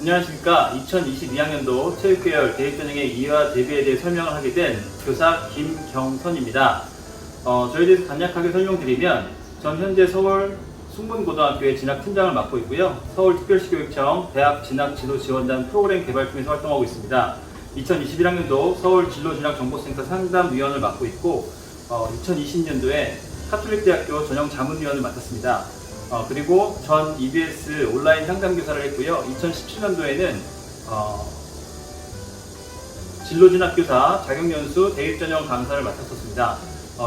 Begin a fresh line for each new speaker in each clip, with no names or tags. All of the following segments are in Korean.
안녕하십니까. 2022학년도 체육계열 대입전형의 이해와 대비에 대해 설명을 하게 된 교사 김경선입니다. 저에 대해서 간략하게 설명드리면 전 현재 서울 숭문고등학교의 진학팀장을 맡고 있고요. 서울특별시교육청 대학진학지도지원단 프로그램 개발팀에서 활동하고 있습니다. 2021학년도 서울 진로진학정보센터 상담위원을 맡고 있고 2020년도에 카톨릭대학교 전형자문위원을 맡았습니다. 그리고 전 EBS 온라인 상담교사를 했고요. 2017년도에는 진로진학교사 자격연수 대입전형 강사를 맡았었습니다.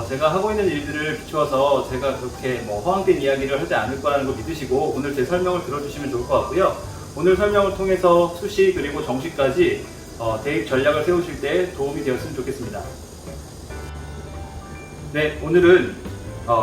제가 하고 있는 일들을 비추어서 제가 그렇게 허황된 이야기를 하지 않을 거라는 걸 믿으시고 오늘 제 설명을 들어주시면 좋을 것 같고요. 오늘 설명을 통해서 수시 그리고 정시까지 대입 전략을 세우실 때 도움이 되었으면 좋겠습니다. 네, 오늘은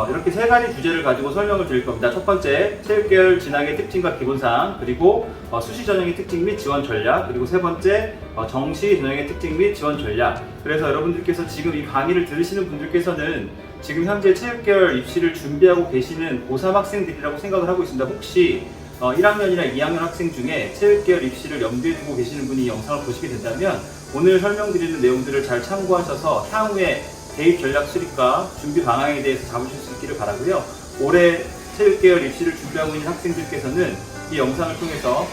이렇게 세 가지 주제를 가지고 설명을 드릴 겁니다. 첫 번째, 체육계열 진학의 특징과 기본사항, 그리고 수시 전형의 특징 및 지원 전략, 그리고 세 번째, 정시 전형의 특징 및 지원 전략. 그래서 여러분들께서 지금 이 강의를 들으시는 분들께서는 지금 현재 체육계열 입시를 준비하고 계시는 고3 학생들이라고 생각을 하고 있습니다. 혹시 1학년이나 2학년 학생 중에 체육계열 입시를 염두에 두고 계시는 분이 이 영상을 보시게 된다면 오늘 설명드리는 내용들을 잘 참고하셔서 향후에 대입 전략 수립과 준비 방향에 대해서 잡으실 수 있기를 바라고요. 올해 체육계열 입시를 준비하고 있는 학생들께서는 이 영상을 통해서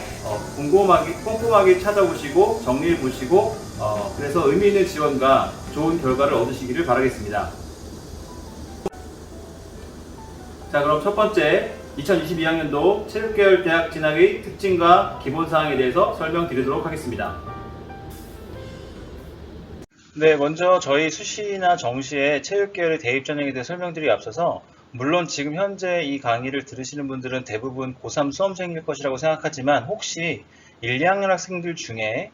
꼼꼼하게 찾아보시고 정리해 보시고 그래서 의미 있는 지원과 좋은 결과를 얻으시기를 바라겠습니다. 자, 그럼 첫 번째 2022학년도 체육계열 대학 진학의 특징과 기본사항에 대해서 설명드리도록 하겠습니다. 네, 먼저 저희 수시나 정시의 체육계열의 대입 전형에 대해 설명드리기 앞서서 물론 지금 현재 이 강의를 들으시는 분들은 대부분 고3 수험생일 것이라고 생각하지만 혹시 1, 2학년 학생들 중에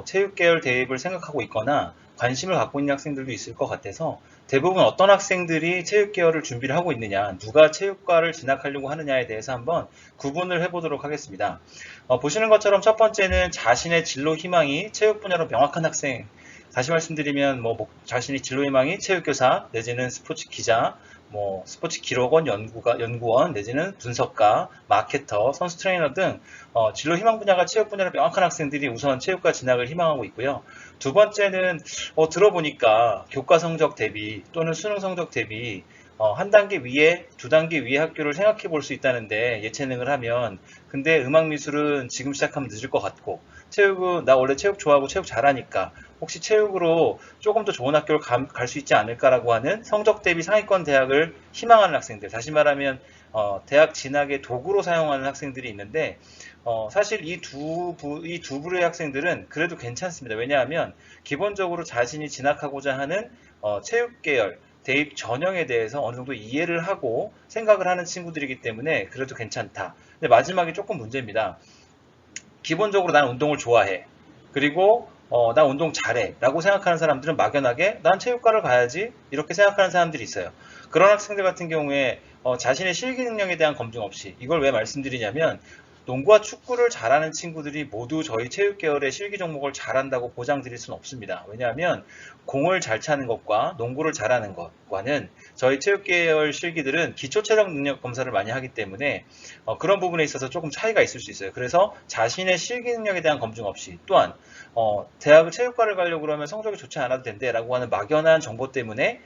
체육계열 대입을 생각하고 있거나 관심을 갖고 있는 학생들도 있을 것 같아서 대부분 어떤 학생들이 체육계열을 준비를 하고 있느냐, 누가 체육과를 진학하려고 하느냐에 대해서 한번 구분을 해보도록 하겠습니다. 보시는 것처럼 첫 번째는 자신의 진로 희망이 체육 분야로 명확한 학생, 다시 말씀드리면 자신이 진로 희망이 체육교사 내지는 스포츠 기자, 스포츠 기록원 연구원 내지는 분석가, 마케터, 선수 트레이너 등 진로 희망 분야가 체육 분야로 명확한 학생들이 우선 체육과 진학을 희망하고 있고요. 두 번째는 들어보니까 교과 성적 대비 또는 수능 성적 대비 한 단계 위에, 두 단계 위에 학교를 생각해 볼 수 있다는데 예체능을 하면 근데 음악미술은 지금 시작하면 늦을 것 같고 체육은 나 원래 체육 좋아하고 체육 잘하니까 혹시 체육으로 조금 더 좋은 학교를 갈 수 있지 않을까라고 하는 성적 대비 상위권 대학을 희망하는 학생들, 다시 말하면 대학 진학의 도구로 사용하는 학생들이 있는데 사실 이 두 부류의 학생들은 그래도 괜찮습니다. 왜냐하면 기본적으로 자신이 진학하고자 하는 체육 계열 대입 전형에 대해서 어느 정도 이해를 하고 생각을 하는 친구들이기 때문에 그래도 괜찮다. 근데 마지막이 조금 문제입니다. 기본적으로 난 운동을 좋아해. 그리고 난 운동 잘해 라고 생각하는 사람들은 막연하게 난 체육과를 가야지 이렇게 생각하는 사람들이 있어요. 그런 학생들 같은 경우에 자신의 실기 능력에 대한 검증 없이 이걸 왜 말씀드리냐면 농구와 축구를 잘하는 친구들이 모두 저희 체육 계열의 실기 종목을 잘한다고 보장드릴 수는 없습니다. 왜냐하면 공을 잘 차는 것과 농구를 잘하는 것과는 저희 체육 계열 실기들은 기초 체력 능력 검사를 많이 하기 때문에 그런 부분에 있어서 조금 차이가 있을 수 있어요. 그래서 자신의 실기 능력에 대한 검증 없이 또한 대학을 체육과를 가려고 그러면 성적이 좋지 않아도 된대라고 하는 막연한 정보 때문에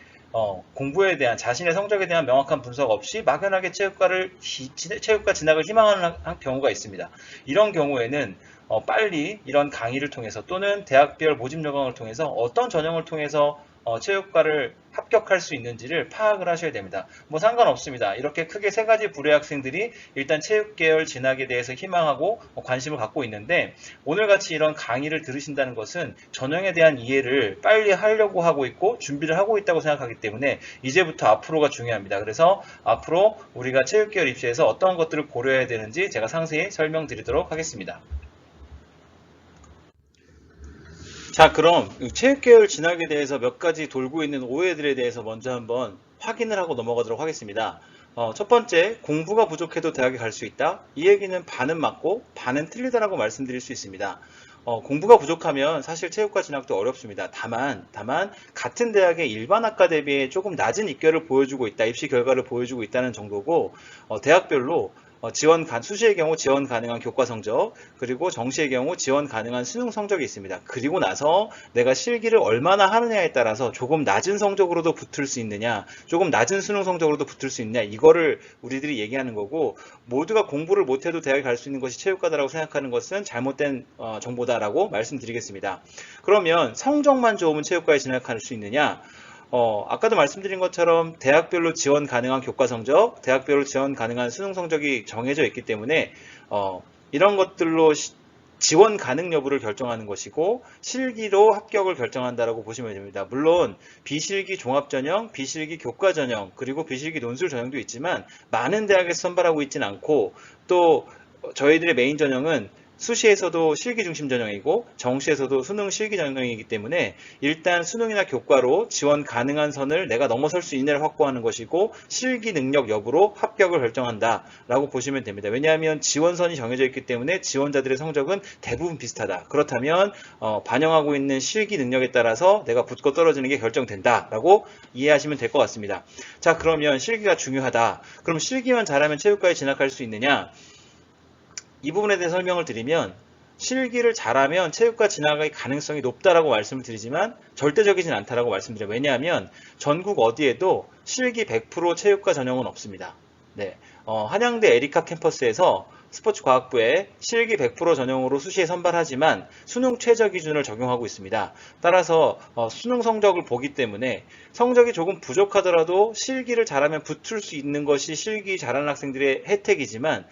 공부에 대한 자신의 성적에 대한 명확한 분석 없이 막연하게 체육과 진학을 희망하는 경우가 있습니다. 이런 경우에는 빨리 이런 강의를 통해서 또는 대학별 모집 요강을 통해서 어떤 전형을 통해서 체육과를 합격할 수 있는지를 파악을 하셔야 됩니다. 상관없습니다. 이렇게 크게 세 가지 부류의 학생들이 일단 체육계열 진학에 대해서 희망하고 관심을 갖고 있는데 오늘같이 이런 강의를 들으신다는 것은 전형에 대한 이해를 빨리 하려고 하고 있고 준비를 하고 있다고 생각하기 때문에 이제부터 앞으로가 중요합니다. 그래서 앞으로 우리가 체육계열 입시에서 어떤 것들을 고려해야 되는지 제가 상세히 설명드리도록 하겠습니다. 자, 그럼 체육계열 진학에 대해서 몇 가지 돌고 있는 오해들에 대해서 먼저 한번 확인을 하고 넘어가도록 하겠습니다. 첫 번째, 공부가 부족해도 대학에 갈 수 있다. 이 얘기는 반은 맞고 반은 틀리다라고 말씀드릴 수 있습니다. 공부가 부족하면 사실 체육과 진학도 어렵습니다. 다만 같은 대학의 일반 학과 대비해 조금 낮은 입결을 보여주고 있다, 입시 결과를 보여주고 있다는 정도고 대학별로 수시의 경우 지원 가능한 교과 성적, 그리고 정시의 경우 지원 가능한 수능 성적이 있습니다. 그리고 나서 내가 실기를 얼마나 하느냐에 따라서 조금 낮은 성적으로도 붙을 수 있느냐, 조금 낮은 수능 성적으로도 붙을 수 있느냐, 이거를 우리들이 얘기하는 거고, 모두가 공부를 못해도 대학에 갈 수 있는 것이 체육과다라고 생각하는 것은 잘못된 정보다라고 말씀드리겠습니다. 그러면 성적만 좋으면 체육과에 진학할 수 있느냐? 아까도 말씀드린 것처럼 대학별로 지원 가능한 교과 성적, 대학별로 지원 가능한 수능 성적이 정해져 있기 때문에 이런 것들로 지원 가능 여부를 결정하는 것이고 실기로 합격을 결정한다라고 보시면 됩니다. 물론 비실기 종합전형, 비실기 교과전형, 그리고 비실기 논술 전형도 있지만 많은 대학에서 선발하고 있지는 않고 또 저희들의 메인 전형은 수시에서도 실기 중심 전형이고 정시에서도 수능 실기 전형이기 때문에 일단 수능이나 교과로 지원 가능한 선을 내가 넘어설 수 있느냐를 확보하는 것이고 실기 능력 여부로 합격을 결정한다라고 보시면 됩니다. 왜냐하면 지원선이 정해져 있기 때문에 지원자들의 성적은 대부분 비슷하다. 그렇다면 반영하고 있는 실기 능력에 따라서 내가 붙고 떨어지는 게 결정된다라고 이해하시면 될 것 같습니다. 자, 그러면 실기가 중요하다. 그럼 실기만 잘하면 체육과에 진학할 수 있느냐? 이 부분에 대해 설명을 드리면 실기를 잘하면 체육과 진학의 가능성이 높다라고 말씀을 드리지만 절대적이진 않다라고 말씀드려요. 왜냐하면 전국 어디에도 실기 100% 체육과 전형은 없습니다. 네, 한양대 에리카 캠퍼스에서 스포츠과학부에 실기 100% 전형으로 수시에 선발하지만 수능 최저 기준을 적용하고 있습니다. 따라서 수능 성적을 보기 때문에 성적이 조금 부족하더라도 실기를 잘하면 붙을 수 있는 것이 실기 잘하는 학생들의 혜택이지만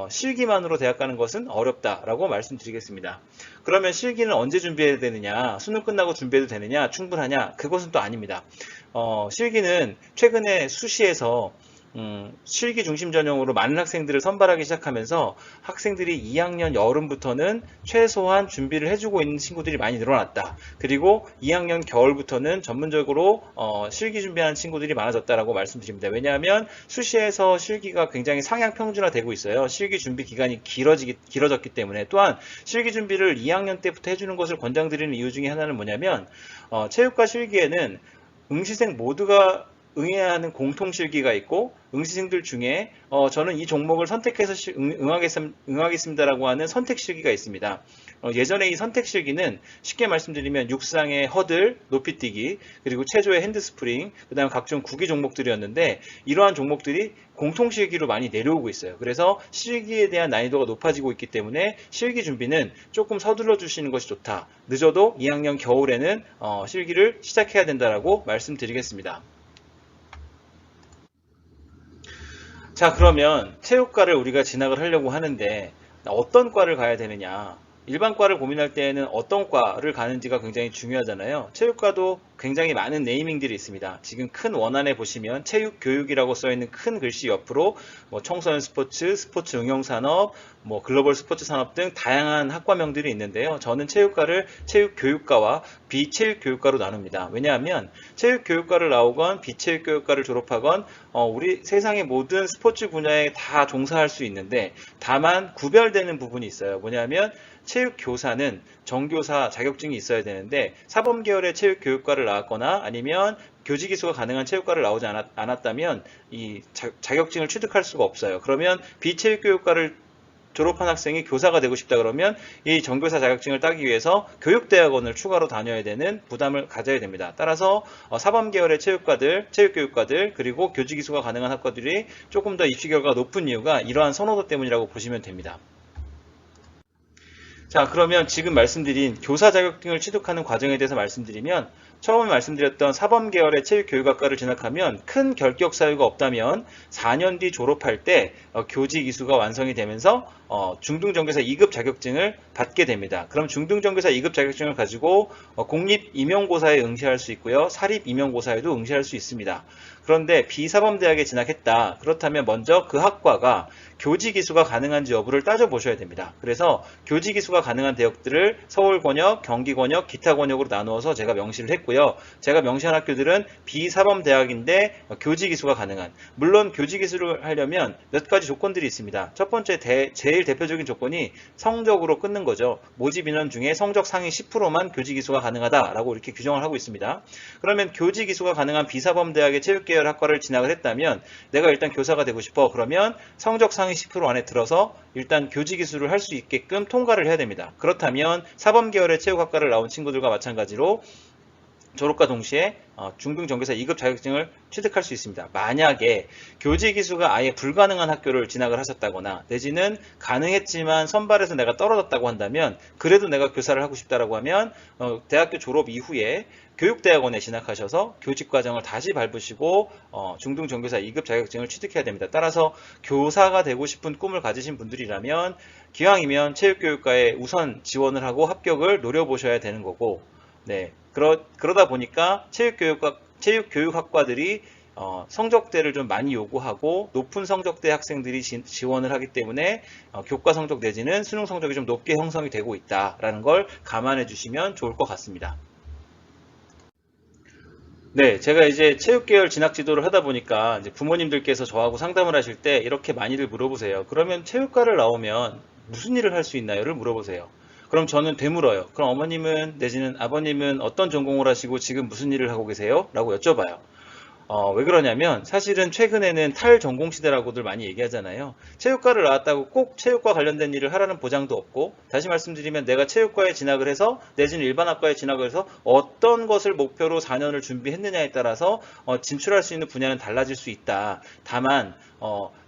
실기만으로 대학 가는 것은 어렵다라고 말씀드리겠습니다. 그러면 실기는 언제 준비해야 되느냐? 수능 끝나고 준비해도 되느냐? 충분하냐? 그것은 또 아닙니다. 실기는 최근에 수시에서 실기 중심 전형으로 많은 학생들을 선발하기 시작하면서 학생들이 2학년 여름부터는 최소한 준비를 해주고 있는 친구들이 많이 늘어났다. 그리고 2학년 겨울부터는 전문적으로 실기 준비하는 친구들이 많아졌다라고 말씀드립니다. 왜냐하면 수시에서 실기가 굉장히 상향 평준화되고 있어요. 실기 준비 기간이 길어졌기 때문에 또한 실기 준비를 2학년 때부터 해주는 것을 권장드리는 이유 중에 하나는 뭐냐면 체육과 실기에는 응시생 모두가 응해야 하는 공통 실기가 있고 응시생들 중에 저는 이 종목을 선택해서 응하겠습니다라고 하는 선택 실기가 있습니다. 예전에 이 선택 실기는 쉽게 말씀드리면 육상의 허들, 높이뛰기, 그리고 체조의 핸드스프링, 그 다음 각종 구기 종목들이었는데 이러한 종목들이 공통 실기로 많이 내려오고 있어요. 그래서 실기에 대한 난이도가 높아지고 있기 때문에 실기 준비는 조금 서둘러 주시는 것이 좋다. 늦어도 2학년 겨울에는 실기를 시작해야 된다라고 말씀드리겠습니다. 자, 그러면 체육과를 우리가 진학을 하려고 하는데 어떤 과를 가야 되느냐? 일반 과를 고민할 때에는 어떤 과를 가는지가 굉장히 중요하잖아요. 체육과도 굉장히 많은 네이밍들이 있습니다. 지금 큰 원안에 보시면 체육교육이라고 써있는 큰 글씨 옆으로 청소년 스포츠, 스포츠 응용산업, 글로벌 스포츠 산업 등 다양한 학과명들이 있는데요. 저는 체육과를 체육교육과와 비체육교육과로 나눕니다. 왜냐하면 체육교육과를 나오건 비체육교육과를 졸업하건 우리 세상의 모든 스포츠 분야에 다 종사할 수 있는데 다만 구별되는 부분이 있어요. 뭐냐면 체육교사는 정교사 자격증이 있어야 되는데 사범계열의 체육교육과를 나왔거나 아니면 교직이수가 가능한 체육과를 나오지 않았다면 이 자격증을 취득할 수가 없어요. 그러면 비체육교육과를 졸업한 학생이 교사가 되고 싶다 그러면 이 정교사 자격증을 따기 위해서 교육대학원을 추가로 다녀야 되는 부담을 가져야 됩니다. 따라서 사범계열의 체육과들, 체육교육과들 그리고 교직이수가 가능한 학과들이 조금 더 입시 결과가 높은 이유가 이러한 선호도 때문이라고 보시면 됩니다. 자, 그러면 지금 말씀드린 교사 자격증을 취득하는 과정에 대해서 말씀드리면 처음에 말씀드렸던 사범계열의 체육교육학과를 진학하면 큰 결격 사유가 없다면 4년 뒤 졸업할 때 교직 이수가 완성이 되면서 중등정교사 2급 자격증을 받게 됩니다. 그럼 중등정교사 2급 자격증을 가지고 공립 임용고사에 응시할 수 있고요. 사립 임용고사에도 응시할 수 있습니다. 그런데 비사범대학에 진학했다. 그렇다면 먼저 그 학과가 교직 이수가 가능한지 여부를 따져보셔야 됩니다. 그래서 교직 이수가 가능한 대학들을 서울권역, 경기권역, 기타권역으로 나누어서 제가 명시를 했고요. 제가 명시한 학교들은 비사범대학인데 교직 이수가 가능한, 물론 교직 이수를 하려면 몇 가지 조건들이 있습니다. 첫 번째 제일 제일 대표적인 조건이 성적으로 끊는 거죠. 모집 인원 중에 성적 상위 10%만 교직 이수가 가능하다라고 이렇게 규정을 하고 있습니다. 그러면 교직 이수가 가능한 비사범대학의 체육계열 학과를 진학을 했다면 내가 일단 교사가 되고 싶어. 그러면 성적 상위 10% 안에 들어서 일단 교직 이수를 할 수 있게끔 통과를 해야 됩니다. 그렇다면 사범계열의 체육학과를 나온 친구들과 마찬가지로 졸업과 동시에 중등전교사 2급 자격증을 취득할 수 있습니다. 만약에 교직 이수가 아예 불가능한 학교를 진학을 하셨다거나 내지는 가능했지만 선발에서 내가 떨어졌다고 한다면 그래도 내가 교사를 하고 싶다라고 하면 대학교 졸업 이후에 교육대학원에 진학하셔서 교직과정을 다시 밟으시고 중등전교사 2급 자격증을 취득해야 됩니다. 따라서 교사가 되고 싶은 꿈을 가지신 분들이라면 기왕이면 체육교육과에 우선 지원을 하고 합격을 노려보셔야 되는 거고, 네, 그러다 보니까 체육교육학과들이 성적대를 좀 많이 요구하고 높은 성적대 학생들이 지원을 하기 때문에 교과 성적 내지는 수능 성적이 좀 높게 형성이 되고 있다라는 걸 감안해 주시면 좋을 것 같습니다. 네, 제가 이제 체육계열 진학 지도를 하다 보니까 이제 부모님들께서 저하고 상담을 하실 때 이렇게 많이들 물어보세요. 그러면 체육과를 나오면 무슨 일을 할 수 있나요?를 물어보세요. 그럼 저는 되물어요. 그럼 어머님은 내지는 아버님은 어떤 전공을 하시고 지금 무슨 일을 하고 계세요? 라고 여쭤봐요. 왜 그러냐면 사실은 최근에는 탈전공 시대라고들 많이 얘기하잖아요. 체육과를 나왔다고 꼭 체육과 관련된 일을 하라는 보장도 없고, 다시 말씀드리면 내가 체육과에 진학을 해서 내지는 일반학과에 진학을 해서 어떤 것을 목표로 4년을 준비했느냐에 따라서 진출할 수 있는 분야는 달라질 수 있다. 다만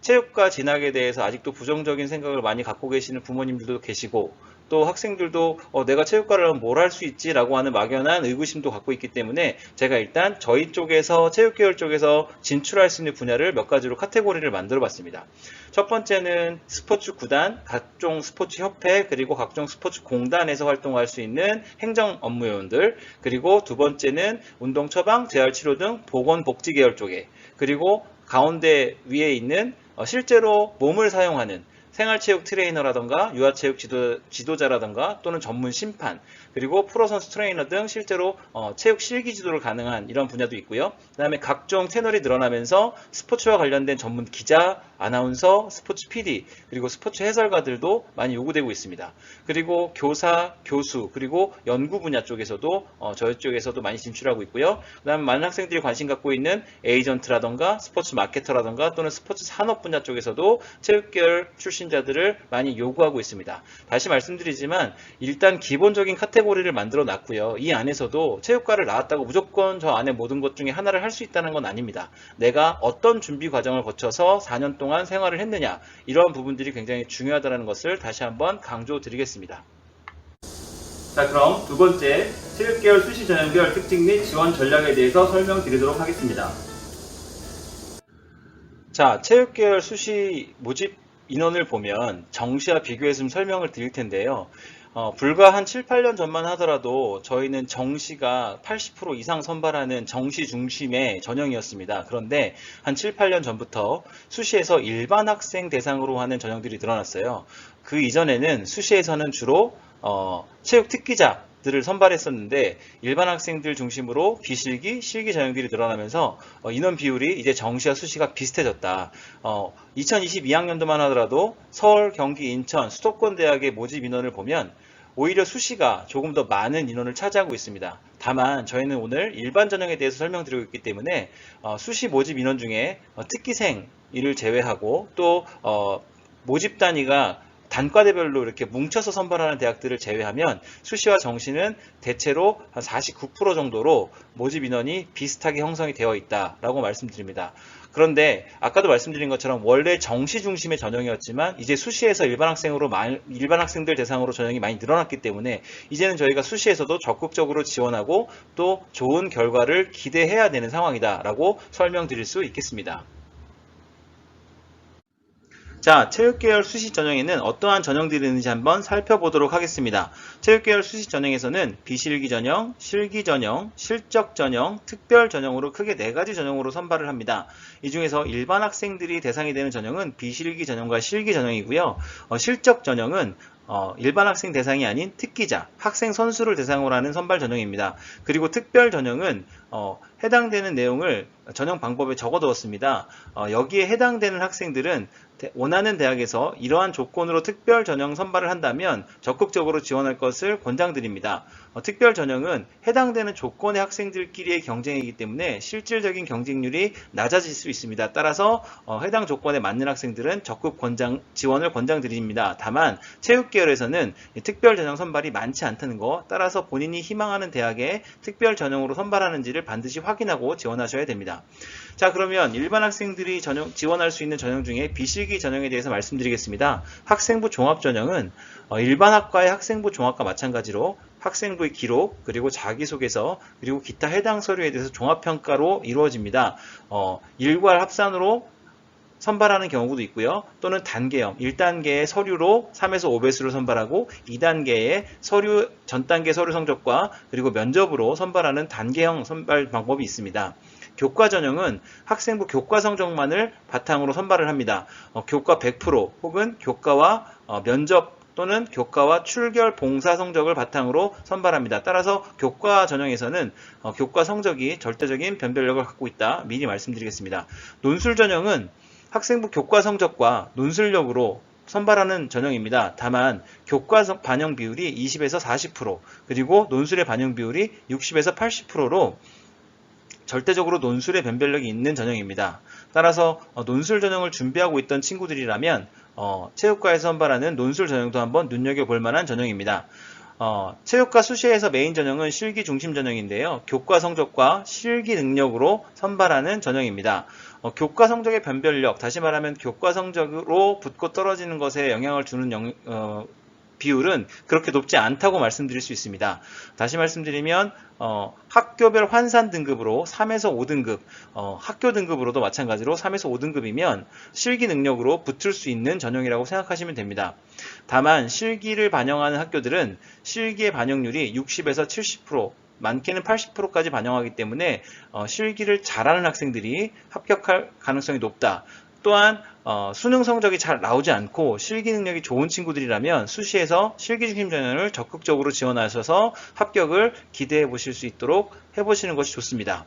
체육과 진학에 대해서 아직도 부정적인 생각을 많이 갖고 계시는 부모님들도 계시고, 또 학생들도 내가 체육과를 하면 뭘 할 수 있지? 라고 하는 막연한 의구심도 갖고 있기 때문에 제가 일단 저희 쪽에서 체육계열 쪽에서 진출할 수 있는 분야를 몇 가지로 카테고리를 만들어 봤습니다. 첫 번째는 스포츠 구단, 각종 스포츠 협회, 그리고 각종 스포츠 공단에서 활동할 수 있는 행정 업무 요원들, 그리고 두 번째는 운동 처방, 재활 치료 등 보건복지 계열 쪽에, 그리고 가운데 위에 있는 실제로 몸을 사용하는 생활체육 트레이너라던가 유아체육 지도자라던가 또는 전문 심판, 그리고 프로선수 트레이너 등 실제로 체육 실기 지도를 가능한 이런 분야도 있고요. 그 다음에 각종 채널이 늘어나면서 스포츠와 관련된 전문 기자, 아나운서, 스포츠 PD, 그리고 스포츠 해설가들도 많이 요구되고 있습니다. 그리고 교사, 교수, 그리고 연구 분야 쪽에서도 저희 쪽에서도 많이 진출하고 있고요. 그 다음에 많은 학생들이 관심 갖고 있는 에이전트라던가 스포츠 마케터라던가 또는 스포츠 산업 분야 쪽에서도 체육계열 출신자들을 많이 요구하고 있습니다. 다시 말씀드리지만 일단 기본적인 카테고리를 만들어 놨고요. 이 안에서도 체육과를 나왔다고 무조건 저 안에 모든 것 중에 하나를 할 수 있다는 건 아닙니다. 내가 어떤 준비 과정을 거쳐서 4년 동안 생활을 했느냐, 이러한 부분들이 굉장히 중요하다는 것을 다시 한번 강조드리겠습니다. 자, 그럼 두 번째 체육계열 수시 전형별 특징 및 지원 전략에 대해서 설명드리도록 하겠습니다. 자, 체육계열 수시 모집 인원을 보면 정시와 비교해서 좀 설명을 드릴 텐데요. 불과 한 7, 8년 전만 하더라도 저희는 정시가 80% 이상 선발하는 정시 중심의 전형이었습니다. 그런데 한 7, 8년 전부터 수시에서 일반 학생 대상으로 하는 전형들이 늘어났어요. 그 이전에는 수시에서는 주로 체육 특기자들을 선발했었는데 일반 학생들 중심으로 비실기, 실기 전형들이 늘어나면서 인원 비율이 이제 정시와 수시가 비슷해졌다. 2022학년도만 하더라도 서울, 경기, 인천, 수도권 대학의 모집 인원을 보면 오히려 수시가 조금 더 많은 인원을 차지하고 있습니다. 다만 저희는 오늘 일반 전형에 대해서 설명드리고 있기 때문에 수시 모집 인원 중에 특기생을 제외하고 또 모집 단위가 단과대별로 이렇게 뭉쳐서 선발하는 대학들을 제외하면 수시와 정시는 대체로 한 49% 정도로 모집 인원이 비슷하게 형성이 되어 있다라고 말씀드립니다. 그런데 아까도 말씀드린 것처럼 원래 정시 중심의 전형이었지만 이제 수시에서 일반 학생들 대상으로 전형이 많이 늘어났기 때문에 이제는 저희가 수시에서도 적극적으로 지원하고 또 좋은 결과를 기대해야 되는 상황이다라고 설명드릴 수 있겠습니다. 자, 체육계열 수시 전형에는 어떠한 전형들이 있는지 한번 살펴보도록 하겠습니다. 체육계열 수시 전형에서는 비실기 전형, 실기 전형, 실적 전형, 특별 전형으로 크게 4가지 전형으로 선발을 합니다. 이 중에서 일반 학생들이 대상이 되는 전형은 비실기 전형과 실기 전형이고요. 실적 전형은 일반 학생 대상이 아닌 특기자, 학생 선수를 대상으로 하는 선발 전형입니다. 그리고 특별 전형은 해당되는 내용을 전형 방법에 적어두었습니다. 여기에 해당되는 학생들은 원하는 대학에서 이러한 조건으로 특별 전형 선발을 한다면 적극적으로 지원할 것을 권장드립니다. 특별 전형은 해당되는 조건의 학생들끼리의 경쟁이기 때문에 실질적인 경쟁률이 낮아질 수 있습니다. 따라서 해당 조건에 맞는 학생들은 적극 지원을 권장드립니다. 다만 체육계열에서는 특별 전형 선발이 많지 않다는 거, 따라서 본인이 희망하는 대학에 특별 전형으로 선발하는지를 반드시 확인하고 지원하셔야 됩니다. 자, 그러면 일반 학생들이 지원할 수 있는 전형 중에 비실기 전형에 대해서 말씀드리겠습니다. 학생부 종합전형은 일반 학과의 학생부 종합과 마찬가지로 학생부의 기록, 그리고 자기소개서, 그리고 기타 해당 서류에 대해서 종합평가로 이루어집니다. 일괄 합산으로 선발하는 경우도 있고요. 또는 단계형, 1단계의 서류로 3에서 5배수를 선발하고 2단계의 전 단계 서류 성적과 그리고 면접으로 선발하는 단계형 선발 방법이 있습니다. 교과 전형은 학생부 교과 성적만을 바탕으로 선발을 합니다. 교과 100% 혹은 교과와 면접 또는 교과와 출결 봉사 성적을 바탕으로 선발합니다. 따라서 교과 전형에서는 교과 성적이 절대적인 변별력을 갖고 있다. 미리 말씀드리겠습니다. 논술 전형은 학생부 교과 성적과 논술력으로 선발하는 전형입니다. 다만 교과 반영 비율이 20에서 40%, 그리고 논술의 반영 비율이 60에서 80%로 절대적으로 논술의 변별력이 있는 전형입니다. 따라서 논술 전형을 준비하고 있던 친구들이라면 체육과에서 선발하는 논술 전형도 한번 눈여겨볼 만한 전형입니다. 체육과 수시에서 메인 전형은 실기 중심 전형인데요. 교과 성적과 실기 능력으로 선발하는 전형입니다. 교과 성적의 변별력, 다시 말하면 교과 성적으로 붙고 떨어지는 것에 영향을 주는 비율은 그렇게 높지 않다고 말씀드릴 수 있습니다. 다시 말씀드리면 학교별 환산 등급으로 3에서 5등급, 학교 등급으로도 마찬가지로 3에서 5등급이면 실기 능력으로 붙을 수 있는 전형이라고 생각하시면 됩니다. 다만 실기를 반영하는 학교들은 실기의 반영률이 60에서 70%, 많게는 80%까지 반영하기 때문에 실기를 잘하는 학생들이 합격할 가능성이 높다. 또한 수능 성적이 잘 나오지 않고 실기 능력이 좋은 친구들이라면 수시에서 실기 중심 전형을 적극적으로 지원하셔서 합격을 기대해 보실 수 있도록 해보시는 것이 좋습니다.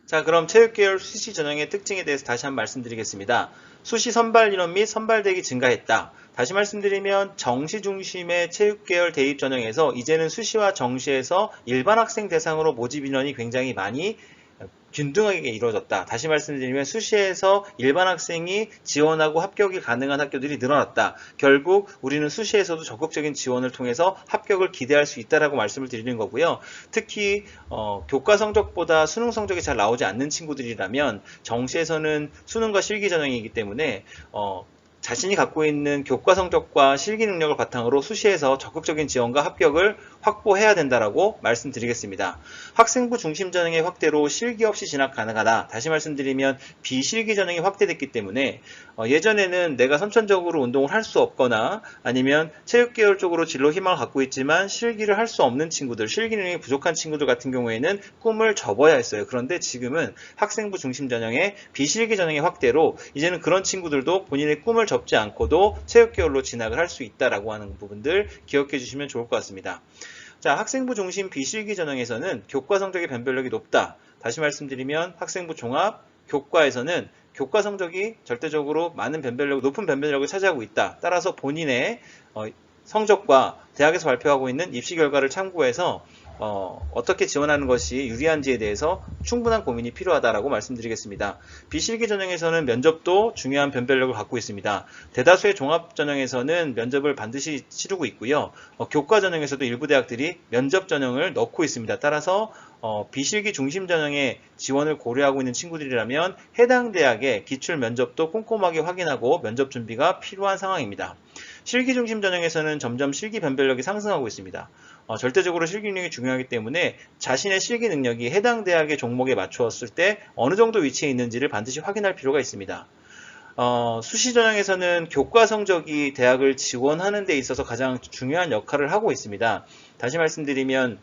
자, 그럼 체육계열 수시 전형의 특징에 대해서 다시 한번 말씀드리겠습니다. 수시 선발 인원 및 선발대기 증가했다. 다시 말씀드리면 정시 중심의 체육계열 대입 전형에서 이제는 수시와 정시에서 일반 학생 대상으로 모집 인원이 굉장히 많이 균등하게 이루어졌다. 다시 말씀드리면 수시에서 일반 학생이 지원하고 합격이 가능한 학교들이 늘어났다. 결국 우리는 수시에서도 적극적인 지원을 통해서 합격을 기대할 수 있다라고 말씀을 드리는 거고요. 특히 교과 성적보다 수능 성적이 잘 나오지 않는 친구들이라면 정시에서는 수능과 실기 전형이기 때문에 자신이 갖고 있는 교과 성적과 실기 능력을 바탕으로 수시에서 적극적인 지원과 합격을 확보해야 된다라고 말씀드리겠습니다. 학생부 중심 전형의 확대로 실기 없이 진학 가능하다. 다시 말씀드리면 비실기 전형이 확대됐기 때문에 예전에는 내가 선천적으로 운동을 할 수 없거나 아니면 체육계열 쪽으로 진로 희망을 갖고 있지만 실기를 할 수 없는 친구들, 실기 능력이 부족한 친구들 같은 경우에는 꿈을 접어야 했어요. 그런데 지금은 학생부 중심 전형의 비실기 전형의 확대로 이제는 그런 친구들도 본인의 꿈을 접지 않고도 체육계열로 진학을 할 수 있다라고 하는 부분들 기억해 주시면 좋을 것 같습니다. 자, 학생부 중심 비실기 전형에서는 교과 성적의 변별력이 높다. 다시 말씀드리면 학생부 종합 교과에서는 교과 성적이 절대적으로 높은 변별력을 차지하고 있다. 따라서 본인의 성적과 대학에서 발표하고 있는 입시 결과를 참고해서 어떻게 지원하는 것이 유리한지에 대해서 충분한 고민이 필요하다라고 말씀드리겠습니다. 비실기 전형에서는 면접도 중요한 변별력을 갖고 있습니다. 대다수의 종합 전형에서는 면접을 반드시 치르고 있고요. 교과 전형에서도 일부 대학들이 면접 전형을 넣고 있습니다. 따라서 비실기 중심 전형의 지원을 고려하고 있는 친구들이라면 해당 대학의 기출 면접도 꼼꼼하게 확인하고 면접 준비가 필요한 상황입니다. 실기 중심 전형에서는 점점 실기 변별력이 상승하고 있습니다. 절대적으로 실기 능력이 중요하기 때문에 자신의 실기 능력이 해당 대학의 종목에 맞추었을 때 어느 정도 위치에 있는지를 반드시 확인할 필요가 있습니다. 수시 전형에서는 교과 성적이 대학을 지원하는 데 있어서 가장 중요한 역할을 하고 있습니다. 다시 말씀드리면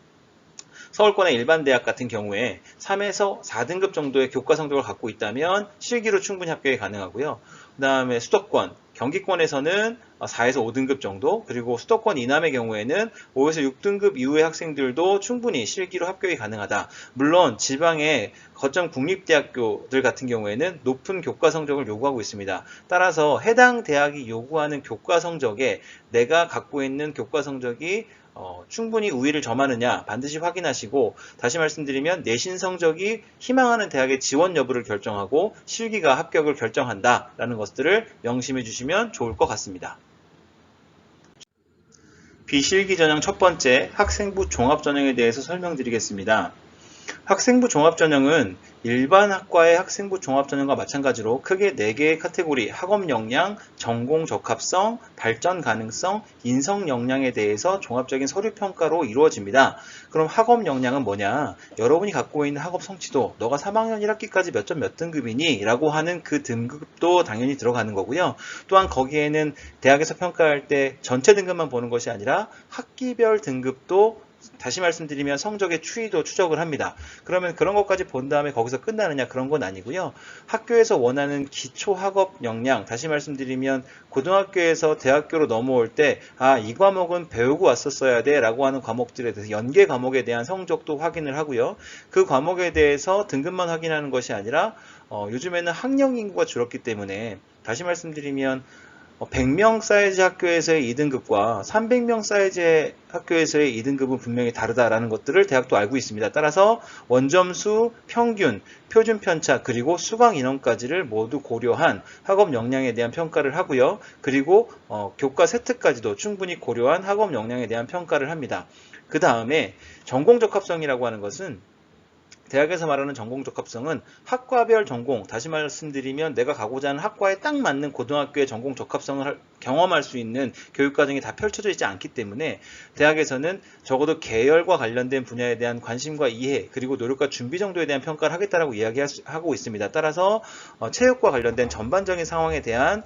서울권의 일반 대학 같은 경우에 3에서 4등급 정도의 교과 성적을 갖고 있다면 실기로 충분히 합격이 가능하고요. 그 다음에 수도권, 경기권에서는 4에서 5등급 정도, 그리고 수도권 이남의 경우에는 5에서 6등급 이후의 학생들도 충분히 실기로 합격이 가능하다. 물론 지방의 거점 국립대학교들 같은 경우에는 높은 교과 성적을 요구하고 있습니다. 따라서 해당 대학이 요구하는 교과 성적에 내가 갖고 있는 교과 성적이 충분히 우위를 점하느냐 반드시 확인하시고, 다시 말씀드리면 내신 성적이 희망하는 대학의 지원 여부를 결정하고 실기가 합격을 결정한다라는 것들을 명심해 주시면 좋을 것 같습니다. 비실기 전형 첫 번째, 학생부 종합전형에 대해서 설명드리겠습니다. 학생부 종합전형은 일반 학과의 학생부 종합전형과 마찬가지로 크게 4개의 카테고리, 학업 역량, 전공 적합성, 발전 가능성, 인성 역량에 대해서 종합적인 서류 평가로 이루어집니다. 그럼 학업 역량은 뭐냐? 여러분이 갖고 있는 학업 성취도, 너가 3학년 1학기까지 몇 점 몇 등급이니? 라고 하는 그 등급도 당연히 들어가는 거고요. 또한 거기에는 대학에서 평가할 때 전체 등급만 보는 것이 아니라 학기별 등급도, 다시 말씀드리면 성적의 추이도 추적을 합니다. 그러면 그런 것까지 본 다음에 거기서 끝나느냐? 그런 건 아니고요. 학교에서 원하는 기초 학업 역량, 다시 말씀드리면 고등학교에서 대학교로 넘어올 때 이 과목은 배우고 왔었어야 돼 라고 하는 과목들에 대해서 연계 과목에 대한 성적도 확인을 하고요. 그 과목에 대해서 등급만 확인하는 것이 아니라 요즘에는 학령 인구가 줄었기 때문에, 다시 말씀드리면 100명 사이즈 학교에서의 2등급과 300명 사이즈 학교에서의 2등급은 분명히 다르다라는 것들을 대학도 알고 있습니다. 따라서 원점수, 평균, 표준 편차, 그리고 수강 인원까지를 모두 고려한 학업 역량에 대한 평가를 하고요. 그리고 교과 세트까지도 충분히 고려한 학업 역량에 대한 평가를 합니다. 그 다음에 전공 적합성이라고 하는 것은, 대학에서 말하는 전공 적합성은 학과별 전공, 다시 말씀드리면 내가 가고자 하는 학과에 딱 맞는 고등학교의 전공 적합성을 경험할 수 있는 교육과정이 다 펼쳐져 있지 않기 때문에 대학에서는 적어도 계열과 관련된 분야에 대한 관심과 이해, 그리고 노력과 준비 정도에 대한 평가를 하겠다라고 이야기하고 있습니다. 따라서 체육과 관련된 전반적인 상황에 대한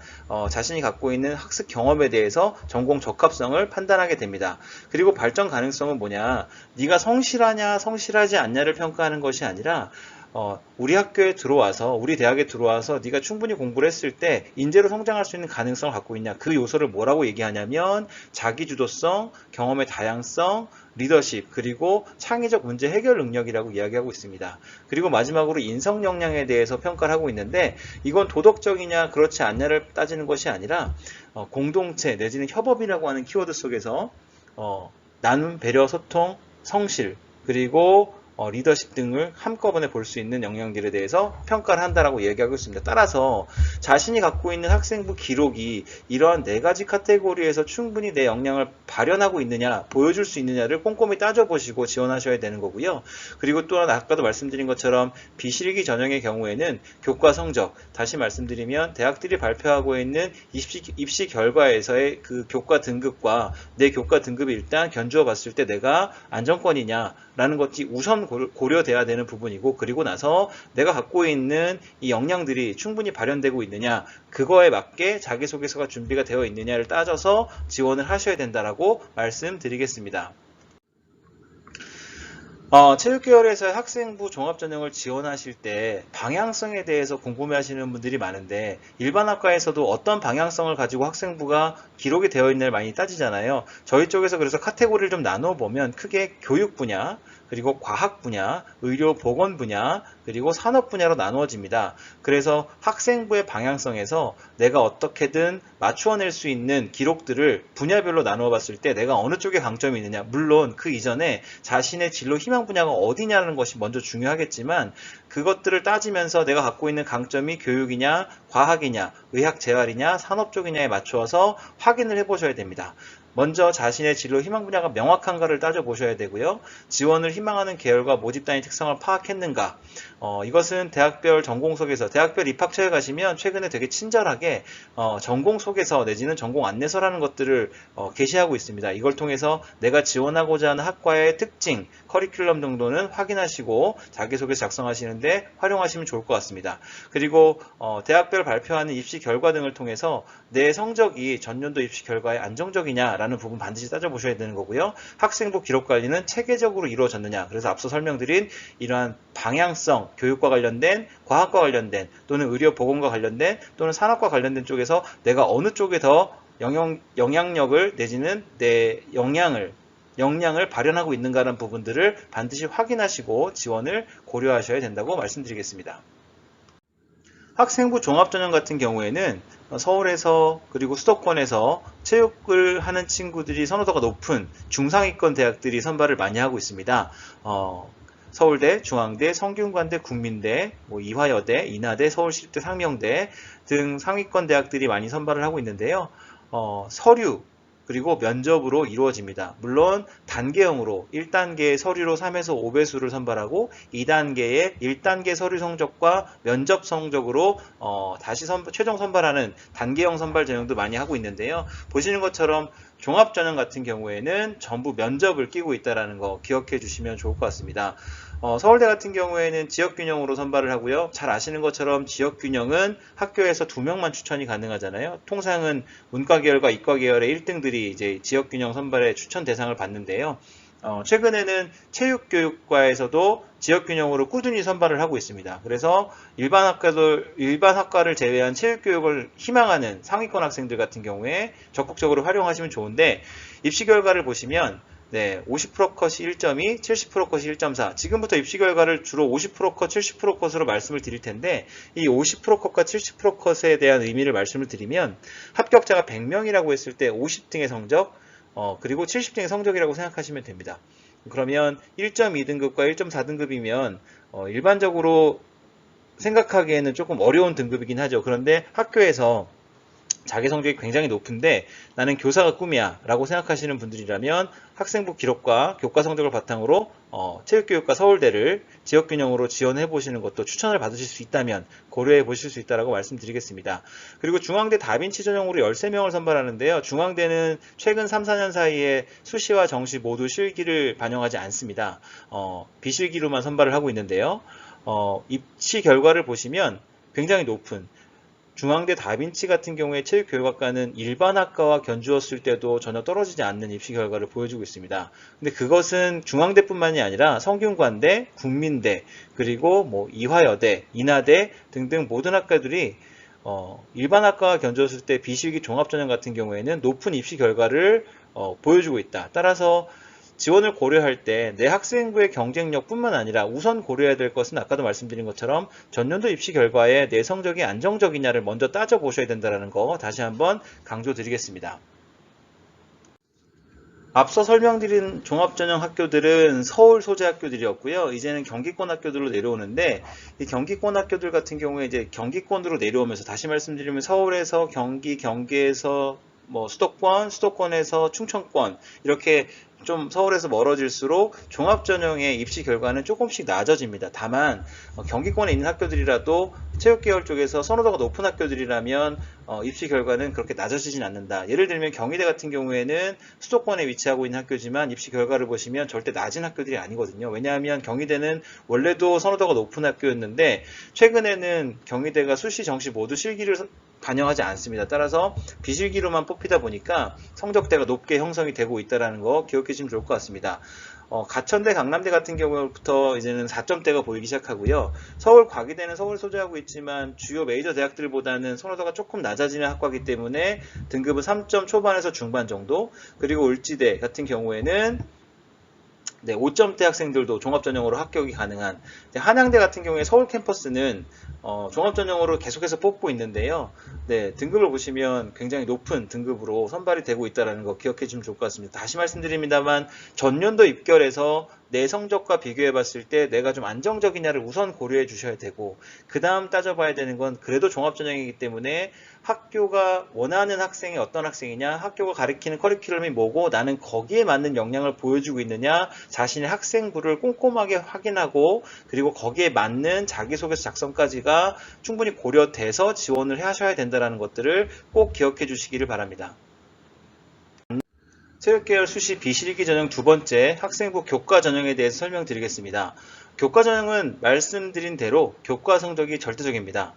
자신이 갖고 있는 학습 경험에 대해서 전공 적합성을 판단하게 됩니다. 그리고 발전 가능성은 뭐냐? 네가 성실하냐 성실하지 않냐를 평가하는 것이 아니라 우리 학교에 들어와서, 우리 대학에 들어와서 네가 충분히 공부를 했을 때 인재로 성장할 수 있는 가능성을 갖고 있냐, 그 요소를 뭐라고 얘기하냐면 자기주도성, 경험의 다양성, 리더십, 그리고 창의적 문제 해결 능력이라고 이야기하고 있습니다. 그리고 마지막으로 인성 역량에 대해서 평가를 하고 있는데, 이건 도덕적이냐 그렇지 않냐를 따지는 것이 아니라 공동체 내지는 협업이라고 하는 키워드 속에서 나눔, 배려, 소통, 성실, 그리고 리더십 등을 한꺼번에 볼 수 있는 영역들에 대해서 평가를 한다라고 얘기하고 있습니다. 따라서 자신이 갖고 있는 학생부 기록이 이러한 4가지 카테고리에서 충분히 내 역량을 발현하고 있느냐, 보여줄 수 있느냐를 꼼꼼히 따져보시고 지원하셔야 되는 거고요. 그리고 또한 아까도 말씀드린 것처럼 비실기 전형의 경우에는 교과 성적, 다시 말씀드리면 대학들이 발표하고 있는 입시 결과에서의 그 교과 등급과 내 교과 등급이 일단 견주어 봤을 때 내가 안정권이냐 라는 것이 우선 고려돼야 되는 부분이고, 그리고 나서 내가 갖고 있는 이 역량들이 충분히 발현되고 있느냐, 그거에 맞게 자기소개서가 준비가 되어 있느냐를 따져서 지원을 하셔야 된다라고 말씀드리겠습니다. 체육계열에서 학생부 종합전형을 지원하실 때 방향성에 대해서 궁금해하시는 분들이 많은데, 일반 학과에서도 어떤 방향성을 가지고 학생부가 기록이 되어 있느냐를 많이 따지잖아요. 저희 쪽에서 그래서 카테고리를 좀 나눠보면 크게 교육 분야, 그리고 과학 분야, 의료 보건 분야, 그리고 산업 분야로 나누어집니다. 그래서 학생부의 방향성에서 내가 어떻게든 맞추어낼 수 있는 기록들을 분야별로 나누어 봤을 때 내가 어느 쪽에 강점이 있느냐, 물론 그 이전에 자신의 진로 희망 분야가 어디냐는 것이 먼저 중요하겠지만, 그것들을 따지면서 내가 갖고 있는 강점이 교육이냐, 과학이냐, 의학 재활이냐, 산업 쪽이냐에 맞추어서 확인을 해보셔야 됩니다. 먼저 자신의 진로 희망 분야가 명확한가를 따져보셔야 되고요. 지원을 희망하는 계열과 모집 단위 특성을 파악했는가. 이것은 대학별 전공 속에서, 대학별 입학처에 가시면 최근에 되게 친절하게 전공 소개서 내지는 전공 안내서라는 것들을 게시하고 있습니다. 이걸 통해서 내가 지원하고자 하는 학과의 특징, 커리큘럼 정도는 확인하시고 자기소개서 작성하시는데 활용하시면 좋을 것 같습니다. 그리고 대학별 발표하는 입시 결과 등을 통해서 내 성적이 전년도 입시 결과에 안정적이냐라는 라는 부분 반드시 따져보셔야 되는 거고요. 학생부 기록관리는 체계적으로 이루어졌느냐. 그래서 앞서 설명드린 이러한 방향성, 교육과 관련된, 과학과 관련된, 또는 의료보건과 관련된, 또는 산업과 관련된 쪽에서 내가 어느 쪽에 더 영향력을 내지는 내 역량을 발현하고 있는가라는 부분들을 반드시 확인하시고 지원을 고려하셔야 된다고 말씀드리겠습니다. 학생부 종합전형 같은 경우에는 서울에서 그리고 수도권에서 체육을 하는 친구들이 선호도가 높은 중상위권 대학들이 선발을 많이 하고 있습니다. 서울대, 중앙대, 성균관대, 국민대, 이화여대, 인하대, 서울시립대, 상명대 등 상위권 대학들이 많이 선발을 하고 있는데요. 서류 그리고 면접으로 이루어집니다. 물론 단계형으로 1단계의 서류로 3에서 5배수를 선발하고 2단계의 1단계 서류 성적과 면접 성적으로 다시 최종 선발하는 단계형 선발 전형도 많이 하고 있는데요. 보시는 것처럼 종합전형 같은 경우에는 전부 면접을 끼고 있다는 거 기억해 주시면 좋을 것 같습니다. 서울대 같은 경우에는 지역균형으로 선발을 하고요. 잘 아시는 것처럼 지역균형은 학교에서 2명만 추천이 가능하잖아요. 통상은 문과 계열과 이과 계열의 1등들이 이제 지역균형 선발의 추천 대상을 받는데요. 최근에는 체육교육과에서도 지역균형으로 꾸준히 선발을 하고 있습니다. 그래서 일반 학과를 제외한 체육교육을 희망하는 상위권 학생들 같은 경우에 적극적으로 활용하시면 좋은데, 입시 결과를 보시면 50% 컷이 1.2, 70% 컷이 1.4. 지금부터 입시 결과를 주로 50% 컷, 70% 컷으로 말씀을 드릴 텐데, 이 50% 컷과 70% 컷에 대한 의미를 말씀을 드리면, 합격자가 100명이라고 했을 때 50등의 성적, 그리고 70등의 성적이라고 생각하시면 됩니다. 그러면 1.2등급과 1.4등급이면 일반적으로 생각하기에는 조금 어려운 등급이긴 하죠. 그런데 학교에서 자기 성적이 굉장히 높은데 나는 교사가 꿈이야 라고 생각하시는 분들이라면 학생부 기록과 교과 성적을 바탕으로 체육교육과 서울대를 지역균형으로 지원해 보시는 것도 추천을 받으실 수 있다면 고려해 보실 수 있다고 말씀드리겠습니다. 그리고 중앙대 다빈치 전형으로 13명을 선발하는데요. 중앙대는 최근 3, 4년 사이에 수시와 정시 모두 실기를 반영하지 않습니다. 비실기로만 선발을 하고 있는데요. 입시 결과를 보시면 굉장히 높은 중앙대 다빈치 같은 경우에 체육교육학과는 일반 학과와 견주었을 때도 전혀 떨어지지 않는 입시 결과를 보여주고 있습니다. 근데 그것은 중앙대뿐만이 아니라 성균관대, 국민대, 그리고 이화여대, 인하대 등등 모든 학과들이 일반 학과와 견주었을 때 비실기 종합전형 같은 경우에는 높은 입시 결과를 보여주고 있다. 따라서 지원을 고려할 때 내 학생부의 경쟁력뿐만 아니라 우선 고려해야 될 것은 아까도 말씀드린 것처럼 전년도 입시 결과에 내 성적이 안정적이냐를 먼저 따져보셔야 된다는 거 다시 한번 강조드리겠습니다. 앞서 설명드린 종합전형 학교들은 서울 소재 학교들이었고요. 이제는 경기권 학교들로 내려오는데, 이 경기권 학교들 같은 경우에 이제 경기권으로 내려오면서 다시 말씀드리면 서울에서 경기, 경기에서 수도권에서 충청권 이렇게 좀 서울에서 멀어질수록 종합전형의 입시 결과는 조금씩 낮아집니다. 다만 경기권에 있는 학교들이라도 체육계열 쪽에서 선호도가 높은 학교들이라면 입시 결과는 그렇게 낮아지진 않는다. 예를 들면 경희대 같은 경우에는 수도권에 위치하고 있는 학교지만 입시 결과를 보시면 절대 낮은 학교들이 아니거든요. 왜냐하면 경희대는 원래도 선호도가 높은 학교였는데 최근에는 경희대가 수시, 정시 모두 실기를 반영하지 않습니다. 따라서 비실기로만 뽑히다 보니까 성적대가 높게 형성이 되고 있다는 거 기억해 주시면 좋을 것 같습니다. 가천대, 강남대 같은 경우부터 이제는 4점대가 보이기 시작하고요. 서울 과기대는 서울 소재하고 있지만 주요 메이저 대학들보다는 선호도가 조금 낮아지는 학과이기 때문에 등급은 3점 초반에서 중반 정도. 그리고 을지대 같은 경우에는 5점대 학생들도 종합전형으로 합격이 가능한, 한양대 같은 경우에 서울 캠퍼스는 종합전형으로 계속해서 뽑고 있는데요. 등급을 보시면 굉장히 높은 등급으로 선발이 되고 있다는 거 기억해 주시면 좋을 것 같습니다. 다시 말씀드립니다만 전년도 입결에서 내 성적과 비교해 봤을 때 내가 좀 안정적이냐를 우선 고려해 주셔야 되고, 그 다음 따져봐야 되는 건 그래도 종합전형이기 때문에 학교가 원하는 학생이 어떤 학생이냐, 학교가 가리키는 커리큘럼이 뭐고 나는 거기에 맞는 역량을 보여주고 있느냐, 자신의 학생부를 꼼꼼하게 확인하고 그리고 거기에 맞는 자기소개서 작성까지가 충분히 고려돼서 지원을 하셔야 된다는 것들을 꼭 기억해 주시기를 바랍니다. 체육계열 수시 비실기 전형 두 번째 학생부 교과 전형에 대해서 설명드리겠습니다. 교과 전형은 말씀드린 대로 교과 성적이 절대적입니다.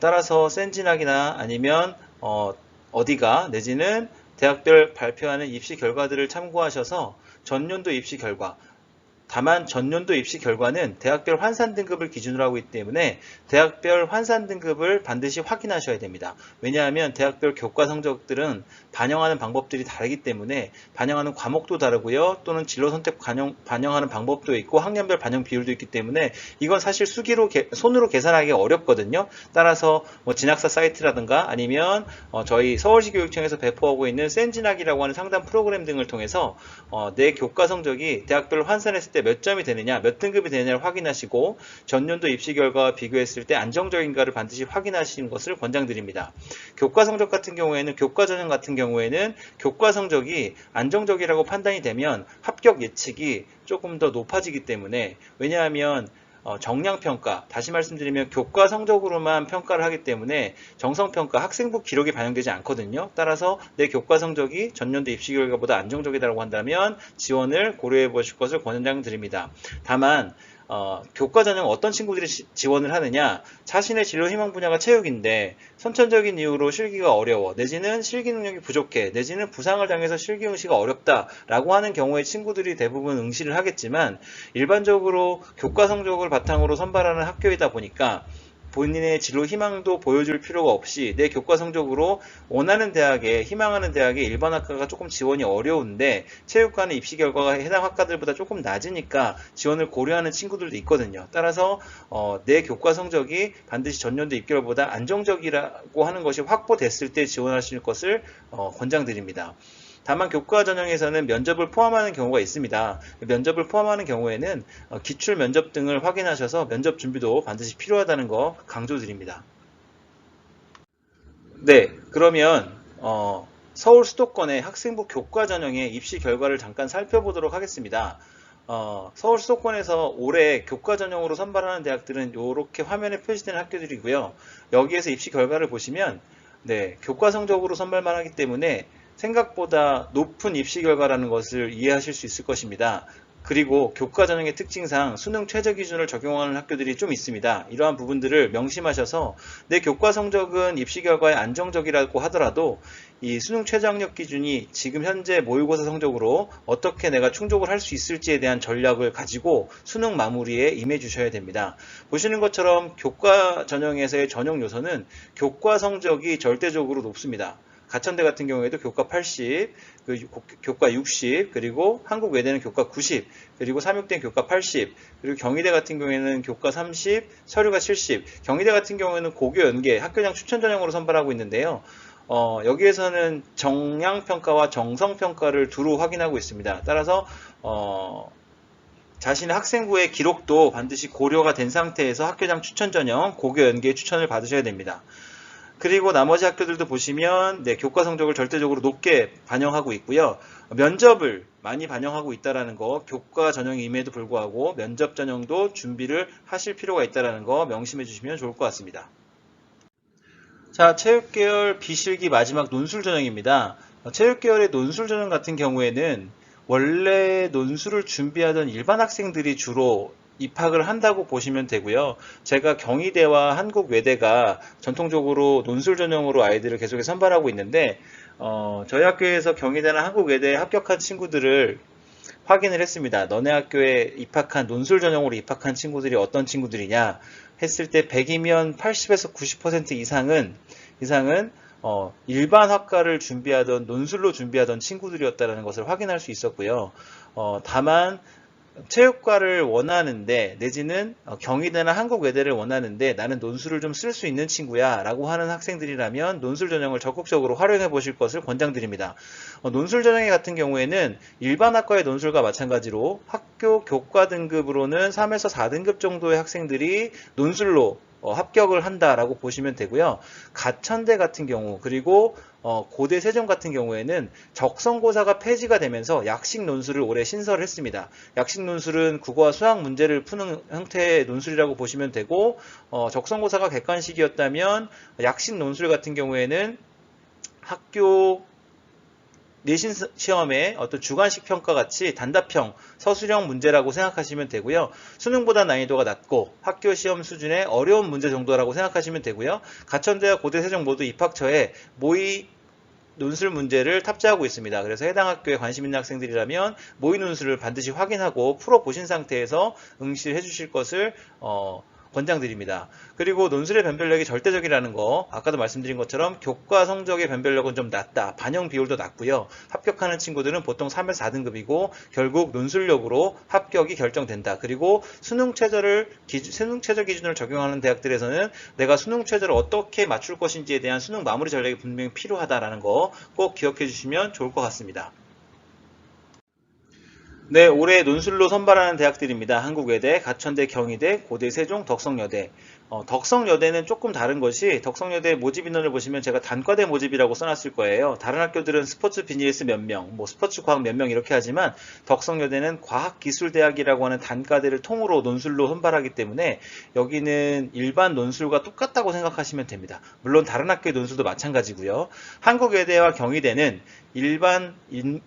따라서 센진학이나 아니면 어디가 내지는 대학별 발표하는 입시 결과들을 참고하셔서 전년도 입시 결과, 다만 전년도 입시 결과는 대학별 환산 등급을 기준으로 하고 있기 때문에 대학별 환산 등급을 반드시 확인하셔야 됩니다. 왜냐하면 대학별 교과 성적들은 반영하는 방법들이 다르기 때문에 반영하는 과목도 다르고요. 또는 진로 선택 반영하는 방법도 있고 학년별 반영 비율도 있기 때문에 이건 사실 수기로 손으로 계산하기 어렵거든요. 따라서 뭐 진학사 사이트라든가 아니면 저희 서울시 교육청에서 배포하고 있는 센진학이라고 하는 상담 프로그램 등을 통해서 내 교과 성적이 대학별로 환산했을 때 몇 점이 되느냐, 몇 등급이 되느냐를 확인하시고 전년도 입시 결과와 비교했을 때 안정적인가를 반드시 확인하시는 것을 권장드립니다. 교과 성적 같은 경우에는 교과 전형 같은 경우에는 교과 성적이 안정적이라고 판단이 되면 합격 예측이 조금 더 높아지기 때문에 왜냐하면 정량평가, 다시 말씀드리면 교과 성적으로만 평가를 하기 때문에 정성평가, 학생부 기록이 반영되지 않거든요. 따라서 내 교과 성적이 전년도 입시 결과보다 안정적이라고 한다면 지원을 고려해 보실 것을 권장드립니다. 다만 교과 전형 어떤 친구들이 지원을 하느냐, 자신의 진로 희망 분야가 체육인데 선천적인 이유로 실기가 어려워, 내지는 실기 능력이 부족해, 내지는 부상을 당해서 실기 응시가 어렵다라고 하는 경우에 친구들이 대부분 응시를 하겠지만 일반적으로 교과 성적을 바탕으로 선발하는 학교이다 보니까 본인의 진로 희망도 보여줄 필요가 없이 내 교과 성적으로 원하는 대학에, 희망하는 대학에 일반 학과가 조금 지원이 어려운데 체육과는 입시 결과가 해당 학과들보다 조금 낮으니까 지원을 고려하는 친구들도 있거든요. 따라서 내 교과 성적이 반드시 전년도 입결보다 안정적이라고 하는 것이 확보됐을 때 지원하실 것을 권장드립니다. 다만 교과 전형에서는 면접을 포함하는 경우가 있습니다. 면접을 포함하는 경우에는 기출 면접 등을 확인하셔서 면접 준비도 반드시 필요하다는 거 강조드립니다. 네, 그러면 서울 수도권의 학생부 교과 전형의 입시 결과를 잠깐 살펴보도록 하겠습니다. 서울 수도권에서 올해 교과 전형으로 선발하는 대학들은 이렇게 화면에 표시되는 학교들이고요. 여기에서 입시 결과를 보시면 네, 교과 성적으로 선발만 하기 때문에 생각보다 높은 입시 결과라는 것을 이해하실 수 있을 것입니다. 그리고 교과 전형의 특징상 수능 최저 기준을 적용하는 학교들이 좀 있습니다. 이러한 부분들을 명심하셔서 내 교과 성적은 입시 결과에 안정적이라고 하더라도 이 수능 최저 학력 기준이 지금 현재 모의고사 성적으로 어떻게 내가 충족을 할 수 있을지에 대한 전략을 가지고 수능 마무리에 임해 주셔야 됩니다. 보시는 것처럼 교과 전형에서의 전형 요소는 교과 성적이 절대적으로 높습니다. 가천대 같은 경우에도 교과 80, 교과 60, 그리고 한국외대는 교과 90, 그리고 삼육대는 교과 80, 그리고 경희대 같은 경우에는 교과 30, 서류가 70, 경희대 같은 경우에는 고교 연계, 학교장 추천 전형으로 선발하고 있는데요. 여기에서는 정량평가와 정성평가를 두루 확인하고 있습니다. 따라서 자신의 학생부의 기록도 반드시 고려가 된 상태에서 학교장 추천 전형, 고교 연계에 추천을 받으셔야 됩니다. 그리고 나머지 학교들도 보시면 네, 교과 성적을 절대적으로 높게 반영하고 있고요. 면접을 많이 반영하고 있다는 거, 교과 전형임에도 불구하고 면접 전형도 준비를 하실 필요가 있다는 거 명심해 주시면 좋을 것 같습니다. 자, 체육계열 비실기 마지막 논술 전형입니다. 체육계열의 논술 전형 같은 경우에는 원래 논술을 준비하던 일반 학생들이 주로 입학을 한다고 보시면 되고요. 제가 경희대와 한국외대가 전통적으로 논술 전형으로 아이들을 계속해서 선발하고 있는데 저희 학교에서 경희대나 한국외대에 합격한 친구들을 확인을 했습니다. 너네 학교에 입학한 논술 전형으로 입학한 친구들이 어떤 친구들이냐 했을 때 100이면 80에서 90% 이상은 일반 학과를 준비하던 논술로 준비하던 친구들이었다는 것을 확인할 수 있었고요. 다만 체육과를 원하는데 내지는 경희대나 한국외대를 원하는데 나는 논술을 좀 쓸 수 있는 친구야 라고 하는 학생들이라면 논술 전형을 적극적으로 활용해 보실 것을 권장드립니다. 논술 전형 같은 경우에는 일반 학과의 논술과 마찬가지로 학교 교과 등급으로는 3에서 4등급 정도의 학생들이 논술로 합격을 한다라고 보시면 되고요. 가천대 같은 경우 그리고 고대 세종 같은 경우에는 적성고사가 폐지가 되면서 약식 논술을 올해 신설을 했습니다. 약식 논술은 국어와 수학 문제를 푸는 형태의 논술이라고 보시면 되고 적성고사가 객관식이었다면 약식 논술 같은 경우에는 학교 내신 시험의 어떤 주관식 평가 같이 단답형, 서술형 문제라고 생각하시면 되고요. 수능보다 난이도가 낮고 학교 시험 수준의 어려운 문제 정도라고 생각하시면 되고요. 가천대와 고대 세종 모두 입학처에 모의 논술 문제를 탑재하고 있습니다. 그래서 해당 학교에 관심 있는 학생들이라면 모의 논술을 반드시 확인하고 풀어보신 상태에서 응시를 해주실 것을 권장드립니다. 그리고 논술의 변별력이 절대적이라는 거, 아까도 말씀드린 것처럼 교과 성적의 변별력은 좀 낮다. 반영 비율도 낮고요. 합격하는 친구들은 보통 3에서 4등급이고 결국 논술력으로 합격이 결정된다. 그리고 수능 최저 기준을 적용하는 대학들에서는 내가 수능 최저를 어떻게 맞출 것인지에 대한 수능 마무리 전략이 분명히 필요하다라는 거 꼭 기억해 주시면 좋을 것 같습니다. 네, 올해 논술로 선발하는 대학들입니다. 한국외대, 가천대, 경희대, 고대, 세종, 덕성여대. 덕성여대는 조금 다른 것이 덕성여대 모집 인원을 보시면 제가 단과대 모집이라고 써놨을 거예요. 다른 학교들은 스포츠 비즈니스 몇 명, 뭐 스포츠 과학 몇 명 이렇게 하지만 덕성여대는 과학기술대학이라고 하는 단과대를 통으로 논술로 선발하기 때문에 여기는 일반 논술과 똑같다고 생각하시면 됩니다. 물론 다른 학교의 논술도 마찬가지고요. 한국외대와 경희대는 일반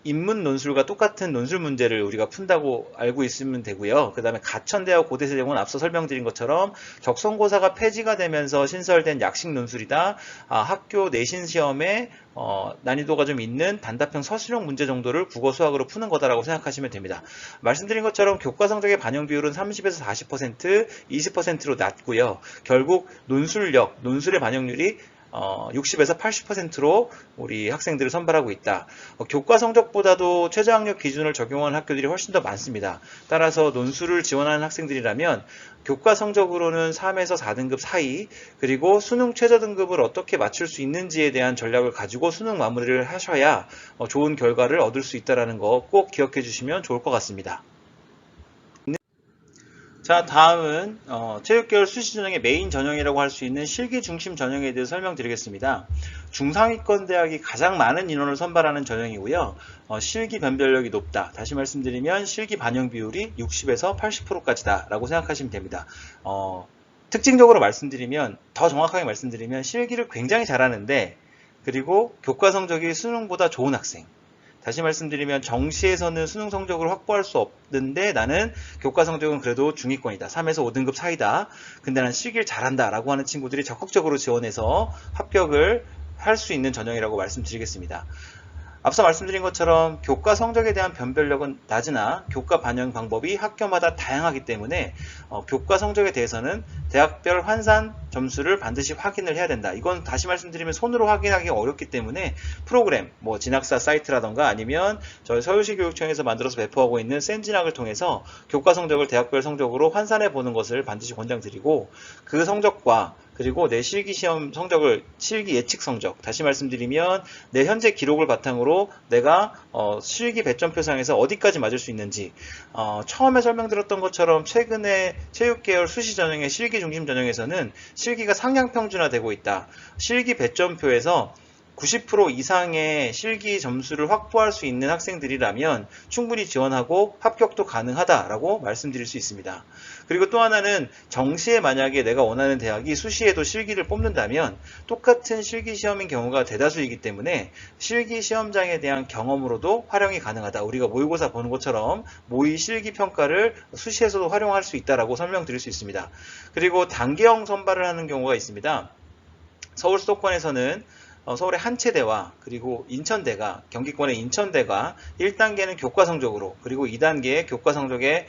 인문 논술과 똑같은 논술 문제를 우리가 푼다고 알고 있으면 되고요. 그 다음에 가천대와 고대세종은 앞서 설명드린 것처럼 적성고사가 폐지가 되면서 신설된 약식 논술이다. 학교 내신 시험에 난이도가 좀 있는 단답형 서술형 문제 정도를 국어 수학으로 푸는 거다라고 생각하시면 됩니다. 말씀드린 것처럼 교과 성적의 반영 비율은 30에서 40%, 20%로 낮고요. 결국 논술력, 논술의 반영률이 60에서 80%로 우리 학생들을 선발하고 있다. 교과 성적보다도 최저학력 기준을 적용하는 학교들이 훨씬 더 많습니다. 따라서 논술을 지원하는 학생들이라면 교과 성적으로는 3에서 4등급 사이, 그리고 수능 최저 등급을 어떻게 맞출 수 있는지에 대한 전략을 가지고 수능 마무리를 하셔야 좋은 결과를 얻을 수 있다는 거 꼭 기억해 주시면 좋을 것 같습니다. 자, 다음은 체육계열 수시 전형의 메인 전형이라고 할 수 있는 실기 중심 전형에 대해서 설명드리겠습니다. 중상위권 대학이 가장 많은 인원을 선발하는 전형이고요. 실기 변별력이 높다. 다시 말씀드리면 실기 반영 비율이 60에서 80%까지다 라고 생각하시면 됩니다. 특징적으로 말씀드리면, 더 정확하게 말씀드리면 실기를 굉장히 잘하는데, 그리고 교과 성적이 수능보다 좋은 학생. 다시 말씀드리면 정시에서는 수능 성적을 확보할 수 없는데 나는 교과 성적은 그래도 중위권이다. 3에서 5등급 사이다. 근데 난 실기를 잘한다 라고 하는 친구들이 적극적으로 지원해서 합격을 할 수 있는 전형이라고 말씀드리겠습니다. 앞서 말씀드린 것처럼 교과 성적에 대한 변별력은 낮으나 교과 반영 방법이 학교마다 다양하기 때문에 교과 성적에 대해서는 대학별 환산 점수를 반드시 확인을 해야 된다. 이건 다시 말씀드리면 손으로 확인하기 어렵기 때문에 프로그램, 뭐 진학사 사이트라던가 아니면 저희 서울시 교육청에서 만들어서 배포하고 있는 센진학을 통해서 교과 성적을 대학별 성적으로 환산해 보는 것을 반드시 권장드리고, 그 성적과 그리고 내 실기 시험 성적을, 실기 예측 성적, 다시 말씀드리면 내 현재 기록을 바탕으로 내가 실기 배점표상에서 어디까지 맞을 수 있는지, 처음에 설명드렸던 것처럼 최근에 체육계열 수시 전형의 실기 중심 전형에서는 실기가 상향 평준화되고 있다. 실기 배점표에서 90% 이상의 실기 점수를 확보할 수 있는 학생들이라면 충분히 지원하고 합격도 가능하다라고 말씀드릴 수 있습니다. 그리고 또 하나는 정시에 만약에 내가 원하는 대학이 수시에도 실기를 뽑는다면 똑같은 실기 시험인 경우가 대다수이기 때문에 실기 시험장에 대한 경험으로도 활용이 가능하다. 우리가 모의고사 보는 것처럼 모의 실기 평가를 수시에서도 활용할 수 있다라고 설명드릴 수 있습니다. 그리고 단계형 선발을 하는 경우가 있습니다. 서울 수도권에서는 서울의 한체대와 그리고 인천대가, 경기권의 인천대가 1단계는 교과 성적으로, 그리고 2단계의 교과 성적의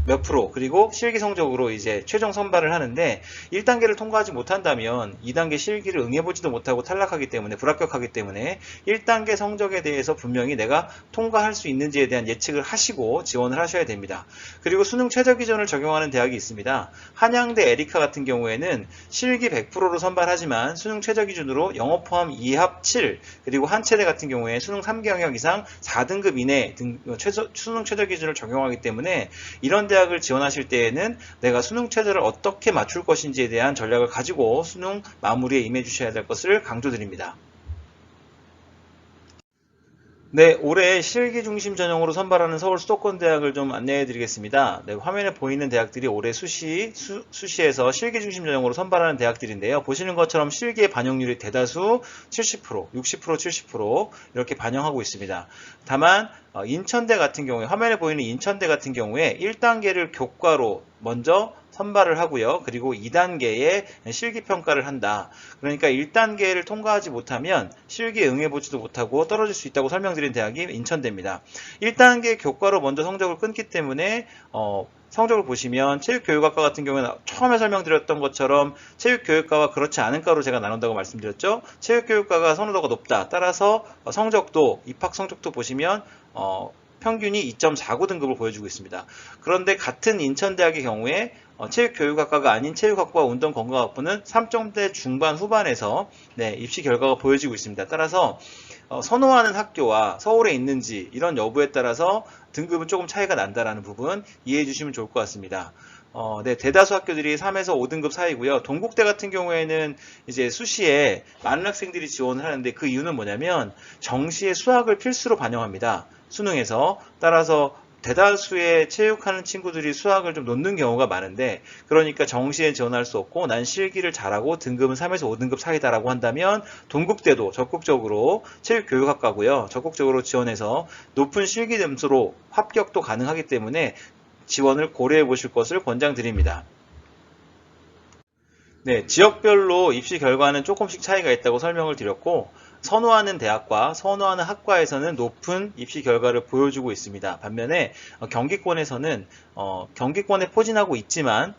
몇 프로, 그리고 실기 성적으로 이제 최종 선발을 하는데 1단계를 통과하지 못한다면 2단계 실기를 응해보지도 못하고 탈락하기 때문에, 불합격하기 때문에 1단계 성적에 대해서 분명히 내가 통과할 수 있는지에 대한 예측을 하시고 지원을 하셔야 됩니다. 그리고 수능 최저 기준을 적용하는 대학이 있습니다. 한양대 에리카 같은 경우에는 실기 100%로 선발하지만 수능 최저 기준으로 영어 포함 2합 7, 그리고 한체대 같은 경우에 수능 3개 영역 이상 4등급 이내 수능 최저 기준을 적용하기 때문에 이런 대학을 지원하실 때에는 내가 수능 최저를 어떻게 맞출 것인지에 대한 전략을 가지고 수능 마무리에 임해 주셔야 될 것을 강조드립니다. 네, 올해 실기 중심 전형으로 선발하는 서울 수도권 대학을 좀 안내해 드리겠습니다. 네, 화면에 보이는 대학들이 올해 수시에서 실기 중심 전형으로 선발하는 대학들인데요. 보시는 것처럼 실기의 반영률이 대다수 70%, 60%, 70% 이렇게 반영하고 있습니다. 다만 인천대 같은 경우에, 화면에 보이는 인천대 같은 경우에 1단계를 교과로 먼저 선발을 하고요. 그리고 2단계에 실기평가를 한다. 그러니까 1단계를 통과하지 못하면 실기에 응해보지도 못하고 떨어질 수 있다고 설명드린 대학이 인천대입니다. 1단계 교과로 먼저 성적을 끊기 때문에 성적을 보시면 체육교육학과 같은 경우는 처음에 설명드렸던 것처럼 체육교육과와 그렇지 않은 과로 제가 나눈다고 말씀드렸죠. 체육교육과가 선호도가 높다. 따라서 성적도 입학 성적도 보시면 평균이 2.49 등급을 보여주고 있습니다. 그런데 같은 인천대학의 경우에 체육교육학과가 아닌 체육학과 운동건강학부는 3점대 중반 후반에서 입시 결과가 보여지고 있습니다. 따라서 선호하는 학교와 서울에 있는지 이런 여부에 따라서 등급은 조금 차이가 난다라는 부분 이해해 주시면 좋을 것 같습니다. 대다수 학교들이 3에서 5등급 사이고요. 동국대 같은 경우에는 이제 수시에 많은 학생들이 지원을 하는데 그 이유는 뭐냐면 정시에 수학을 필수로 반영합니다. 수능에서. 따라서 대다수의 체육하는 친구들이 수학을 좀 놓는 경우가 많은데, 그러니까 정시에 지원할 수 없고 난 실기를 잘하고 등급은 3에서 5등급 사이다라고 한다면 동국대도 적극적으로 체육교육학과고요. 적극적으로 지원해서 높은 실기 점수로 합격도 가능하기 때문에 지원을 고려해 보실 것을 권장드립니다. 지역별로 입시 결과는 조금씩 차이가 있다고 설명을 드렸고, 선호하는 대학과 선호하는 학과에서는 높은 입시 결과를 보여주고 있습니다. 반면에 경기권에서는 경기권에 포진하고 있지만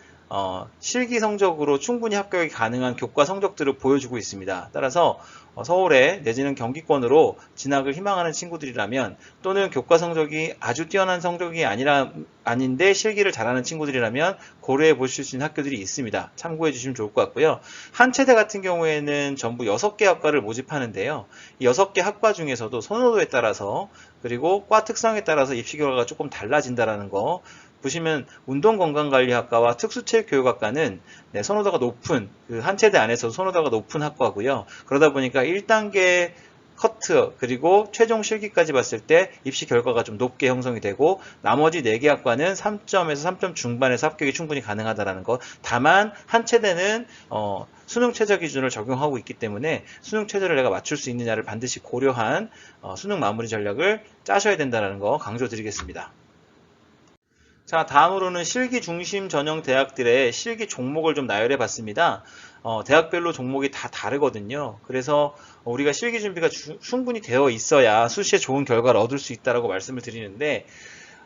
실기 성적으로 충분히 합격이 가능한 교과 성적들을 보여주고 있습니다. 따라서 서울에 내지는 경기권으로 진학을 희망하는 친구들이라면, 또는 교과 성적이 아주 뛰어난 성적이 아닌데 실기를 잘하는 친구들이라면 고려해 보실 수 있는 학교들이 있습니다. 참고해 주시면 좋을 것 같고요. 한체대 같은 경우에는 전부 6개 학과를 모집하는데요. 이 6개 학과 중에서도 선호도에 따라서 그리고 과 특성에 따라서 입시 결과가 조금 달라진다는 거 보시면, 운동건강관리학과와 특수체육교육학과는 선호도가 높은, 그 한체대 안에서 선호도가 높은 학과고요. 그러다 보니까 1단계 커트 그리고 최종 실기까지 봤을 때 입시 결과가 좀 높게 형성이 되고, 나머지 4개 학과는 3점에서 3점 중반에서 합격이 충분히 가능하다는 것. 다만 한체대는 수능 최저 기준을 적용하고 있기 때문에 수능 최저를 내가 맞출 수 있느냐를 반드시 고려한 수능 마무리 전략을 짜셔야 된다는 거 강조드리겠습니다. 자, 다음으로는 실기 중심 전형 대학들의 실기 종목을 좀 나열해 봤습니다. 대학별로 종목이 다 다르거든요. 그래서 우리가 실기 준비가 충분히 되어 있어야 수시에 좋은 결과를 얻을 수 있다고 말씀을 드리는데,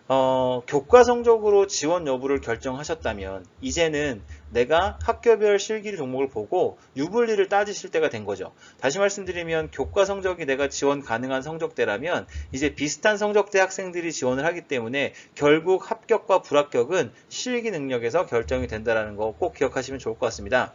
교과 성적으로 지원 여부를 결정하셨다면 이제는 내가 학교별 실기 종목을 보고 유불리를 따지실 때가 된 거죠. 다시 말씀드리면 교과 성적이 내가 지원 가능한 성적대라면 이제 비슷한 성적대 학생들이 지원을 하기 때문에 결국 합격과 불합격은 실기 능력에서 결정이 된다는 거 꼭 기억하시면 좋을 것 같습니다.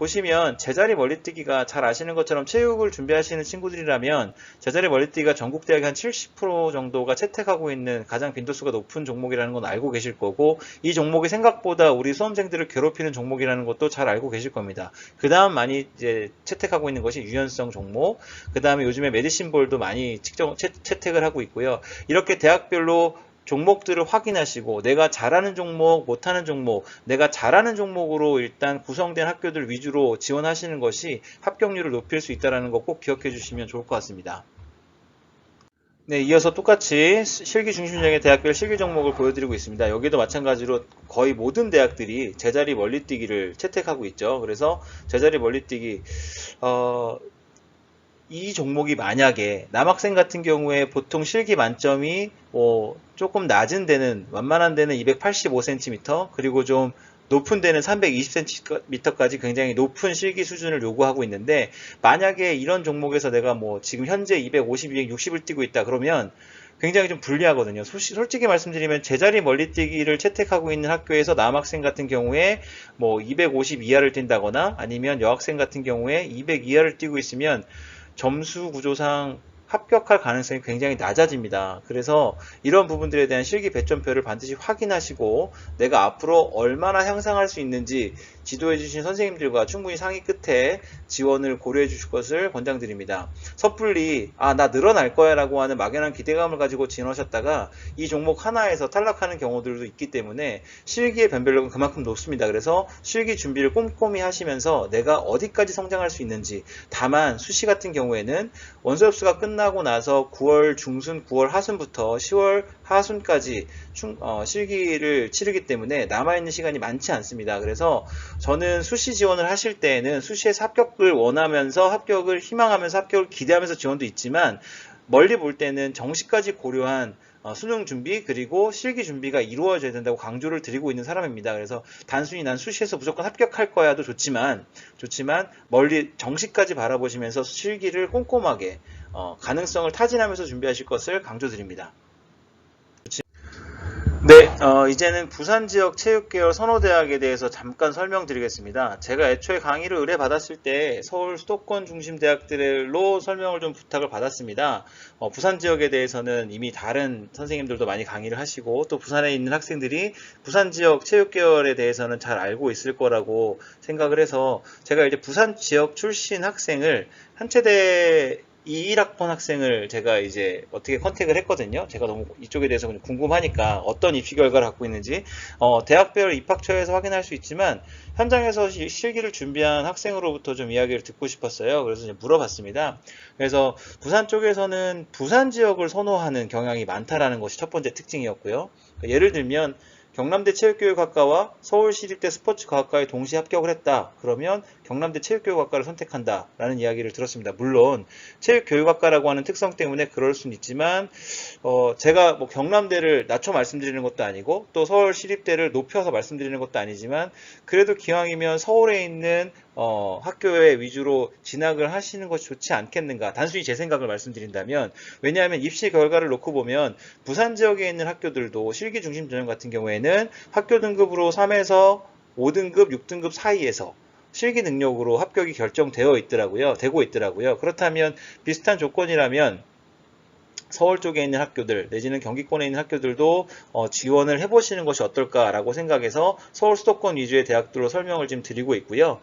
보시면 제자리 멀리뛰기가 잘 아시는 것처럼 체육을 준비하시는 친구들이라면 제자리 멀리뛰기가 전국대학의 한 70% 정도가 채택하고 있는 가장 빈도수가 높은 종목이라는 건 알고 계실 거고, 이 종목이 생각보다 우리 수험생들을 괴롭히는 종목이라는 것도 잘 알고 계실 겁니다. 그 다음 많이 이제 채택하고 있는 것이 유연성 종목, 그 다음에 요즘에 메디신볼도 많이 채택을 하고 있고요. 이렇게 대학별로 종목들을 확인하시고 내가 잘하는 종목, 못하는 종목, 내가 잘하는 종목으로 일단 구성된 학교들 위주로 지원하시는 것이 합격률을 높일 수 있다는 거 꼭 기억해 주시면 좋을 것 같습니다. 이어서 똑같이 실기 중심적인 대학별 실기 종목을 보여드리고 있습니다. 여기도 마찬가지로 거의 모든 대학들이 제자리 멀리뛰기를 채택하고 있죠. 그래서 제자리 멀리뛰기 이 종목이 만약에 남학생 같은 경우에 보통 실기 만점이 조금 낮은 데는, 완만한 데는 285cm, 그리고 좀 높은 데는 320cm까지 굉장히 높은 실기 수준을 요구하고 있는데, 만약에 이런 종목에서 내가 지금 현재 250, 260을 뛰고 있다 그러면 굉장히 좀 불리하거든요. 솔직히 말씀드리면 제자리 멀리뛰기를 채택하고 있는 학교에서 남학생 같은 경우에 250 이하를 뛴다거나 아니면 여학생 같은 경우에 200 이하를 뛰고 있으면 점수 구조상 합격할 가능성이 굉장히 낮아집니다. 그래서 이런 부분들에 대한 실기 배점표를 반드시 확인하시고 내가 앞으로 얼마나 향상할 수 있는지 지도해 주신 선생님들과 충분히 상의 끝에 지원을 고려해 주실 것을 권장드립니다. 섣불리 나 늘어날 거야 라고 하는 막연한 기대감을 가지고 지원하셨다가 이 종목 하나에서 탈락하는 경우들도 있기 때문에 실기의 변별력은 그만큼 높습니다. 그래서 실기 준비를 꼼꼼히 하시면서 내가 어디까지 성장할 수 있는지, 다만 수시 같은 경우에는 원서 접수가 끝나 끝나고 나서 9월 중순, 9월 하순부터 10월 하순까지 실기를 치르기 때문에 남아있는 시간이 많지 않습니다. 그래서 저는 수시 지원을 하실 때에는 수시에서 합격을 원하면서 합격을 희망하면서 합격을 기대하면서 지원도 있지만 멀리 볼 때는 정시까지 고려한 수능 준비 그리고 실기 준비가 이루어져야 된다고 강조를 드리고 있는 사람입니다. 그래서 단순히 난 수시에서 무조건 합격할 거야도 좋지만 멀리 정시까지 바라보시면서 실기를 꼼꼼하게 가능성을 타진하면서 준비하실 것을 강조드립니다. 네, 이제는 부산 지역 체육계열 선호대학에 대해서 잠깐 설명드리겠습니다. 제가 애초에 강의를 의뢰받았을 때 서울 수도권 중심 대학들로 설명을 좀 부탁을 받았습니다. 부산 지역에 대해서는 이미 다른 선생님들도 많이 강의를 하시고 또 부산에 있는 학생들이 부산 지역 체육계열에 대해서는 잘 알고 있을 거라고 생각을 해서 제가 이제 부산 지역 출신 학생을 한체대 21학번 학생을 제가 이제 어떻게 컨택을 했거든요. 제가 너무 이쪽에 대해서 궁금하니까 어떤 입시 결과를 갖고 있는지 대학별 입학처에서 확인할 수 있지만 현장에서 실기를 준비한 학생으로부터 좀 이야기를 듣고 싶었어요. 그래서 이제 물어봤습니다. 그래서 부산 쪽에서는 부산 지역을 선호하는 경향이 많다라는 것이 첫 번째 특징이었고요. 예를 들면 경남대 체육교육학과와 서울시립대 스포츠과학과에 동시에 합격을 했다. 그러면 경남대 체육교육학과를 선택한다 라는 이야기를 들었습니다. 물론 체육교육학과라고 하는 특성 때문에 그럴 수는 있지만 제가 뭐 경남대를 낮춰 말씀드리는 것도 아니고 또 서울시립대를 높여서 말씀드리는 것도 아니지만 그래도 기왕이면 서울에 있는 학교에 위주로 진학을 하시는 것이 좋지 않겠는가. 단순히 제 생각을 말씀드린다면 왜냐하면 입시 결과를 놓고 보면 부산 지역에 있는 학교들도 실기 중심 전형 같은 경우에는 학교 등급으로 3에서 5등급, 6등급 사이에서 실기 능력으로 합격이 결정되고 있더라고요. 그렇다면 비슷한 조건이라면 서울 쪽에 있는 학교들 내지는 경기권에 있는 학교들도 지원을 해보시는 것이 어떨까라고 생각해서 서울 수도권 위주의 대학들로 설명을 지금 드리고 있고요.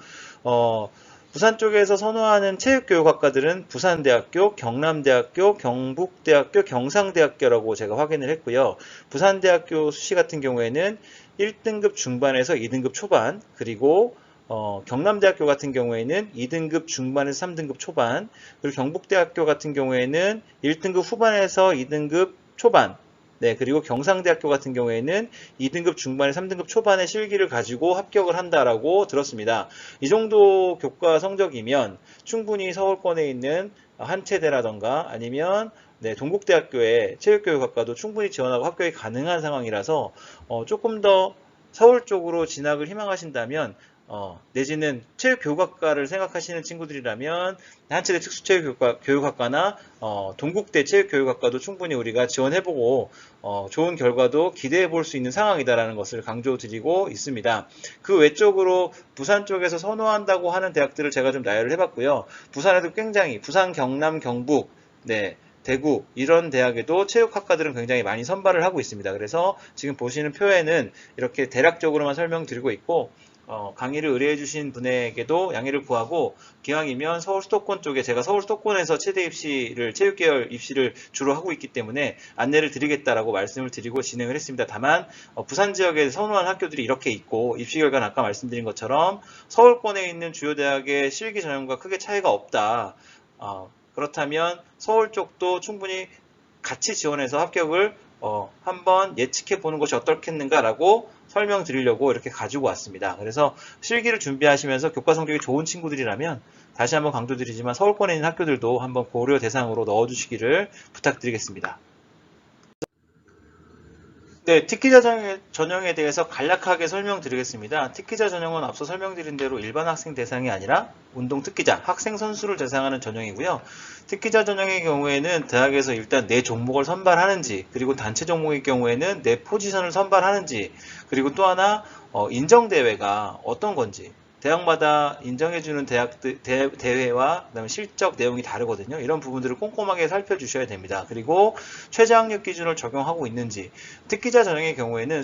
부산 쪽에서 선호하는 체육교육학과들은 부산대학교, 경남대학교, 경북대학교, 경상대학교라고 제가 확인을 했고요. 부산대학교 수시 같은 경우에는 1등급 중반에서 2등급 초반, 그리고 경남대학교 같은 경우에는 2등급 중반에서 3등급 초반, 그리고 경북대학교 같은 경우에는 1등급 후반에서 2등급 초반, 네, 그리고 경상대학교 같은 경우에는 2등급 중반에 3등급 초반의 실기를 가지고 합격을 한다라고 들었습니다. 이 정도 교과 성적이면 충분히 서울권에 있는 한체대라던가 아니면 동국대학교의 체육교육학과도 충분히 지원하고 합격이 가능한 상황이라서 조금 더 서울 쪽으로 진학을 희망하신다면 내지는 체육교육학과를 생각하시는 친구들이라면 한체대 특수체육교육학과나 동국대 체육교육학과도 충분히 우리가 지원해보고 좋은 결과도 기대해볼 수 있는 상황이다라는 것을 강조드리고 있습니다. 그 외적으로 부산 쪽에서 선호한다고 하는 대학들을 제가 좀 나열을 해봤고요. 부산에도 굉장히 부산, 경남, 경북, 대구 이런 대학에도 체육학과들은 굉장히 많이 선발을 하고 있습니다. 그래서 지금 보시는 표에는 이렇게 대략적으로만 설명드리고 있고 강의를 의뢰해 주신 분에게도 양해를 구하고 기왕이면 서울 수도권 쪽에 제가 서울 수도권에서 체대 입시를 체육계열 입시를 주로 하고 있기 때문에 안내를 드리겠다라고 말씀을 드리고 진행을 했습니다. 다만 부산 지역에 선호한 학교들이 이렇게 있고 입시 결과는 아까 말씀드린 것처럼 서울권에 있는 주요 대학의 실기 전형과 크게 차이가 없다. 그렇다면 서울 쪽도 충분히 같이 지원해서 합격을 한번 예측해 보는 것이 어떻겠는가라고 설명드리려고 이렇게 가지고 왔습니다. 그래서 실기를 준비하시면서 교과 성적이 좋은 친구들이라면 다시 한번 강조드리지만 서울권에 있는 학교들도 한번 고려 대상으로 넣어주시기를 부탁드리겠습니다. 네, 특기자 전형에 대해서 간략하게 설명드리겠습니다. 특기자 전형은 앞서 설명드린 대로 일반 학생 대상이 아니라 운동 특기자, 학생 선수를 대상하는 전형이고요. 특기자 전형의 경우에는 대학에서 일단 내 종목을 선발하는지, 그리고 단체 종목의 경우에는 내 포지션을 선발하는지, 그리고 또 하나 인정대회가 어떤 건지, 대학마다 인정해주는 대회와 그다음에 실적 내용이 다르거든요. 이런 부분들을 꼼꼼하게 살펴주셔야 됩니다. 그리고 최저학력 기준을 적용하고 있는지, 특기자 전형의 경우에는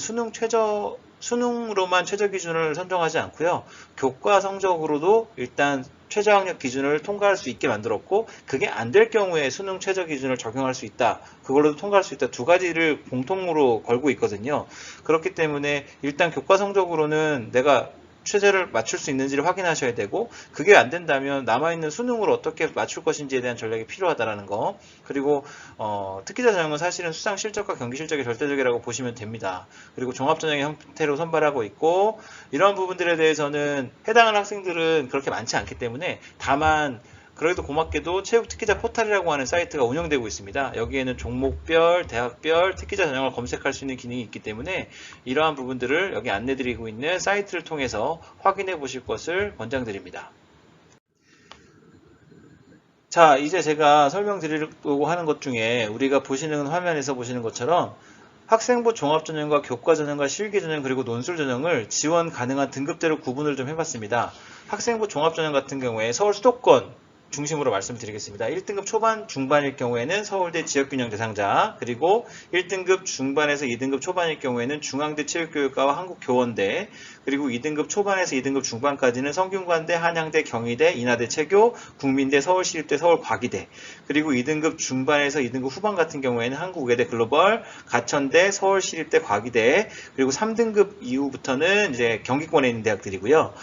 수능으로만 최저 기준을 선정하지 않고요. 교과 성적으로도 일단 최저학력 기준을 통과할 수 있게 만들었고 그게 안 될 경우에 수능 최저 기준을 적용할 수 있다. 그걸로도 통과할 수 있다. 두 가지를 공통으로 걸고 있거든요. 그렇기 때문에 일단 교과 성적으로는 내가 최저를 맞출 수 있는지를 확인하셔야 되고, 그게 안 된다면 남아있는 수능으로 어떻게 맞출 것인지에 대한 전략이 필요하다라는 거. 그리고 특기자 전형은 사실은 수상 실적과 경기 실적의 절대적이라고 보시면 됩니다. 그리고 종합 전형의 형태로 선발하고 있고, 이런 부분들에 대해서는 해당하는 학생들은 그렇게 많지 않기 때문에, 다만 그래도 고맙게도 체육 특기자 포탈이라고 하는 사이트가 운영되고 있습니다. 여기에는 종목별, 대학별, 특기자 전형을 검색할 수 있는 기능이 있기 때문에 이러한 부분들을 여기 안내드리고 있는 사이트를 통해서 확인해 보실 것을 권장드립니다. 자, 이제 제가 설명드리려고 하는 것 중에 우리가 보시는 화면에서 보시는 것처럼 학생부 종합전형과 교과전형과 실기전형 그리고 논술전형을 지원 가능한 등급대로 구분을 좀 해봤습니다. 학생부 종합전형 같은 경우에 서울 수도권 중심으로 말씀드리겠습니다. 1등급 초반 중반일 경우에는 서울대 지역균형 대상자, 그리고 1등급 중반에서 2등급 초반일 경우에는 중앙대 체육교육과와 한국교원대, 그리고 2등급 초반에서 2등급 중반까지는 성균관대, 한양대, 경희대, 인하대 체교, 국민대, 서울시립대, 서울과기대, 그리고 2등급 중반에서 2등급 후반 같은 경우에는 한국외대 글로벌, 가천대, 서울시립대, 과기대, 그리고 3등급 이후부터는 이제 경기권에 있는 대학들이고요.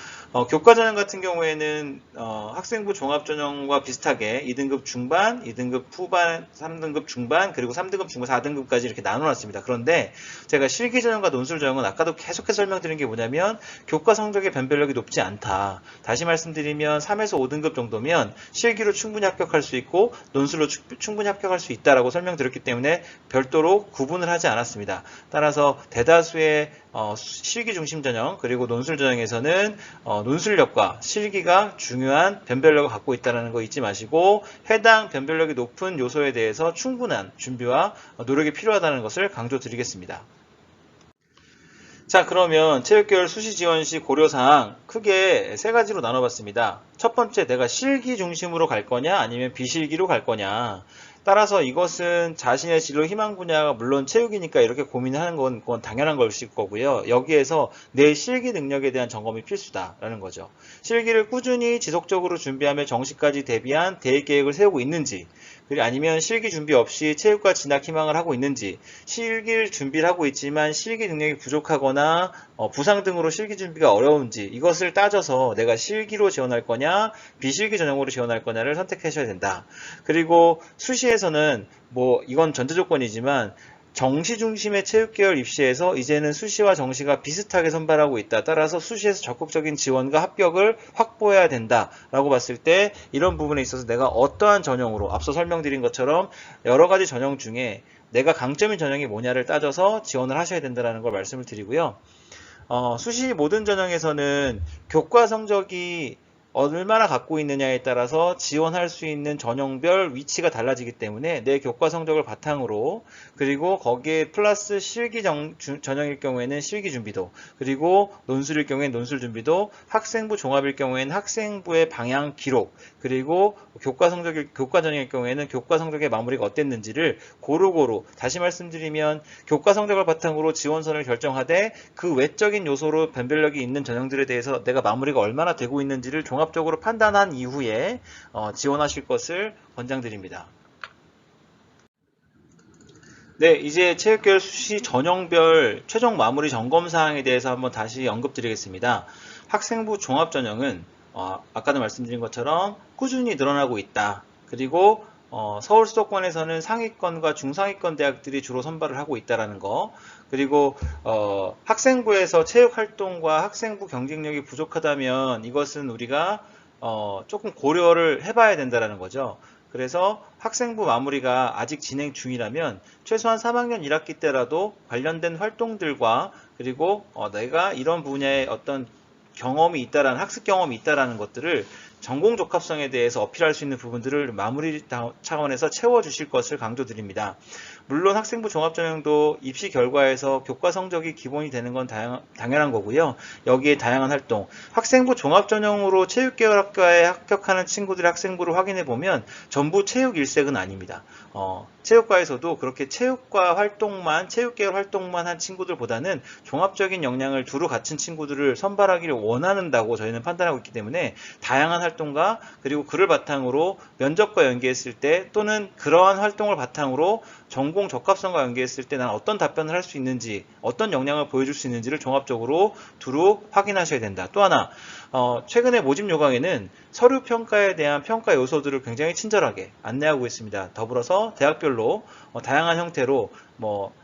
교과전형 같은 경우에는 학생부 종합전형과 비슷하게 2등급 중반, 2등급 후반, 3등급 중반, 그리고 3등급 중반, 4등급까지 이렇게 나눠놨습니다. 그런데 제가 실기전형과 논술전형은 아까도 계속해서 설명드린 게 뭐냐면 교과 성적의 변별력이 높지 않다. 다시 말씀드리면 3에서 5등급 정도면 실기로 충분히 합격할 수 있고 논술로 충분히 합격할 수 있다라고 설명드렸기 때문에 별도로 구분을 하지 않았습니다. 따라서 대다수의 실기 중심 전형 그리고 논술 전형에서는 논술력과 실기가 중요한 변별력을 갖고 있다는 거 잊지 마시고 해당 변별력이 높은 요소에 대해서 충분한 준비와 노력이 필요하다는 것을 강조드리겠습니다. 자, 그러면 체육계열 수시 지원 시 고려사항 크게 세 가지로 나눠봤습니다. 첫 번째, 내가 실기 중심으로 갈 거냐 아니면 비실기로 갈 거냐. 따라서 이것은 자신의 진로 희망 분야가 물론 체육이니까 이렇게 고민하는 건 그건 당연한 것일 거고요. 여기에서 내 실기 능력에 대한 점검이 필수다라는 거죠. 실기를 꾸준히 지속적으로 준비하며 정시까지 대비한 대입 계획을 세우고 있는지, 그리고 아니면 실기 준비 없이 체육과 진학 희망을 하고 있는지, 실기를 준비를 하고 있지만 실기 능력이 부족하거나 부상 등으로 실기 준비가 어려운지 이것을 따져서 내가 실기로 지원할 거냐 비실기 전형으로 지원할 거냐를 선택하셔야 된다. 그리고 수시에서는 뭐 이건 전제 조건이지만 정시 중심의 체육계열 입시에서 이제는 수시와 정시가 비슷하게 선발하고 있다. 따라서 수시에서 적극적인 지원과 합격을 확보해야 된다라고 봤을 때 이런 부분에 있어서 내가 어떠한 전형으로 앞서 설명드린 것처럼 여러 가지 전형 중에 내가 강점인 전형이 뭐냐를 따져서 지원을 하셔야 된다는 걸 말씀을 드리고요. 수시 모든 전형에서는 교과 성적이 얼마나 갖고 있느냐에 따라서 지원할 수 있는 전형별 위치가 달라지기 때문에 내 교과 성적을 바탕으로 그리고 거기에 플러스 실기 전형일 경우에는 실기 준비도 그리고 논술일 경우에는 논술 준비도 학생부 종합일 경우에는 학생부의 방향 기록 그리고 교과 전형일 경우에는 교과 성적의 마무리가 어땠는지를 고루고루 다시 말씀드리면 교과 성적을 바탕으로 지원선을 결정하되 그 외적인 요소로 변별력이 있는 전형들에 대해서 내가 마무리가 얼마나 되고 있는지를 종합적으로 판단한 이후에 지원하실 것을 권장드립니다. 네, 이제 체육계열 수시 전형별 최종 마무리 점검 사항에 대해서 한번 다시 언급드리겠습니다. 학생부 종합전형은 아까도 말씀드린 것처럼 꾸준히 늘어나고 있다. 그리고 서울 수도권에서는 상위권과 중상위권 대학들이 주로 선발을 하고 있다는 거. 그리고 학생부에서 체육활동과 학생부 경쟁력이 부족하다면 이것은 우리가 조금 고려를 해봐야 된다는 거죠. 그래서 학생부 마무리가 아직 진행 중이라면 최소한 3학년 1학기 때라도 관련된 활동들과 그리고 내가 이런 분야에 어떤 경험이 있다라는 학습 경험이 있다라는 것들을 전공 적합성에 대해서 어필할 수 있는 부분들을 마무리 차원에서 채워주실 것을 강조드립니다. 물론 학생부 종합전형도 입시 결과에서 교과 성적이 기본이 되는 건 당연한 거고요. 여기에 다양한 활동, 학생부 종합전형으로 체육계열학과에 합격하는 친구들의 학생부를 확인해 보면 전부 체육 일색은 아닙니다. 체육과에서도 그렇게 체육과 활동만, 체육계열 활동만 한 친구들보다는 종합적인 역량을 두루 갖춘 친구들을 선발하기를 원한다고 저희는 판단하고 있기 때문에 다양한 활동과 그리고 그를 바탕으로 면접과 연계했을 때 또는 그러한 활동을 바탕으로 전공 적합성과 연계했을 때 난 어떤 답변을 할 수 있는지, 어떤 역량을 보여줄 수 있는지를 종합적으로 두루 확인하셔야 된다. 또 하나, 최근에 모집 요강에는 서류 평가에 대한 평가 요소들을 굉장히 친절하게 안내하고 있습니다. 더불어서 대학별로 다양한 형태로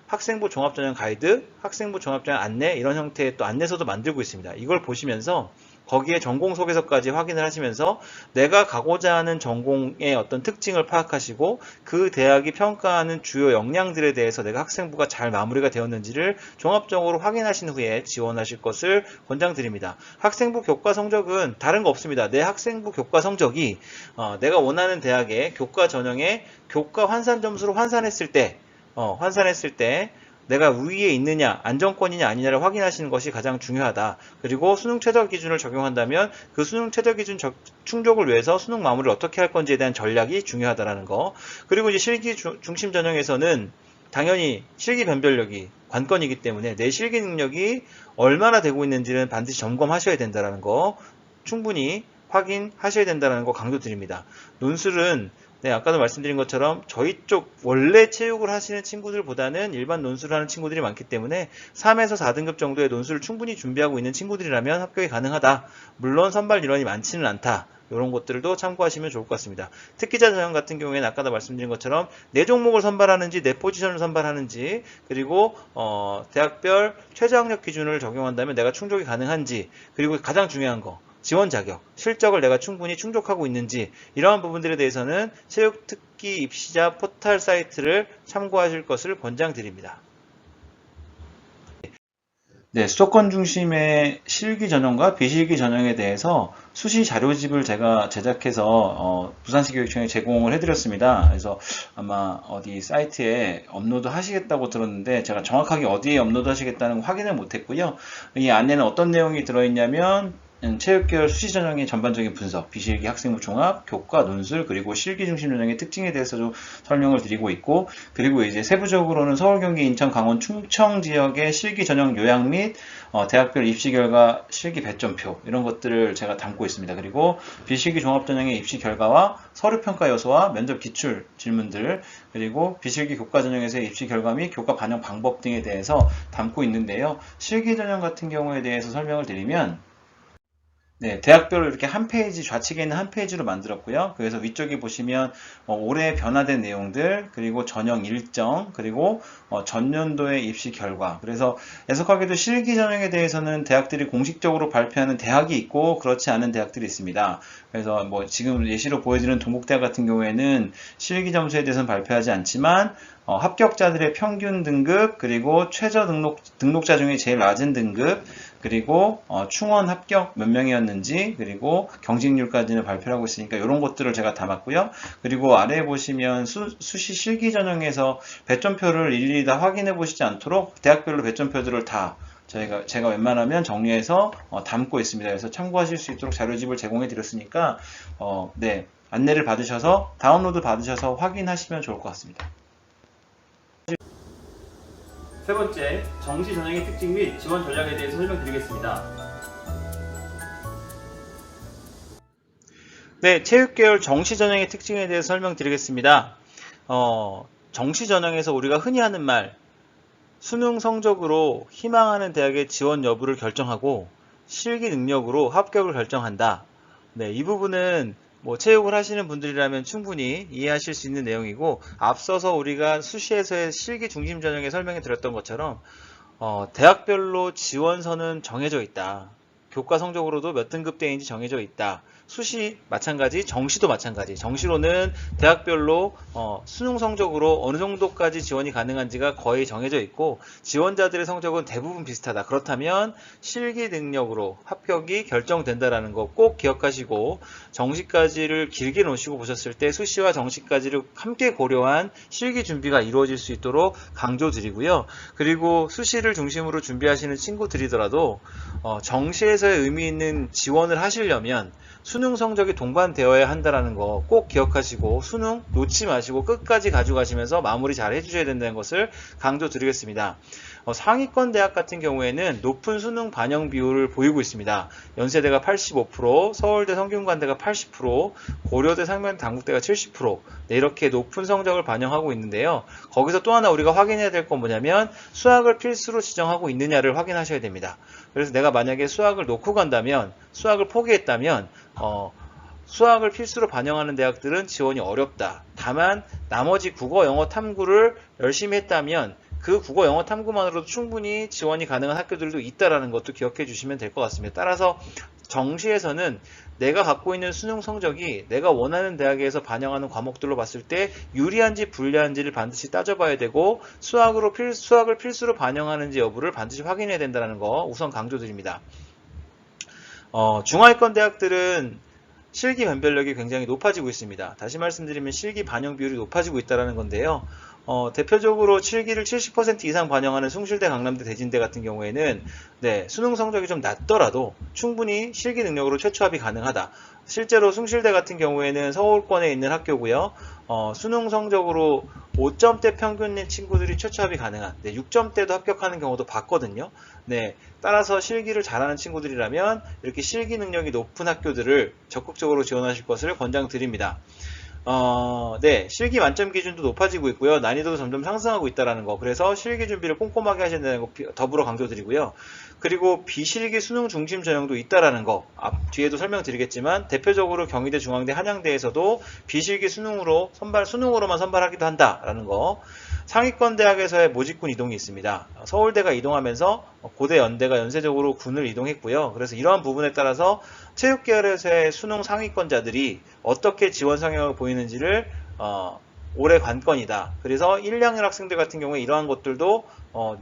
학생부 종합전형 가이드, 학생부 종합전형 안내 이런 형태의 또 안내서도 만들고 있습니다. 이걸 보시면서 거기에 전공 소개서까지 확인을 하시면서 내가 가고자 하는 전공의 어떤 특징을 파악하시고 그 대학이 평가하는 주요 역량들에 대해서 내가 학생부가 잘 마무리가 되었는지를 종합적으로 확인하신 후에 지원하실 것을 권장드립니다. 학생부 교과 성적은 다른 거 없습니다. 내 학생부 교과 성적이 내가 원하는 대학의 교과 전형의 교과 환산 점수로 환산했을 때 내가 우위에 있느냐, 안정권이냐 아니냐를 확인하시는 것이 가장 중요하다. 그리고 수능 최저 기준을 적용한다면 그 수능 최저 기준 충족을 위해서 수능 마무리를 어떻게 할 건지에 대한 전략이 중요하다라는 거. 그리고 이제 실기 중심 전형에서는 당연히 실기 변별력이 관건이기 때문에 내 실기 능력이 얼마나 되고 있는지는 반드시 점검하셔야 된다는 거 충분히 확인하셔야 된다는 거 강조드립니다. 논술은 아까도 말씀드린 것처럼 저희 쪽 원래 체육을 하시는 친구들보다는 일반 논술을 하는 친구들이 많기 때문에 3에서 4등급 정도의 논술을 충분히 준비하고 있는 친구들이라면 합격이 가능하다. 물론 선발 인원이 많지는 않다. 이런 것들도 참고하시면 좋을 것 같습니다. 특기자 전형 같은 경우에는 아까도 말씀드린 것처럼 내 종목을 선발하는지 내 포지션을 선발하는지 그리고 대학별 최저학력 기준을 적용한다면 내가 충족이 가능한지 그리고 가장 중요한 거 지원 자격, 실적을 내가 충분히 충족하고 있는지 이러한 부분들에 대해서는 체육특기 입시자 포털 사이트를 참고하실 것을 권장드립니다. 네, 수도권 중심의 실기 전형과 비실기 전형에 대해서 수시 자료집을 제가 제작해서 부산시 교육청에 제공을 해드렸습니다. 그래서 아마 어디 사이트에 업로드 하시겠다고 들었는데 제가 정확하게 어디에 업로드 하시겠다는 확인을 못했고요. 이 안에는 어떤 내용이 들어있냐면 체육계열 수시 전형의 전반적인 분석, 비실기 학생부 종합, 교과, 논술, 그리고 실기 중심 전형의 특징에 대해서도 설명을 드리고 있고, 그리고 이제 세부적으로는 서울, 경기, 인천, 강원, 충청 지역의 실기 전형 요약 및 대학별 입시 결과 실기 배점표 이런 것들을 제가 담고 있습니다. 그리고 비실기 종합 전형의 입시 결과와 서류 평가 요소와 면접 기출 질문들, 그리고 비실기 교과 전형에서의 입시 결과 및 교과 반영 방법 등에 대해서 담고 있는데요. 실기 전형 같은 경우에 대해서 설명을 드리면 네, 대학별로 이렇게 한 페이지, 좌측에 있는 한 페이지로 만들었고요. 그래서 위쪽에 보시면 올해 변화된 내용들, 그리고 전형 일정, 그리고 전년도의 입시 결과. 그래서 애석하게도 실기 전형에 대해서는 대학들이 공식적으로 발표하는 대학이 있고 그렇지 않은 대학들이 있습니다. 그래서 지금 예시로 보여드리는 동국대학 같은 경우에는 실기 점수에 대해서는 발표하지 않지만 합격자들의 평균 등급, 그리고 최저 등록자 중에 제일 낮은 등급, 그리고 충원 합격 몇 명이었는지, 그리고 경쟁률까지는 발표를 하고 있으니까 이런 것들을 제가 담았고요. 그리고 아래에 보시면 수시 실기 전형에서 배점표를 일일이 다 확인해 보시지 않도록 대학별로 배점표들을 다 제가 웬만하면 정리해서 담고 있습니다. 그래서 참고하실 수 있도록 자료집을 제공해 드렸으니까 네, 안내를 받으셔서 다운로드 받으셔서 확인하시면 좋을 것 같습니다. 세 번째, 정시 전형의 특징 및 지원 전략에 대해서 설명드리겠습니다. 네, 체육계열 정시 전형의 특징에 대해서 설명드리겠습니다. 정시 전형에서 우리가 흔히 하는 말, 수능 성적으로 희망하는 대학의 지원 여부를 결정하고 실기 능력으로 합격을 결정한다. 네, 이 부분은 체육을 하시는 분들이라면 충분히 이해하실 수 있는 내용이고, 앞서서 우리가 수시에서의 실기 중심 전형에 설명해 드렸던 것처럼 대학별로 지원서는 정해져 있다. 교과 성적으로도 몇 등급대인지 정해져 있다. 수시 마찬가지, 정시도 마찬가지. 정시로는 대학별로 수능 성적으로 어느 정도까지 지원이 가능한지가 거의 정해져 있고 지원자들의 성적은 대부분 비슷하다. 그렇다면 실기 능력으로 합격이 결정된다라는 거 꼭 기억하시고 정시까지를 길게 놓으시고 보셨을 때 수시와 정시까지를 함께 고려한 실기 준비가 이루어질 수 있도록 강조드리고요. 그리고 수시를 중심으로 준비하시는 친구들이더라도 정시에서의 의미 있는 지원을 하시려면 수능 성적이 동반되어야 한다는 거 꼭 기억하시고 수능 놓지 마시고 끝까지 가져가시면서 마무리 잘 해주셔야 된다는 것을 강조드리겠습니다. 상위권 대학 같은 경우에는 높은 수능 반영 비율을 보이고 있습니다. 연세대가 85%, 서울대 성균관대가 80%, 고려대 상명당국대가 70%, 네, 이렇게 높은 성적을 반영하고 있는데요. 거기서 또 하나 우리가 확인해야 될 건 뭐냐면 수학을 필수로 지정하고 있느냐를 확인하셔야 됩니다. 그래서 내가 만약에 수학을 놓고 간다면, 수학을 포기했다면 수학을 필수로 반영하는 대학들은 지원이 어렵다. 다만 나머지 국어, 영어 탐구를 열심히 했다면 그 국어, 영어 탐구만으로도 충분히 지원이 가능한 학교들도 있다는 것도 기억해 주시면 될 것 같습니다. 따라서 정시에서는 내가 갖고 있는 수능 성적이 내가 원하는 대학에서 반영하는 과목들로 봤을 때 유리한지 불리한지를 반드시 따져봐야 되고 수학을 필수로 반영하는지 여부를 반드시 확인해야 된다는 거 우선 강조드립니다. 중하위권 대학들은 실기 변별력이 굉장히 높아지고 있습니다. 다시 말씀드리면 실기 반영 비율이 높아지고 있다는 건데요. 대표적으로 실기를 70% 이상 반영하는 숭실대, 강남대, 대진대 같은 경우에는 수능 성적이 좀 낮더라도 충분히 실기 능력으로 최초합이 가능하다. 실제로 숭실대 같은 경우에는 서울권에 있는 학교고요. 수능 성적으로 5점대 평균인 친구들이 최초합이 가능한 6점대도 합격하는 경우도 봤거든요. 따라서 실기를 잘하는 친구들이라면 이렇게 실기 능력이 높은 학교들을 적극적으로 지원하실 것을 권장드립니다. 실기 만점 기준도 높아지고 있고요. 난이도도 점점 상승하고 있다는 거. 그래서 실기 준비를 꼼꼼하게 하셔야 되는 거 더불어 강조드리고요. 그리고 비실기 수능 중심 전형도 있다라는 거. 뒤에도 설명드리겠지만 대표적으로 경희대, 중앙대, 한양대에서도 비실기 수능으로만 선발하기도 한다라는 거. 상위권 대학에서의 모집군 이동이 있습니다. 서울대가 이동하면서 고대, 연대가 연쇄적으로 군을 이동했고요. 그래서 이러한 부분에 따라서 체육계열에서의 수능 상위권자들이 어떻게 지원 성향을 보이는지를 올해 관건이다. 그래서 1, 2학년 학생들 같은 경우에 이러한 것들도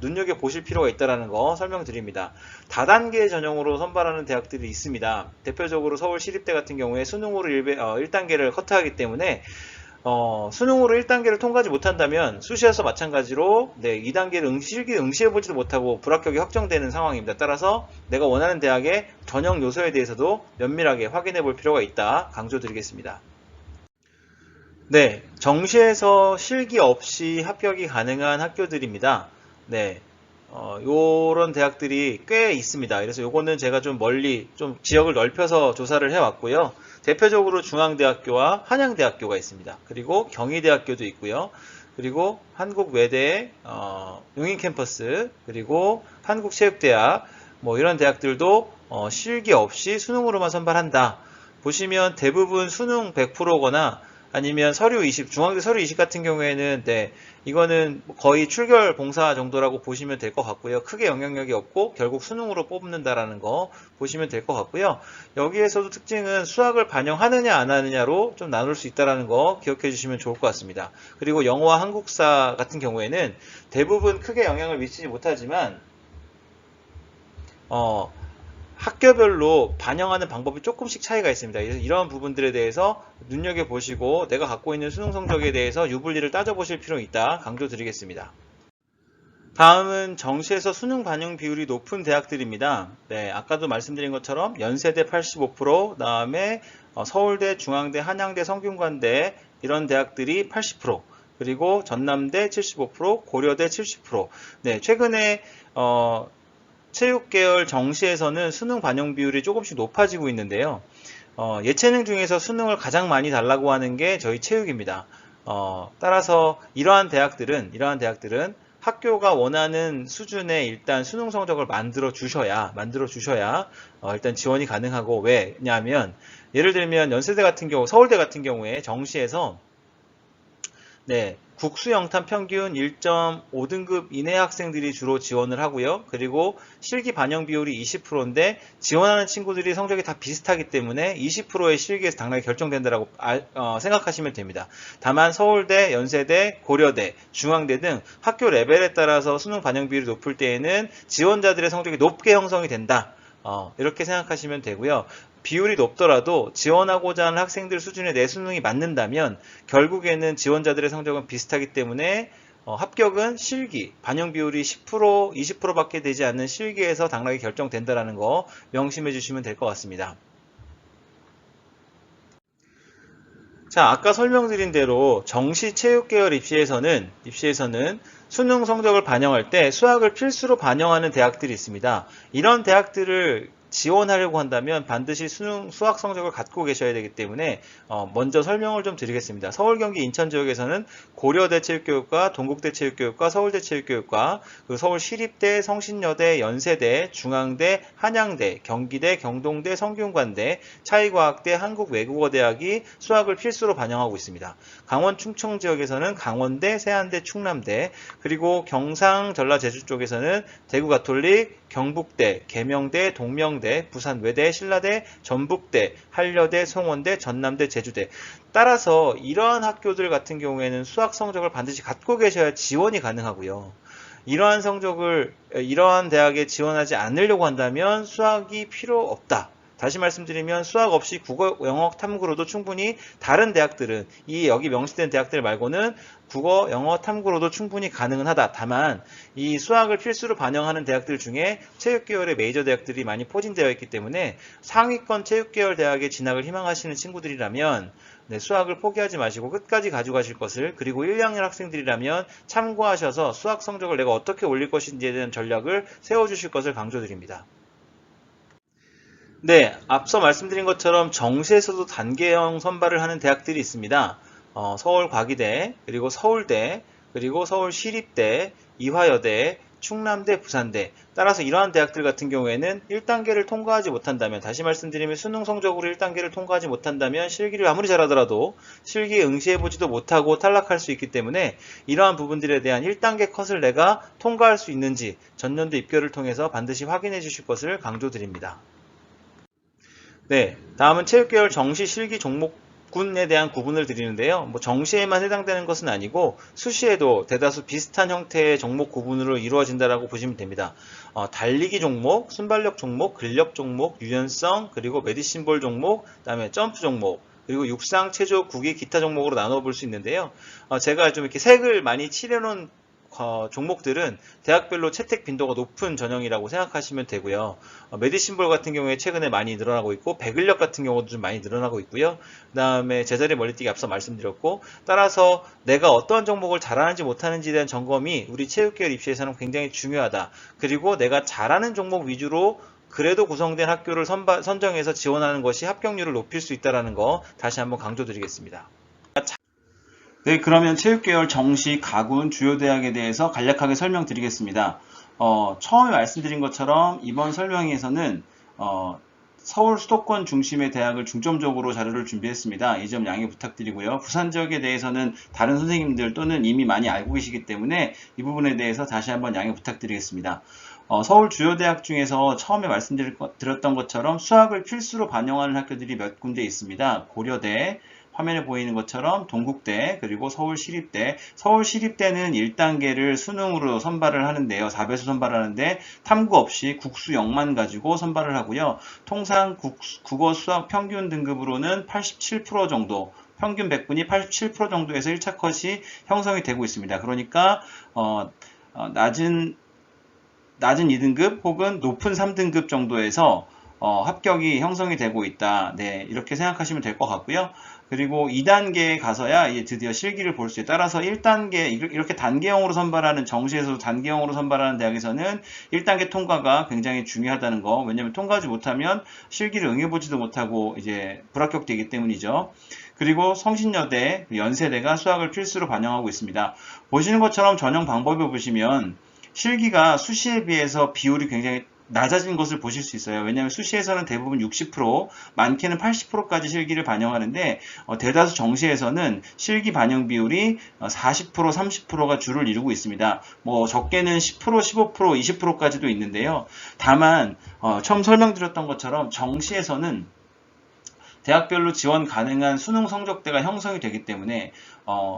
눈여겨보실 필요가 있다는 거 설명드립니다. 다단계 전형으로 선발하는 대학들이 있습니다. 대표적으로 서울시립대 같은 경우에 수능으로 1단계를 커트하기 때문에 수능으로 1단계를 통과하지 못한다면 수시에서 마찬가지로 2단계를 실기 응시해보지도 못하고 불합격이 확정되는 상황입니다. 따라서 내가 원하는 대학의 전형 요소에 대해서도 면밀하게 확인해 볼 필요가 있다 강조드리겠습니다. 정시에서 실기 없이 합격이 가능한 학교들입니다. 요런 대학들이 꽤 있습니다. 그래서 요거는 제가 좀 멀리 좀 지역을 넓혀서 조사를 해왔고요. 대표적으로 중앙대학교와 한양대학교가 있습니다. 그리고 경희대학교도 있고요. 그리고 한국외대, 용인캠퍼스, 그리고 한국체육대학, 이런 대학들도 실기 없이 수능으로만 선발한다. 보시면 대부분 수능 100%거나 아니면 서류 20, 중앙대 서류 20 같은 경우에는 이거는 거의 출결 봉사 정도라고 보시면 될 것 같고요. 크게 영향력이 없고 결국 수능으로 뽑는다라는 거 보시면 될 것 같고요. 여기에서도 특징은 수학을 반영하느냐 안 하느냐로 좀 나눌 수 있다는 거 기억해 주시면 좋을 것 같습니다. 그리고 영어와 한국사 같은 경우에는 대부분 크게 영향을 미치지 못하지만 학교별로 반영하는 방법이 조금씩 차이가 있습니다. 그래서 이러한 부분들에 대해서 눈여겨보시고 내가 갖고 있는 수능 성적에 대해서 유불리를 따져보실 필요가 있다 강조드리겠습니다. 다음은 정시에서 수능 반영 비율이 높은 대학들입니다. 아까도 말씀드린 것처럼 연세대 85%, 다음에 서울대, 중앙대, 한양대, 성균관대 이런 대학들이 80%, 그리고 전남대 75%, 고려대 70%. 최근에 체육계열 정시에서는 수능 반영 비율이 조금씩 높아지고 있는데요. 예체능 중에서 수능을 가장 많이 달라고 하는 게 저희 체육입니다. 따라서 이러한 대학들은 학교가 원하는 수준의 일단 수능 성적을 만들어 주셔야 일단 지원이 가능하고, 왜냐하면 예를 들면 연세대 같은 경우, 서울대 같은 경우에 정시에서 국수 영탐 평균 1.5등급 이내 학생들이 주로 지원을 하고요. 그리고 실기 반영 비율이 20%인데 지원하는 친구들이 성적이 다 비슷하기 때문에 20%의 실기에서 당락이 결정된다고 생각하시면 됩니다. 다만 서울대, 연세대, 고려대, 중앙대 등 학교 레벨에 따라서 수능 반영 비율이 높을 때에는 지원자들의 성적이 높게 형성이 된다. 이렇게 생각하시면 되고요. 비율이 높더라도 지원하고자 하는 학생들 수준의 내 수능이 맞는다면 결국에는 지원자들의 성적은 비슷하기 때문에 합격은 실기, 반영 비율이 10%, 20%밖에 되지 않는 실기에서 당락이 결정된다는 거 명심해 주시면 될 것 같습니다. 자, 아까 설명드린 대로 정시 체육계열 입시에서는 수능 성적을 반영할 때 수학을 필수로 반영하는 대학들이 있습니다. 이런 대학들을 지원하려고 한다면 반드시 수학 성적을 갖고 계셔야 되기 때문에 먼저 설명을 좀 드리겠습니다. 서울, 경기, 인천 지역에서는 고려대 체육교육과, 동국대 체육교육과, 서울대 체육교육과, 그리고 서울 시립대, 성신여대, 연세대, 중앙대, 한양대, 경기대, 경동대, 성균관대, 차이과학대, 한국외국어대학이 수학을 필수로 반영하고 있습니다. 강원, 충청 지역에서는 강원대, 세안대, 충남대, 그리고 경상, 전라, 제주 쪽에서는 대구 가톨릭, 경북대, 계명대, 동명대, 부산 외대, 신라대, 전북대, 한려대, 송원대, 전남대, 제주대. 따라서 이러한 학교들 같은 경우에는 수학 성적을 반드시 갖고 계셔야 지원이 가능하고요. 이러한 대학에 지원하지 않으려고 한다면 수학이 필요 없다. 다시 말씀드리면 수학 없이 국어, 영어, 탐구로도 충분히 다른 대학들은 여기 명시된 대학들 말고는 국어, 영어, 탐구로도 충분히 가능은 하다. 다만 이 수학을 필수로 반영하는 대학들 중에 체육계열의 메이저 대학들이 많이 포진되어 있기 때문에 상위권 체육계열 대학에 진학을 희망하시는 친구들이라면 수학을 포기하지 마시고 끝까지 가져가실 것을, 그리고 1, 2학년 학생들이라면 참고하셔서 수학 성적을 내가 어떻게 올릴 것인지에 대한 전략을 세워주실 것을 강조드립니다. 네, 앞서 말씀드린 것처럼 정시에서도 단계형 선발을 하는 대학들이 있습니다. 서울과기대, 그리고 서울대, 그리고 서울시립대, 이화여대, 충남대, 부산대. 따라서 이러한 대학들 같은 경우에는 1단계를 통과하지 못한다면, 다시 말씀드리면 수능 성적으로 1단계를 통과하지 못한다면 실기를 아무리 잘하더라도 실기에 응시해보지도 못하고 탈락할 수 있기 때문에 이러한 부분들에 대한 1단계 컷을 내가 통과할 수 있는지 전년도 입결을 통해서 반드시 확인해 주실 것을 강조드립니다. 네, 다음은 체육계열 정시 실기 종목군에 대한 구분을 드리는데요. 정시에만 해당되는 것은 아니고 수시에도 대다수 비슷한 형태의 종목 구분으로 이루어진다라고 보시면 됩니다. 달리기 종목, 순발력 종목, 근력 종목, 유연성, 그리고 메디신볼 종목, 그다음에 점프 종목, 그리고 육상, 체조, 구기, 기타 종목으로 나눠 볼 수 있는데요. 제가 좀 이렇게 색을 많이 칠해놓은 종목들은 대학별로 채택 빈도가 높은 전형이라고 생각하시면 되고요. 메디신볼 같은 경우에 최근에 많이 늘어나고 있고, 배근력 같은 경우도 좀 많이 늘어나고 있고요. 그 다음에 제자리 멀리뛰기 앞서 말씀드렸고, 따라서 내가 어떤 종목을 잘하는지 못하는지에 대한 점검이 우리 체육계열 입시에서는 굉장히 중요하다. 그리고 내가 잘하는 종목 위주로 그래도 구성된 학교를 선정해서 지원하는 것이 합격률을 높일 수 있다는 거 다시 한번 강조드리겠습니다. 네, 그러면 체육계열 정시, 가군, 주요 대학에 대해서 간략하게 설명드리겠습니다. 처음에 말씀드린 것처럼 이번 설명에서는 서울 수도권 중심의 대학을 중점적으로 자료를 준비했습니다. 이 점 양해 부탁드리고요. 부산 지역에 대해서는 다른 선생님들 또는 이미 많이 알고 계시기 때문에 이 부분에 대해서 다시 한번 양해 부탁드리겠습니다. 서울 주요 대학 중에서 처음에 말씀드렸던 것처럼 수학을 필수로 반영하는 학교들이 몇 군데 있습니다. 고려대, 화면에 보이는 것처럼 동국대, 그리고 서울시립대. 서울시립대는 1단계를 수능으로 선발을 하는데요. 4배수 선발하는데 탐구 없이 국수 0만 가지고 선발을 하고요. 통상 국어 수학 평균 등급으로는 87% 정도, 평균 100분이 87% 정도에서 1차 컷이 형성이 되고 있습니다. 그러니까 낮은 2등급 혹은 높은 3등급 정도에서 합격이 형성이 되고 있다. 네, 이렇게 생각하시면 될 것 같고요. 그리고 2단계에 가서야 이제 드디어 실기를 볼 수 있어요. 따라서 1단계, 이렇게 단계형으로 선발하는, 정시에서도 단계형으로 선발하는 대학에서는 1단계 통과가 굉장히 중요하다는 거. 왜냐면 통과하지 못하면 실기를 응해보지도 못하고 이제 불합격되기 때문이죠. 그리고 성신여대, 연세대가 수학을 필수로 반영하고 있습니다. 보시는 것처럼 전형 방법을 보시면 실기가 수시에 비해서 비율이 굉장히 낮아진 것을 보실 수 있어요. 왜냐하면 수시에서는 대부분 60%, 많게는 80%까지 실기를 반영하는데 대다수 정시에서는 실기 반영 비율이 40%, 30%가 주를 이루고 있습니다. 적게는 10%, 15%, 20%까지도 있는데요. 다만 처음 설명드렸던 것처럼 정시에서는 대학별로 지원 가능한 수능 성적대가 형성이 되기 때문에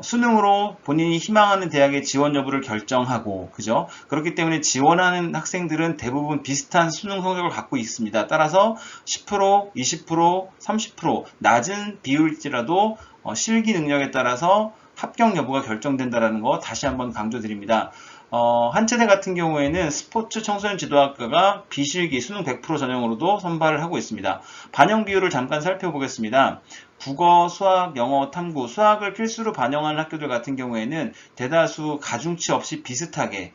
수능으로 본인이 희망하는 대학의 지원 여부를 결정하고, 그죠? 그렇기 때문에 지원하는 학생들은 대부분 비슷한 수능 성적을 갖고 있습니다. 따라서 10%, 20%, 30% 낮은 비율일지라도 실기 능력에 따라서 합격 여부가 결정된다는 거 다시 한번 강조드립니다. 한체대 같은 경우에는 스포츠 청소년 지도학과가 비실기 수능 100% 전형으로도 선발을 하고 있습니다. 반영 비율을 잠깐 살펴보겠습니다. 국어, 수학, 영어, 탐구, 수학을 필수로 반영하는 학교들 같은 경우에는 대다수 가중치 없이 비슷하게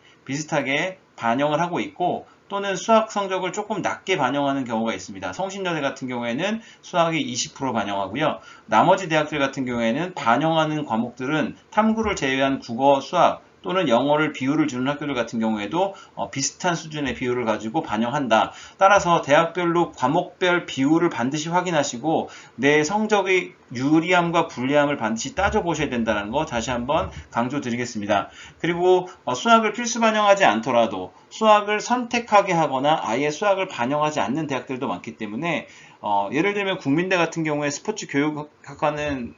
반영을 하고 있고, 또는 수학 성적을 조금 낮게 반영하는 경우가 있습니다. 성신여대 같은 경우에는 수학이 20% 반영하고요. 나머지 대학들 같은 경우에는 반영하는 과목들은 탐구를 제외한 국어, 수학 또는 영어를 비율을 주는 학교들 같은 경우에도 비슷한 수준의 비율을 가지고 반영한다. 따라서 대학별로 과목별 비율을 반드시 확인하시고 내 성적의 유리함과 불리함을 반드시 따져보셔야 된다는 거 다시 한번 강조드리겠습니다. 그리고 수학을 필수 반영하지 않더라도 수학을 선택하게 하거나 아예 수학을 반영하지 않는 대학들도 많기 때문에 예를 들면 국민대 같은 경우에 스포츠 교육학과는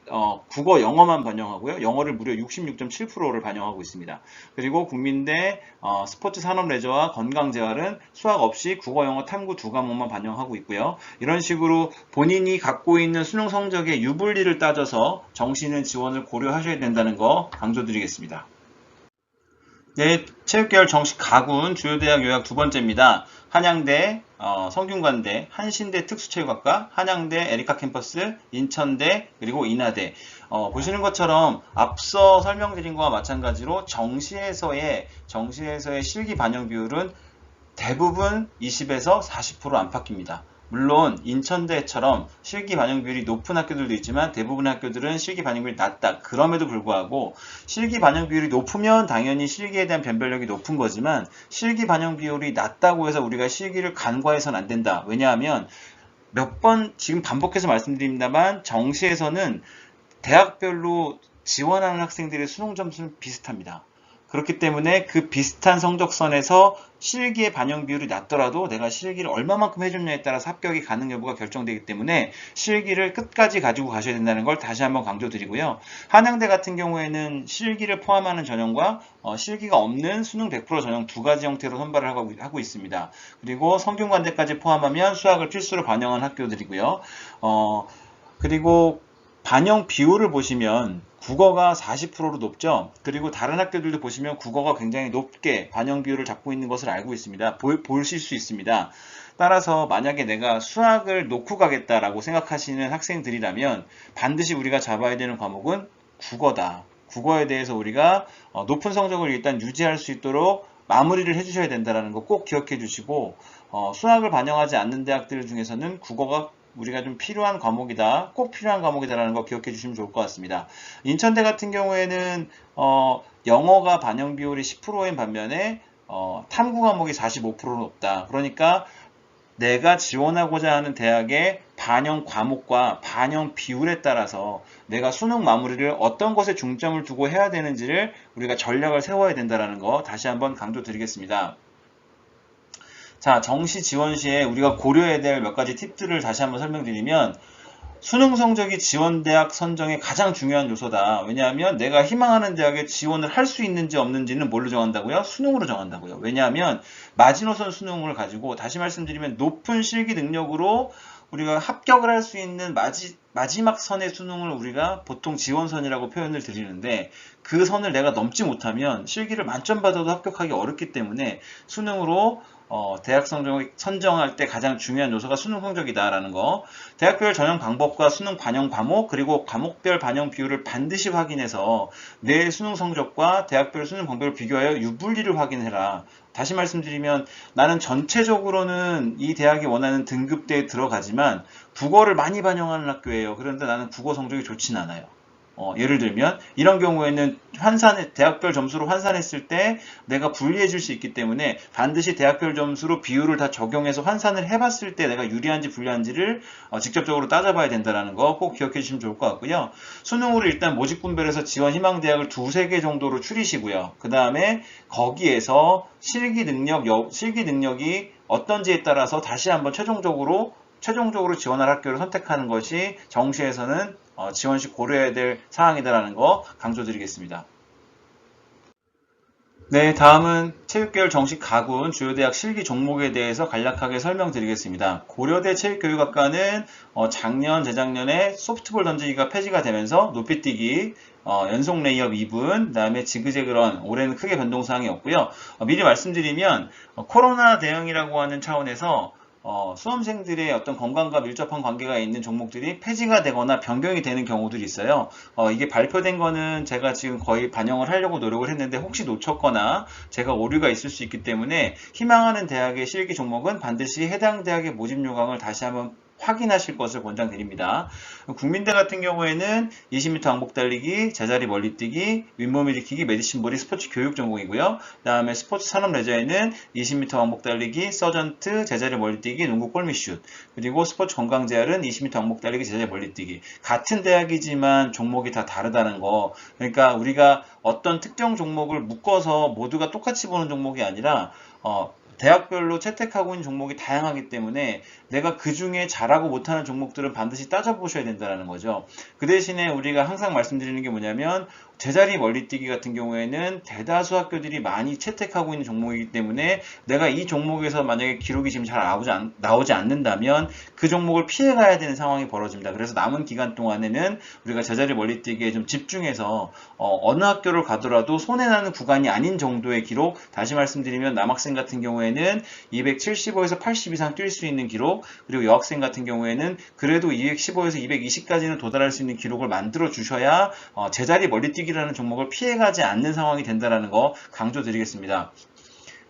국어, 영어만 반영하고요. 영어를 무려 66.7%를 반영하고 있습니다. 그리고 국민대 스포츠 산업레저와 건강재활은 수학 없이 국어, 영어, 탐구 두 과목만 반영하고 있고요. 이런 식으로 본인이 갖고 있는 수능 성적의 유불리를 따져서 정시는 지원을 고려하셔야 된다는 거 강조드리겠습니다. 네, 체육계열 정식 가군 주요대학 요약 두 번째입니다. 한양대, 성균관대, 한신대 특수체육학과, 한양대 에리카 캠퍼스, 인천대, 그리고 인하대. 보시는 것처럼 앞서 설명드린 것과 마찬가지로 정시에서의 실기 반영 비율은 대부분 20에서 40% 안팎입니다. 물론 인천대처럼 실기 반영 비율이 높은 학교들도 있지만 대부분의 학교들은 실기 반영 비율이 낮다. 그럼에도 불구하고 실기 반영 비율이 높으면 당연히 실기에 대한 변별력이 높은 거지만 실기 반영 비율이 낮다고 해서 우리가 실기를 간과해서는 안 된다. 왜냐하면 몇 번 지금 반복해서 말씀드립니다만 정시에서는 대학별로 지원하는 학생들의 수능 점수는 비슷합니다. 그렇기 때문에 그 비슷한 성적선에서 실기의 반영 비율이 낮더라도 내가 실기를 얼마만큼 해줬냐에 따라서 합격이 가능 여부가 결정되기 때문에 실기를 끝까지 가지고 가셔야 된다는 걸 다시 한번 강조드리고요. 한양대 같은 경우에는 실기를 포함하는 전형과 실기가 없는 수능 100% 전형 두 가지 형태로 선발을 하고 있습니다. 그리고 성균관대까지 포함하면 수학을 필수로 반영한 학교들이고요. 그리고 반영 비율을 보시면 국어가 40%로 높죠. 그리고 다른 학교들도 보시면 국어가 굉장히 높게 반영 비율을 잡고 있는 것을 알고 있습니다. 보실 수 있습니다. 따라서 만약에 내가 수학을 놓고 가겠다라고 생각하시는 학생들이라면 반드시 우리가 잡아야 되는 과목은 국어다. 국어에 대해서 우리가 높은 성적을 일단 유지할 수 있도록 마무리를 해주셔야 된다는 거 꼭 기억해 주시고 수학을 반영하지 않는 대학들 중에서는 국어가 우리가 좀 필요한 과목이다, 꼭 필요한 과목이다라는 거 기억해 주시면 좋을 것 같습니다. 인천대 같은 경우에는 영어가 반영 비율이 10%인 반면에 탐구 과목이 45% 높다. 그러니까 내가 지원하고자 하는 대학의 반영 과목과 반영 비율에 따라서 내가 수능 마무리를 어떤 것에 중점을 두고 해야 되는지를 우리가 전략을 세워야 된다는 거 다시 한번 강조드리겠습니다. 자, 정시 지원 시에 우리가 고려해야 될 몇 가지 팁들을 다시 한번 설명드리면 수능 성적이 지원대학 선정의 가장 중요한 요소다. 왜냐하면 내가 희망하는 대학에 지원을 할 수 있는지 없는지는 뭘로 정한다고요? 수능으로 정한다고요. 왜냐하면 마지노선 수능을 가지고 다시 말씀드리면 높은 실기 능력으로 우리가 합격을 할 수 있는 마지막 선의 수능을 우리가 보통 지원선이라고 표현을 드리는데 그 선을 내가 넘지 못하면 실기를 만점 받아도 합격하기 어렵기 때문에 수능으로 대학 성적을 선정할 때 가장 중요한 요소가 수능 성적이다라는 거. 대학별 전형 방법과 수능 반영 과목 그리고 과목별 반영 비율을 반드시 확인해서 내 수능 성적과 대학별 수능 방법을 비교하여 유불리를 확인해라. 다시 말씀드리면 나는 전체적으로는 이 대학이 원하는 등급대에 들어가지만 국어를 많이 반영하는 학교예요. 그런데 나는 국어 성적이 좋진 않아요. 예를 들면 이런 경우에는 대학별 점수로 환산했을 때 내가 불리해 줄 수 있기 때문에 반드시 대학별 점수로 비율을 다 적용해서 환산을 해봤을 때 내가 유리한지 불리한지를 직접적으로 따져봐야 된다는 거 꼭 기억해 주시면 좋을 것 같고요. 수능으로 일단 모집 분별해서 지원 희망 대학을 두세 개 정도로 추리시고요. 그 다음에 거기에서 실기 능력이 어떤지에 따라서 다시 한번 최종적으로 지원할 학교를 선택하는 것이 정시에서는 지원 시 고려해야 될 사항이다라는 거 강조드리겠습니다. 네, 다음은 체육계열 정식 가군 주요 대학 실기 종목에 대해서 간략하게 설명드리겠습니다. 고려대 체육교육학과는 작년, 재작년에 소프트볼 던지기가 폐지가 되면서 높이뛰기, 연속 레이업 2분, 그다음에 지그재그런 올해는 크게 변동사항이 없고요. 미리 말씀드리면 코로나 대응이라고 하는 차원에서 수험생들의 어떤 건강과 밀접한 관계가 있는 종목들이 폐지가 되거나 변경이 되는 경우들이 있어요. 이게 발표된 거는 제가 지금 거의 반영을 하려고 노력을 했는데 혹시 놓쳤거나 제가 오류가 있을 수 있기 때문에 희망하는 대학의 실기 종목은 반드시 해당 대학의 모집 요강을 다시 한번 확인하실 것을 권장드립니다. 국민대 같은 경우에는 20m 왕복 달리기, 제자리 멀리뛰기, 윗몸 일으키기, 메디신볼이 스포츠 교육 종목이고요. 그다음에 스포츠 산업 레저에는 20m 왕복 달리기, 서전트, 제자리 멀리뛰기, 농구 골밑슛, 그리고 스포츠 건강 재활은 20m 왕복 달리기, 제자리 멀리뛰기. 같은 대학이지만 종목이 다 다르다는 거. 그러니까 우리가 어떤 특정 종목을 묶어서 모두가 똑같이 보는 종목이 아니라 대학별로 채택하고 있는 종목이 다양하기 때문에 내가 그 중에 잘하고 못하는 종목들은 반드시 따져보셔야 된다는 거죠. 그 대신에 우리가 항상 말씀드리는 게 뭐냐면 제자리 멀리뛰기 같은 경우에는 대다수 학교들이 많이 채택하고 있는 종목이기 때문에 내가 이 종목에서 만약에 기록이 지금 잘 나오지 않는다면 그 종목을 피해 가야 되는 상황이 벌어집니다. 그래서 남은 기간 동안에는 우리가 제자리 멀리뛰기에 좀 집중해서 어느 학교를 가더라도 손해나는 구간이 아닌 정도의 기록, 다시 말씀드리면 남학생 같은 경우에는 275에서 80 이상 뛸 수 있는 기록, 그리고 여학생 같은 경우에는 그래도 215에서 220까지는 도달할 수 있는 기록을 만들어 주셔야 제자리 멀리뛰기라는 종목을 피해가지 않는 상황이 된다는 거 강조드리겠습니다.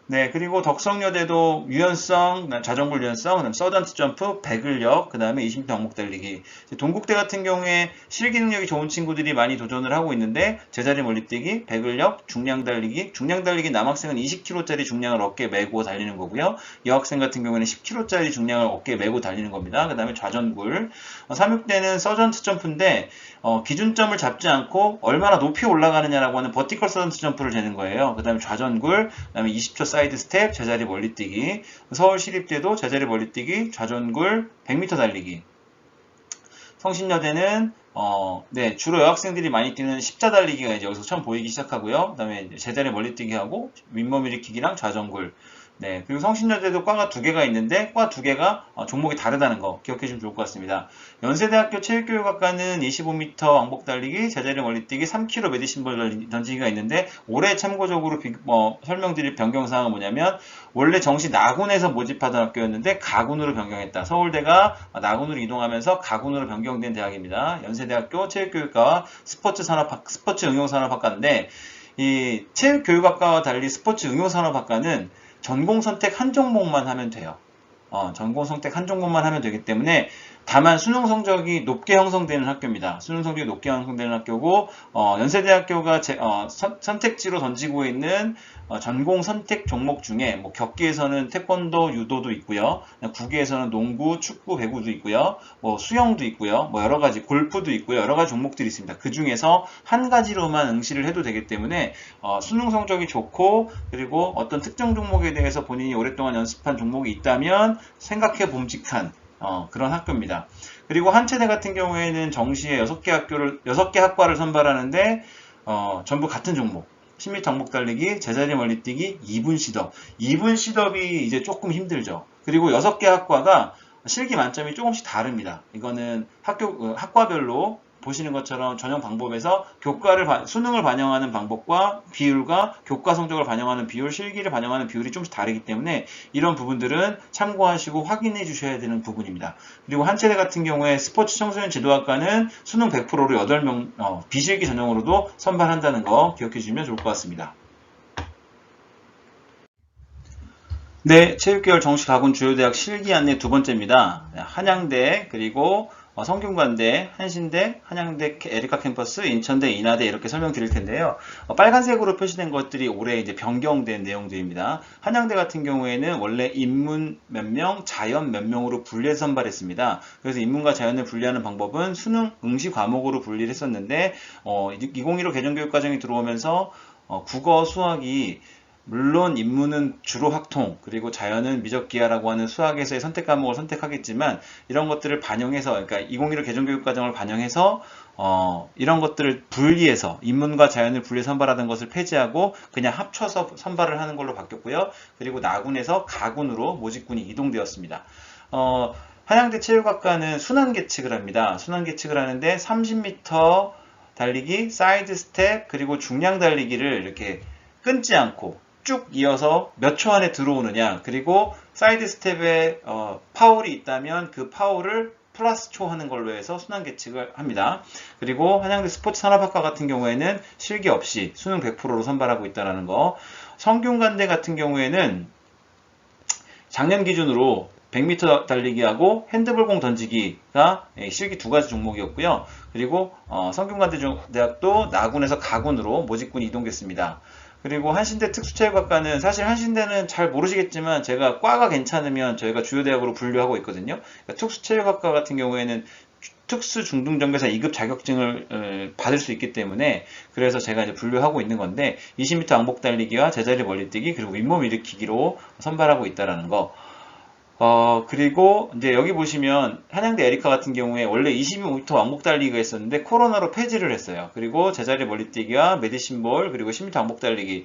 네, 그리고 덕성여대도 유연성, 자전거 유연성, 그다음 서전트 점프, 배근력, 그 다음에 20m 왕복 달리기. 동국대 같은 경우에 실기 능력이 좋은 친구들이 많이 도전을 하고 있는데 제자리 멀리뛰기, 배근력, 중량 달리기. 중량 달리기 남학생은 20kg짜리 중량을 어깨에 메고 달리는 거고요. 여학생 같은 경우에는 10kg짜리 중량을 어깨에 메고 달리는 겁니다. 그 다음에 좌전굴. 3육대는 서전트 점프인데 기준점을 잡지 않고 얼마나 높이 올라가느냐라고 하는 버티컬 서전트 점프를 재는 거예요. 그 다음에 좌전굴, 그 다음에 20초 사이드 스텝, 제자리 멀리뛰기. 서울시립대도 제자리 멀리뛰기, 좌전굴, 100m 달리기. 성신여대는 네, 주로 여학생들이 많이 뛰는 십자 달리기가 이제 여기서 처음 보이기 시작하고요. 그 다음에 제자리 멀리뛰기하고 윗몸 일으키기랑 좌전굴. 네, 그리고 성신여대도 과가 두 개가 있는데 과 두 개가 종목이 다르다는 거 기억해 주시면 좋을 것 같습니다. 연세대학교 체육교육학과는 25m 왕복 달리기, 제자리 멀리뛰기, 3km 메디신볼 던지기가 있는데 올해 참고적으로 설명드릴 변경사항은 뭐냐면 원래 정시 나군에서 모집하던 학교였는데 가군으로 변경했다. 서울대가 나군으로 이동하면서 가군으로 변경된 대학입니다. 연세대학교 체육교육과와 스포츠 응용산업학과인데 이 체육교육학과와 달리 스포츠 응용산업학과는 전공 선택 한 종목만 하면 돼요. 전공 선택 한 종목만 하면 되기 때문에 다만 수능 성적이 높게 형성되는 학교입니다. 수능 성적이 높게 형성되는 학교고 연세대학교가 선택지로 던지고 있는 전공 선택 종목 중에 뭐 격기에서는 태권도, 유도도 있고요. 구기에서는 농구, 축구, 배구도 있고요. 뭐 수영도 있고요. 뭐 여러 가지 골프도 있고요. 여러 가지 종목들이 있습니다. 그 중에서 한 가지로만 응시를 해도 되기 때문에 수능 성적이 좋고 그리고 어떤 특정 종목에 대해서 본인이 오랫동안 연습한 종목이 있다면 생각해 봄직한 그런 학교입니다. 그리고 한체대 같은 경우에는 정시에 6개 학과를 선발하는데 전부 같은 종목. 10m 왕복 달리기, 제자리 멀리뛰기, 2분 시덥. 2분 시덥이 이제 조금 힘들죠. 그리고 6개 학과가 실기 만점이 조금씩 다릅니다. 이거는 학과별로 보시는 것처럼 전형 방법에서 수능을 반영하는 방법과 비율과 교과 성적을 반영하는 비율, 실기를 반영하는 비율이 조금씩 다르기 때문에 이런 부분들은 참고하시고 확인해 주셔야 되는 부분입니다. 그리고 한체대 같은 경우에 스포츠 청소년 지도학과는 수능 100%로 8명 비실기 전형으로도 선발한다는 거 기억해 주시면 좋을 것 같습니다. 네, 체육계열 정시 가군 주요 대학 실기 안내 두 번째입니다. 한양대 그리고 성균관대, 한신대, 한양대 에리카 캠퍼스, 인천대, 인하대 이렇게 설명드릴 텐데요. 빨간색으로 표시된 것들이 올해 이제 변경된 내용들입니다. 한양대 같은 경우에는 원래 인문 몇 명, 자연 몇 명으로 분리해서 선발했습니다. 그래서 인문과 자연을 분리하는 방법은 수능 응시 과목으로 분리를 했었는데 2015 개정교육과정이 들어오면서 국어, 수학이
물론 인문은 주로 학통, 그리고 자연은 미적기하라고 하는 수학에서의 선택 과목을 선택하겠지만 이런 것들을 반영해서, 그러니까 2015 개정교육과정을 반영해서 이런 것들을 분리해서 인문과 자연을 분리해서 선발하던 것을 폐지하고 그냥 합쳐서 선발을 하는 걸로 바뀌었고요. 그리고 나군에서 가군으로 모집군이 이동되었습니다. 한양대 체육학과는 순환 계측을 합니다. 순환 계측을 하는데 30m 달리기, 사이드 스텝, 그리고 중량 달리기를 이렇게 끊지 않고 쭉 이어서 몇 초 안에 들어오느냐, 그리고 사이드 스텝에 파울이 있다면 그 파울을 플러스 초 하는 걸로 해서 순환 계측을 합니다. 그리고 한양대 스포츠 산업학과 같은 경우에는 실기 없이 수능 100%로 선발하고 있다는 거. 성균관대 같은 경우에는 작년 기준으로 100m 달리기하고 핸드볼공 던지기가 실기 두 가지 종목이었고요. 그리고 성균관대학도 나군에서 가군으로 모집군이 이동됐습니다. 그리고 한신대 특수체육학과는, 사실 한신대는 잘 모르시겠지만 제가 과가 괜찮으면 저희가 주요대학으로 분류하고 있거든요. 그러니까 특수체육학과 같은 경우에는 특수중등정교사 2급 자격증을 받을 수 있기 때문에, 그래서 제가 이제 분류하고 있는 건데 20m 왕복 달리기와 제자리 멀리뛰기, 그리고 윗몸 일으키기로 선발하고 있다라는 거. 그리고 이제 여기 보시면 한양대 에리카 같은 경우에 원래 25m 왕복 달리기가 있었는데 코로나로 폐지를 했어요. 그리고 제자리 멀리뛰기와 메디신볼, 그리고 10m 왕복 달리기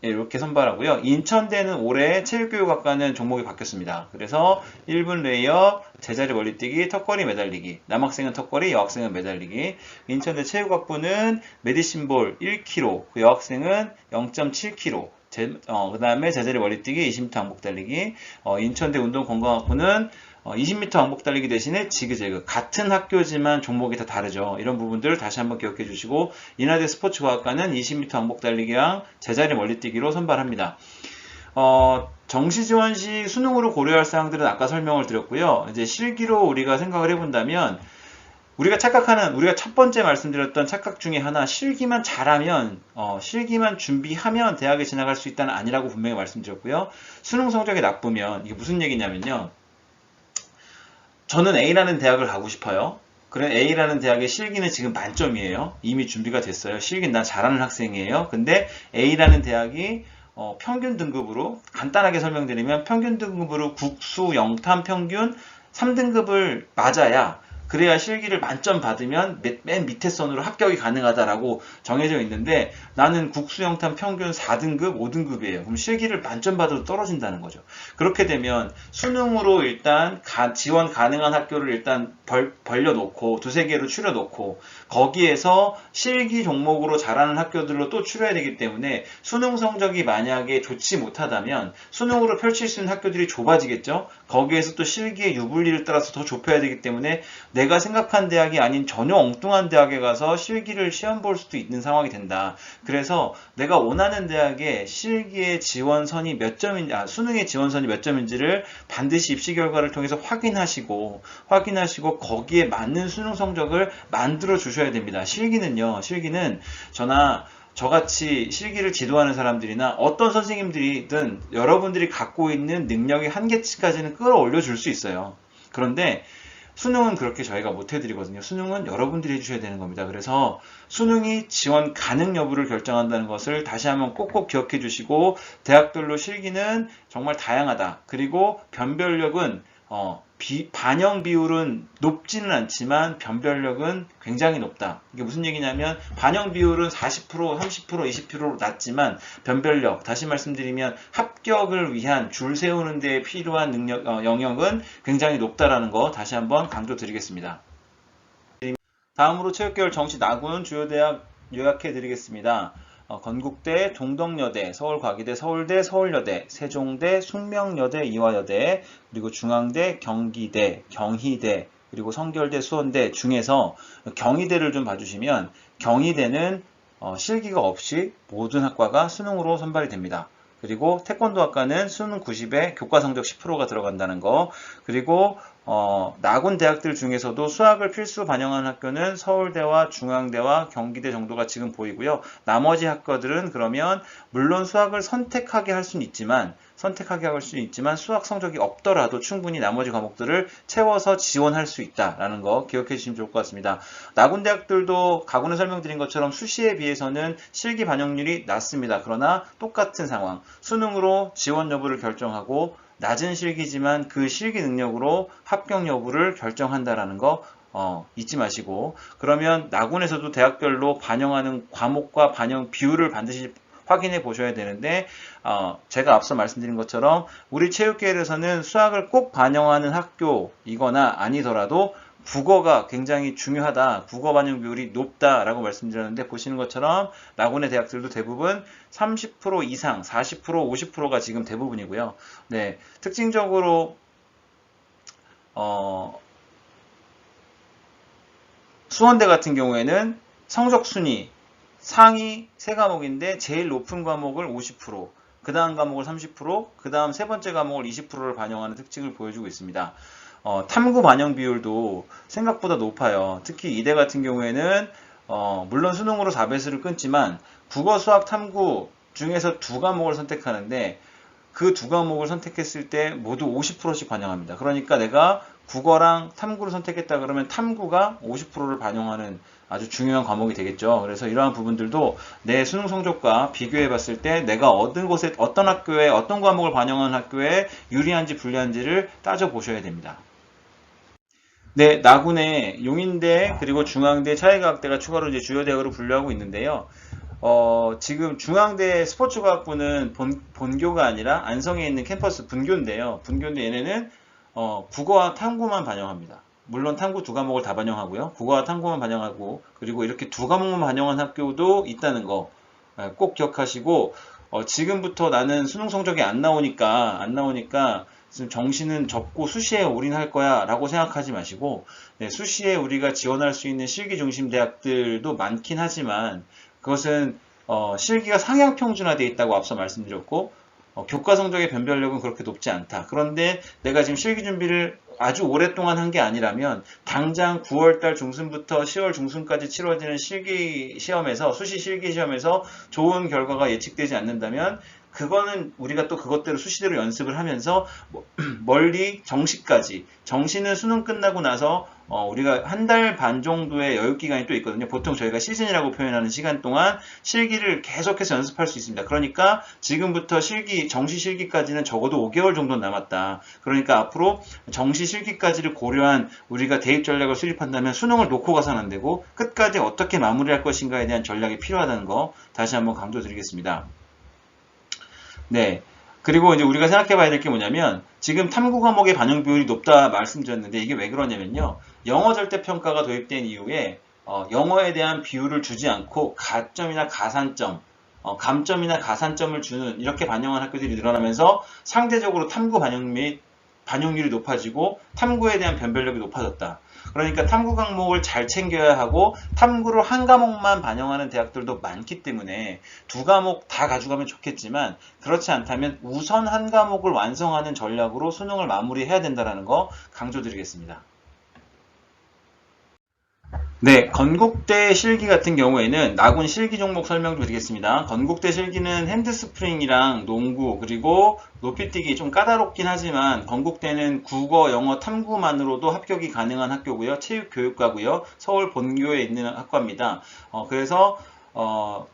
이렇게 선발하고요. 인천대는 올해 체육교육학과는 종목이 바뀌었습니다. 그래서 1분 레이업, 제자리 멀리뛰기, 턱걸이 매달리기, 남학생은 턱걸이, 여학생은 매달리기. 인천대 체육학부는 메디신볼 1kg, 그 여학생은 0.7kg. 그 다음에 제자리 멀리뛰기, 20m 왕복 달리기. 인천대 운동건강학부는 20m 왕복 달리기 대신에 지그재그, 같은 학교지만 종목이 다 다르죠. 이런 부분들을 다시 한번 기억해 주시고, 인하대 스포츠과학과는 20m 왕복 달리기랑 제자리 멀리뛰기로 선발합니다. 정시지원 시 수능으로 고려할 사항들은 아까 설명을 드렸고요. 이제 실기로 우리가 생각을 해본다면, 우리가 첫 번째 말씀드렸던 착각 중에 하나, 실기만 잘하면, 실기만 준비하면 대학에 진학할 수 있다는 아니라고 분명히 말씀드렸고요. 수능 성적이 나쁘면, 이게 무슨 얘기냐면요. 저는 A라는 대학을 가고 싶어요. 그래, A라는 대학의 실기는 지금 만점이에요. 이미 준비가 됐어요. 실기는 난 잘하는 학생이에요. 근데 A라는 대학이 평균 등급으로, 간단하게 설명드리면 평균 등급으로 국수, 영탐 평균 3등급을 맞아야, 그래야 실기를 만점 받으면 맨 밑에 선으로 합격이 가능하다라고 정해져 있는데, 나는 국수영탐 평균 4등급, 5등급이에요. 그럼 실기를 만점 받아도 떨어진다는 거죠. 그렇게 되면 수능으로 일단 지원 가능한 학교를 일단 벌려놓고 두세 개로 추려놓고, 거기에서 실기 종목으로 잘하는 학교들로 또 추려야 되기 때문에 수능 성적이 만약에 좋지 못하다면 수능으로 펼칠 수 있는 학교들이 좁아지겠죠. 거기에서 또 실기의 유불리를 따라서 더 좁혀야 되기 때문에 내가 생각한 대학이 아닌 전혀 엉뚱한 대학에 가서 실기를 시험 볼 수도 있는 상황이 된다. 그래서 내가 원하는 대학의 실기의 지원선이 몇 점인지, 수능의 지원선이 몇 점인지를 반드시 입시 결과를 통해서 확인하시고 거기에 맞는 수능 성적을 만들어 주셔야 됩니다. 실기는 저같이 실기를 지도하는 사람들이나 어떤 선생님들이든 여러분들이 갖고 있는 능력의 한계치까지는 끌어올려 줄 수 있어요. 그런데 수능은 그렇게 저희가 못 해드리거든요. 수능은 여러분들이 해주셔야 되는 겁니다. 그래서 수능이 지원 가능 여부를 결정한다는 것을 다시 한번 꼭꼭 기억해 주시고, 대학별로 실기는 정말 다양하다. 그리고 변별력은 반영 비율은 높지는 않지만 변별력은 굉장히 높다. 이게 무슨 얘기냐면, 반영 비율은 40%, 30%, 20%로 낮지만 변별력, 다시 말씀드리면 합격을 위한 줄 세우는 데 필요한 능력, 영역은 굉장히 높다라는 거 다시 한번 강조드리겠습니다. 다음으로 체육계열 정시 나군 주요대학 요약해 드리겠습니다. 건국대, 동덕여대, 서울과기대, 서울대, 서울여대, 세종대, 숙명여대, 이화여대, 그리고 중앙대, 경기대, 경희대, 그리고 성결대, 수원대 중에서 경희대를 좀 봐주시면, 경희대는 실기가 없이 모든 학과가 수능으로 선발이 됩니다. 그리고 태권도학과는 수능 90에 교과 성적 10%가 들어간다는 거, 그리고 나군 대학들 중에서도 수학을 필수 반영한 학교는 서울대와 중앙대와 경기대 정도가 지금 보이고요. 나머지 학과들은 그러면 물론 수학을 선택하게 할 수는 있지만 수학 성적이 없더라도 충분히 나머지 과목들을 채워서 지원할 수 있다라는 거 기억해 주시면 좋을 것 같습니다. 나군 대학들도 가군에 설명드린 것처럼 수시에 비해서는 실기 반영률이 낮습니다. 그러나 똑같은 상황, 수능으로 지원 여부를 결정하고 낮은 실기지만 그 실기 능력으로 합격 여부를 결정한다라는 거 잊지 마시고, 그러면 나군에서도 대학별로 반영하는 과목과 반영 비율을 반드시 확인해 보셔야 되는데, 제가 앞서 말씀드린 것처럼 우리 체육계열에서는 수학을 꼭 반영하는 학교이거나 아니더라도 국어가 굉장히 중요하다, 국어 반영 비율이 높다라고 말씀드렸는데, 보시는 것처럼 나군의 대학들도 대부분 30% 이상, 40%, 50%가 지금 대부분이고요. 네, 특징적으로 수원대 같은 경우에는 성적 순위 상위 세 과목인데 제일 높은 과목을 50%, 그 다음 과목을 30%, 그 다음 세 번째 과목을 20%를 반영하는 특징을 보여주고 있습니다. 탐구 반영 비율도 생각보다 높아요. 특히 이대 같은 경우에는 물론 수능으로 4배수를 끊지만 국어, 수학, 탐구 중에서 두 과목을 선택하는데 그 두 과목을 선택했을 때 모두 50%씩 반영합니다. 그러니까 내가 국어랑 탐구를 선택했다 그러면 탐구가 50%를 반영하는 아주 중요한 과목이 되겠죠. 그래서 이러한 부분들도 내 수능 성적과 비교해 봤을 때 내가 얻은 곳에 어떤 학교에 어떤 과목을 반영한 학교에 유리한지 불리한지를 따져 보셔야 됩니다. 네, 나군에 용인대 그리고 중앙대, 차이과학대가 추가로 이제 주요 대학으로 분류하고 있는데요. 지금 중앙대 스포츠과학부는 본교가 아니라 안성에 있는 캠퍼스 분교인데요. 분교인데 얘네는 국어와 탐구만 반영합니다. 물론 탐구 두 과목을 다 반영하고요. 국어와 탐구만 반영하고, 그리고 이렇게 두 과목만 반영한 학교도 있다는 거 꼭 기억하시고, 지금부터 나는 수능 성적이 안 나오니까 지금 정시는 접고 수시에 올인할 거야 라고 생각하지 마시고, 네, 수시에 우리가 지원할 수 있는 실기 중심 대학들도 많긴 하지만 그것은 실기가 상향 평준화되어 있다고 앞서 말씀드렸고, 교과 성적의 변별력은 그렇게 높지 않다. 그런데 내가 지금 실기 준비를 아주 오랫동안 한 게 아니라면 당장 9월달 중순부터 10월 중순까지 치러지는 실기 시험에서, 수시 실기 시험에서 좋은 결과가 예측되지 않는다면 그거는 우리가 또 그것대로 수시대로 연습을 하면서 멀리 정시까지, 정시는 수능 끝나고 나서 우리가 한 달 반 정도의 여유 기간이 또 있거든요. 보통 저희가 시즌이라고 표현하는 시간 동안 실기를 계속해서 연습할 수 있습니다. 그러니까 지금부터 정시 실기까지는 적어도 5개월 정도 남았다. 그러니까 앞으로 정시 실기까지를 고려한 우리가 대입 전략을 수립한다면 수능을 놓고 가서는 안 되고 끝까지 어떻게 마무리할 것인가에 대한 전략이 필요하다는 거 다시 한번 강조드리겠습니다. 네. 그리고 이제 우리가 생각해 봐야 될 게 뭐냐면, 지금 탐구 과목의 반영 비율이 높다 말씀드렸는데 이게 왜 그러냐면요. 영어 절대평가가 도입된 이후에 영어에 대한 비율을 주지 않고 가점이나 가산점, 감점이나 가산점을 주는 이렇게 반영한 학교들이 늘어나면서 상대적으로 탐구 반영률이 높아지고 탐구에 대한 변별력이 높아졌다. 그러니까 탐구 과목을 잘 챙겨야 하고 탐구를 한 과목만 반영하는 대학들도 많기 때문에 두 과목 다 가져가면 좋겠지만 그렇지 않다면 우선 한 과목을 완성하는 전략으로 수능을 마무리해야 된다는 거 강조드리겠습니다. 네, 건국대 실기 같은 경우에는 나군 실기 종목 설명 드리겠습니다. 건국대 실기는 핸드스프링이랑 농구 그리고 높이뛰기 좀 까다롭긴 하지만 건국대는 국어, 영어, 탐구만으로도 합격이 가능한 학교고요. 체육교육과고요. 서울 본교에 있는 학과입니다. 그래서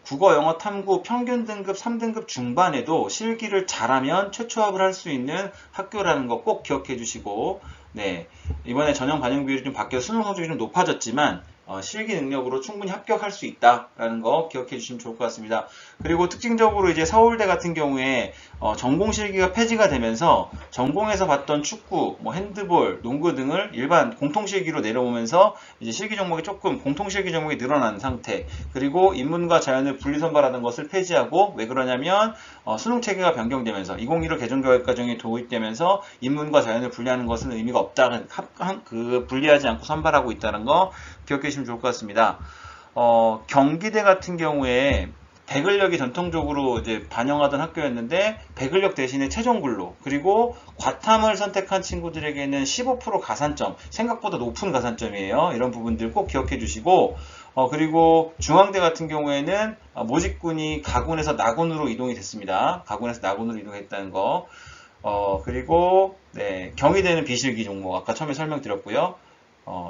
국어, 영어, 탐구 평균 등급 3등급 중반에도 실기를 잘하면 최초합을 할 수 있는 학교라는 거 꼭 기억해 주시고, 네, 이번에 전형 반영 비율이 좀 바뀌어 수능 성적이 좀 높아졌지만 실기 능력으로 충분히 합격할 수 있다라는 거 기억해 주시면 좋을 것 같습니다. 그리고 특징적으로 이제 서울대 같은 경우에 전공 실기가 폐지가 되면서 전공에서 봤던 축구, 핸드볼, 농구 등을 일반 공통 실기로 내려오면서 이제 실기 종목이 조금 공통 실기 종목이 늘어난 상태. 그리고 인문과 자연을 분리 선발하는 것을 폐지하고, 왜 그러냐면 수능 체계가 변경되면서 2015 개정 교육 과정이 도입되면서 인문과 자연을 분리하는 것은 의미가 없다. 분리하지 않고 선발하고 있다는 거 기억해 주시면 좋을 것 같습니다. 경기대 같은 경우에 배근력이 전통적으로 이제 반영하던 학교였는데 배근력 대신에 최종 근로 그리고 과탐을 선택한 친구들에게는 15% 가산점 생각보다 높은 가산점이에요. 이런 부분들 꼭 기억해 주시고 그리고 중앙대 같은 경우에는 모집군이 가군에서 나군으로 이동이 됐습니다. 가군에서 나군으로 이동했다는 거. 그리고 네, 경희대는 비실기 종목 아까 처음에 설명드렸고요.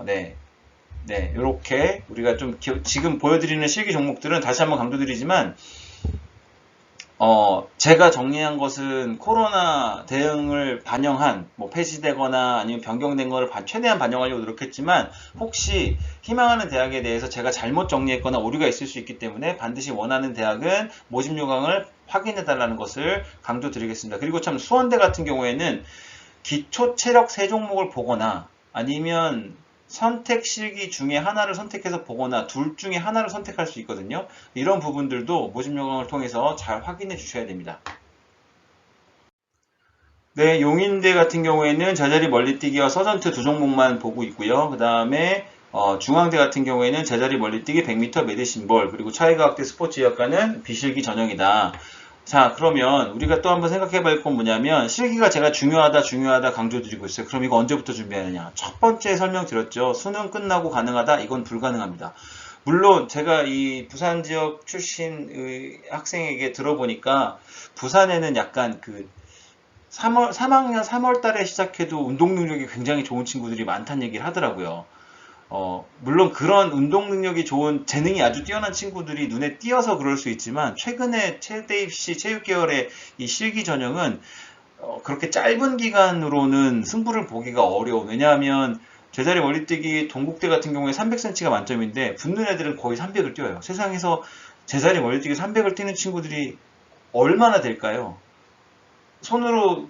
네. 네, 이렇게 우리가 좀 지금 보여드리는 실기 종목들은 다시 한번 강조드리지만 제가 정리한 것은 코로나 대응을 반영한 뭐 폐지되거나 아니면 변경된 것을 최대한 반영하려고 노력했지만 혹시 희망하는 대학에 대해서 제가 잘못 정리했거나 오류가 있을 수 있기 때문에 반드시 원하는 대학은 모집 요강을 확인해 달라는 것을 강조드리겠습니다. 그리고 참 수원대 같은 경우에는 기초 체력 3종목을 보거나 아니면 선택 실기 중에 하나를 선택해서 보거나 둘 중에 하나를 선택할 수 있거든요. 이런 부분들도 모집 요강을 통해서 잘 확인해 주셔야 됩니다. 네, 용인대 같은 경우에는 제자리 멀리뛰기와 서전트 2종목만 보고 있고요. 그 다음에 중앙대 같은 경우에는 제자리 멀리뛰기 100m 메디신볼 그리고 차이과학대 스포츠의학과는 비실기 전형이다. 자, 그러면 우리가 또 한번 생각해 볼 건 뭐냐면 실기가 제가 중요하다 강조드리고 있어요. 그럼 이거 언제부터 준비하느냐? 첫 번째 설명드렸죠. 수능 끝나고 가능하다? 이건 불가능합니다. 물론 제가 이 부산 지역 출신 학생에게 들어보니까 부산에는 약간 그 3학년 3월 달에 시작해도 운동 능력이 굉장히 좋은 친구들이 많다는 얘기를 하더라고요. 물론 그런 운동 능력이 좋은 재능이 아주 뛰어난 친구들이 눈에 띄어서 그럴 수 있지만 최근에 최대 입시 체육 계열의 이 실기 전형은 그렇게 짧은 기간으로는 승부를 보기가 어려워. 왜냐하면 제자리 멀리뛰기 동국대 같은 경우에 300cm가 만점인데 붙는 애들은 거의 300을 뛰어요. 세상에서 제자리 멀리뛰기 300을 뛰는 친구들이 얼마나 될까요? 손으로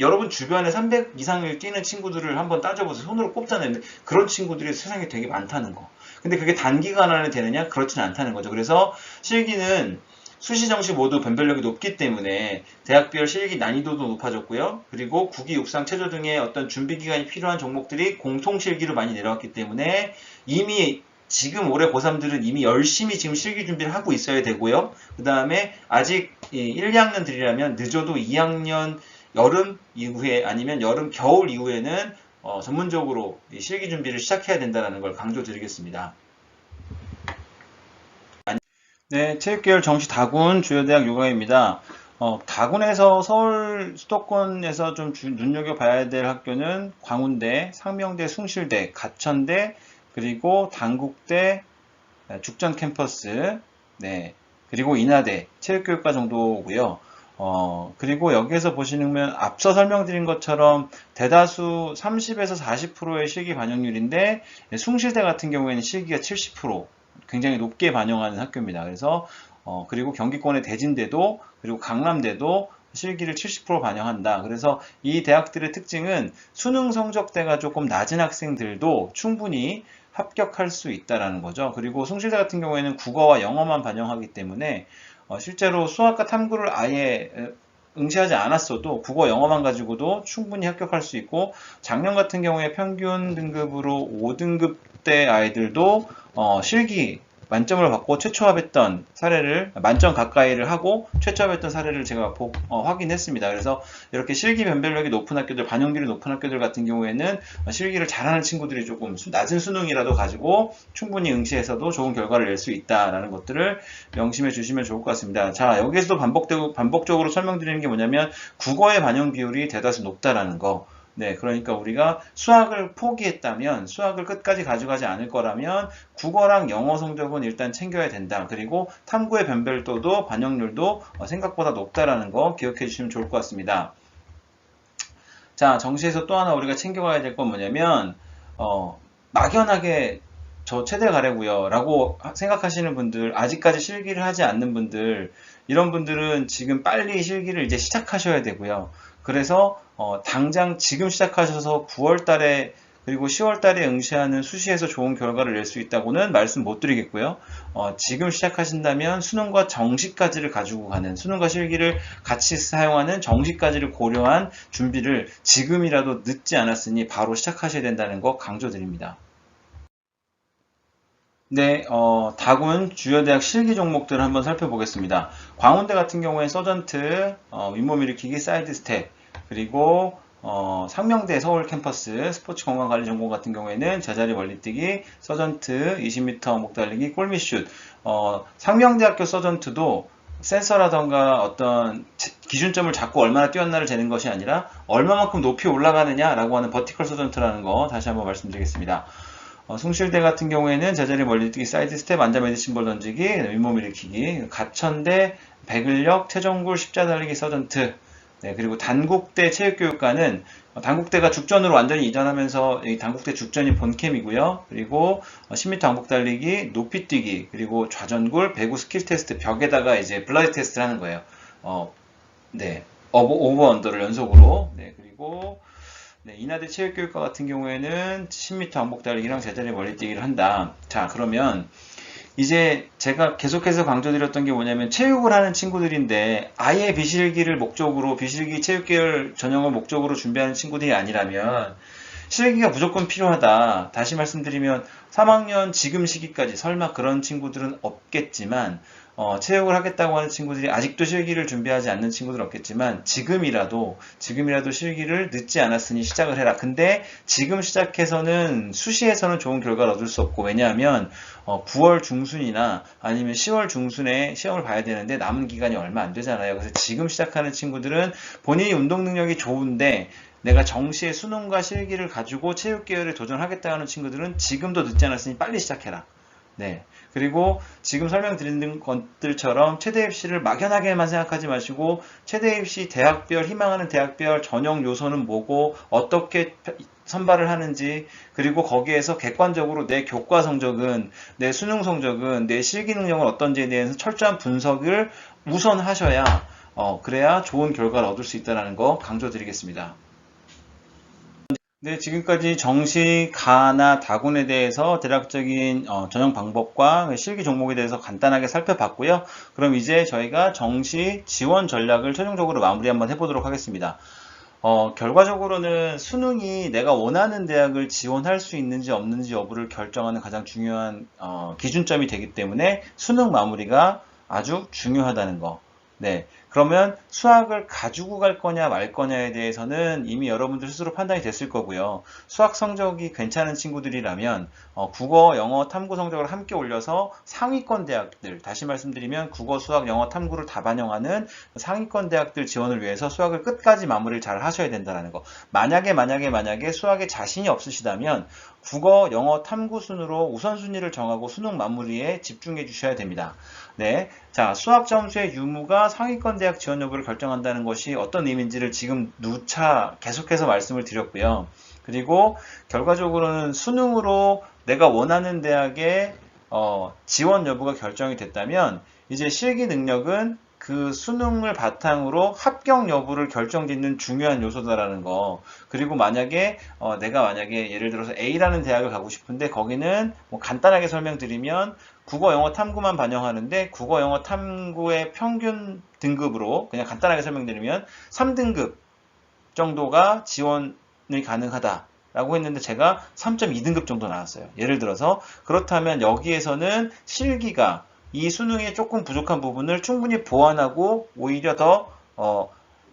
여러분 주변에 300 이상을 뛰는 친구들을 한번 따져보세요. 손으로 꼽자는데 그런 친구들이 세상에 되게 많다는 거. 근데 그게 단기간 안에 되느냐? 그렇지는 않다는 거죠. 그래서 실기는 수시 정시 모두 변별력이 높기 때문에 대학별 실기 난이도도 높아졌고요. 그리고 국이 육상 체조 등의 어떤 준비 기간이 필요한 종목들이 공통 실기로 많이 내려왔기 때문에 이미 지금 올해 고3들은 이미 열심히 지금 실기 준비를 하고 있어야 되고요. 그 다음에 아직 1, 2학년들이라면 늦어도 2학년 여름 이후에 아니면 여름 겨울 이후에는 전문적으로 실기 준비를 시작해야 된다는 걸 강조드리겠습니다. 네, 체육계열 정시 다군 주요대학 요강입니다. 다군에서 서울 수도권에서 좀 눈여겨봐야 될 학교는 광운대, 상명대, 숭실대, 가천대, 그리고 단국대, 죽전 캠퍼스, 네, 그리고 인하대, 체육교육과 정도고요. 그리고 여기에서 보시면 앞서 설명드린 것처럼 대다수 30에서 40%의 실기 반영률인데 숭실대 같은 경우에는 실기가 70%, 굉장히 높게 반영하는 학교입니다. 그래서 그리고 경기권의 대진대도 그리고 강남대도 실기를 70% 반영한다. 그래서 이 대학들의 특징은 수능 성적대가 조금 낮은 학생들도 충분히 합격할 수 있다라는 거죠. 그리고 숭실대 같은 경우에는 국어와 영어만 반영하기 때문에 실제로 수학과 탐구를 아예 응시하지 않았어도 국어 영어만 가지고도 충분히 합격할 수 있고 작년 같은 경우에 평균 등급으로 5등급대 아이들도 실기 만점을 받고 최초합했던 사례를 만점 가까이를 하고 최초합했던 사례를 제가 확인했습니다. 그래서 이렇게 실기 변별력이 높은 학교들, 반영률이 높은 학교들 같은 경우에는 실기를 잘하는 친구들이 조금 낮은 수능이라도 가지고 충분히 응시해서도 좋은 결과를 낼 수 있다라는 것들을 명심해 주시면 좋을 것 같습니다. 자, 여기에서도 반복적으로 설명드리는 게 뭐냐면 국어의 반영 비율이 대다수 높다라는 거. 네, 그러니까 우리가 수학을 포기했다면, 수학을 끝까지 가져가지 않을 거라면 국어랑 영어 성적은 일단 챙겨야 된다. 그리고 탐구의 변별도도 반영률도 생각보다 높다라는 거 기억해 주시면 좋을 것 같습니다. 자, 정시에서 또 하나 우리가 챙겨가야 될 건 뭐냐면 막연하게 저 체대 가려고요 라고 생각하시는 분들, 아직까지 실기를 하지 않는 분들, 이런 분들은 지금 빨리 실기를 이제 시작하셔야 되고요. 그래서 당장 지금 시작하셔서 9월 달에 그리고 10월 달에 응시하는 수시에서 좋은 결과를 낼 수 있다고는 말씀 못 드리겠고요. 지금 시작하신다면 수능과 정시까지를 가지고 가는, 수능과 실기를 같이 사용하는 정시까지를 고려한 준비를 지금이라도 늦지 않았으니 바로 시작하셔야 된다는 거 강조드립니다. 네, 다군 주요 대학 실기 종목들 한번 살펴보겠습니다. 광운대 같은 경우에 서전트, 윗몸 일으키기, 사이드 스텝, 그리고 상명대 서울 캠퍼스 스포츠 건강관리 전공 같은 경우에는 제자리 멀리뛰기, 서전트, 20m 목 달리기, 골밑슛. 상명대학교 서전트도 센서라던가 어떤 기준점을 잡고 얼마나 뛰었나를 재는 것이 아니라 얼마만큼 높이 올라가느냐라고 하는 버티컬 서전트라는 거 다시 한번 말씀드리겠습니다. 숭실대 같은 경우에는 제자리 멀리뛰기, 사이드 스텝, 앉아 메디싱볼 던지기, 윗몸 일으키기, 가천대, 백을역, 최정굴, 십자 달리기, 서전트. 네, 그리고 단국대 체육교육과는 단국대가 죽전으로 완전히 이전하면서 이 단국대 죽전이 본캠이고요. 그리고 10m 왕복 달리기, 높이 뛰기, 그리고 좌전굴, 배구 스킬 테스트, 벽에다가 이제 블라디 테스트를 하는 거예요. 네, 오버 언더를 연속으로. 네, 그리고 네, 인하대 체육교육과 같은 경우에는 10m 왕복 달리기랑 제자리 멀리뛰기를 한다. 자, 그러면 이제 제가 계속해서 강조드렸던 게 뭐냐면 체육을 하는 친구들인데 아예 비실기를 목적으로 비실기 체육계열 전형을 목적으로 준비하는 친구들이 아니라면 실기가 무조건 필요하다. 다시 말씀드리면 3학년 지금 시기까지 설마 그런 친구들은 없겠지만 체육을 하겠다고 하는 친구들이 아직도 실기를 준비하지 않는 친구들은 없겠지만 지금이라도 실기를 늦지 않았으니 시작을 해라. 근데 지금 시작해서는 수시에서는 좋은 결과를 얻을 수 없고 왜냐하면 9월 중순이나 아니면 10월 중순에 시험을 봐야 되는데 남은 기간이 얼마 안 되잖아요. 그래서 지금 시작하는 친구들은 본인이 운동 능력이 좋은데 내가 정시에 수능과 실기를 가지고 체육 계열에 도전하겠다는 친구들은 지금도 늦지 않았으니 빨리 시작해라. 네. 그리고 지금 설명드린 것들처럼 최대 입시를 막연하게만 생각하지 마시고 최대 입시 대학별 희망하는 대학별 전형 요소는 뭐고 어떻게 선발을 하는지 그리고 거기에서 객관적으로 내 교과 성적은 내 수능 성적은 내 실기 능력은 어떤지에 대해서 철저한 분석을 우선 하셔야 그래야 좋은 결과를 얻을 수 있다는 거 강조드리겠습니다. 네, 지금까지 정시, 가나 다군에 대해서 대략적인 전형 방법과 실기 종목에 대해서 간단하게 살펴봤고요. 그럼 이제 저희가 정시 지원 전략을 최종적으로 마무리 한번 해보도록 하겠습니다. 결과적으로는 수능이 내가 원하는 대학을 지원할 수 있는지 없는지 여부를 결정하는 가장 중요한 기준점이 되기 때문에 수능 마무리가 아주 중요하다는 거. 네. 그러면 수학을 가지고 갈 거냐 말 거냐에 대해서는 이미 여러분들 스스로 판단이 됐을 거고요. 수학 성적이 괜찮은 친구들이라면 국어, 영어, 탐구 성적을 함께 올려서 상위권 대학들, 다시 말씀드리면 국어, 수학, 영어, 탐구를 다 반영하는 상위권 대학들 지원을 위해서 수학을 끝까지 마무리를 잘 하셔야 된다는 거. 만약에 수학에 자신이 없으시다면 국어, 영어, 탐구 순으로 우선순위를 정하고 수능 마무리에 집중해 주셔야 됩니다. 네. 자, 수학 점수의 유무가 상위권 대학 지원 여부를 결정한다는 것이 어떤 의미인지를 지금 누차 계속해서 말씀을 드렸고요. 그리고 결과적으로는 수능으로 내가 원하는 대학의 지원 여부가 결정이 됐다면 이제 실기 능력은 그 수능을 바탕으로 합격 여부를 결정짓는 중요한 요소다라는 거. 그리고 만약에 내가 만약에 예를 들어서 A라는 대학을 가고 싶은데 거기는 뭐 간단하게 설명드리면 국어, 영어, 탐구만 반영하는데 국어, 영어, 탐구의 평균 등급으로 그냥 간단하게 설명드리면 3등급 정도가 지원이 가능하다라고 했는데 제가 3.2등급 정도 나왔어요. 예를 들어서 그렇다면 여기에서는 실기가 이 수능에 조금 부족한 부분을 충분히 보완하고 오히려 더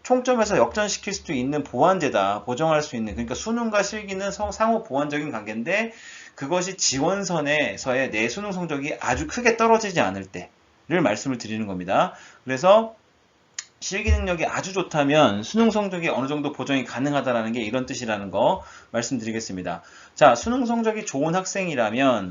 총점에서 역전시킬 수도 있는 보완제다. 보정할 수 있는. 그러니까 수능과 실기는 상호 보완적인 관계인데 그것이 지원선에서의 내 수능 성적이 아주 크게 떨어지지 않을 때를 말씀을 드리는 겁니다. 그래서 실기 능력이 아주 좋다면 수능 성적이 어느 정도 보정이 가능하다는 게 이런 뜻이라는 거 말씀드리겠습니다. 자, 수능 성적이 좋은 학생이라면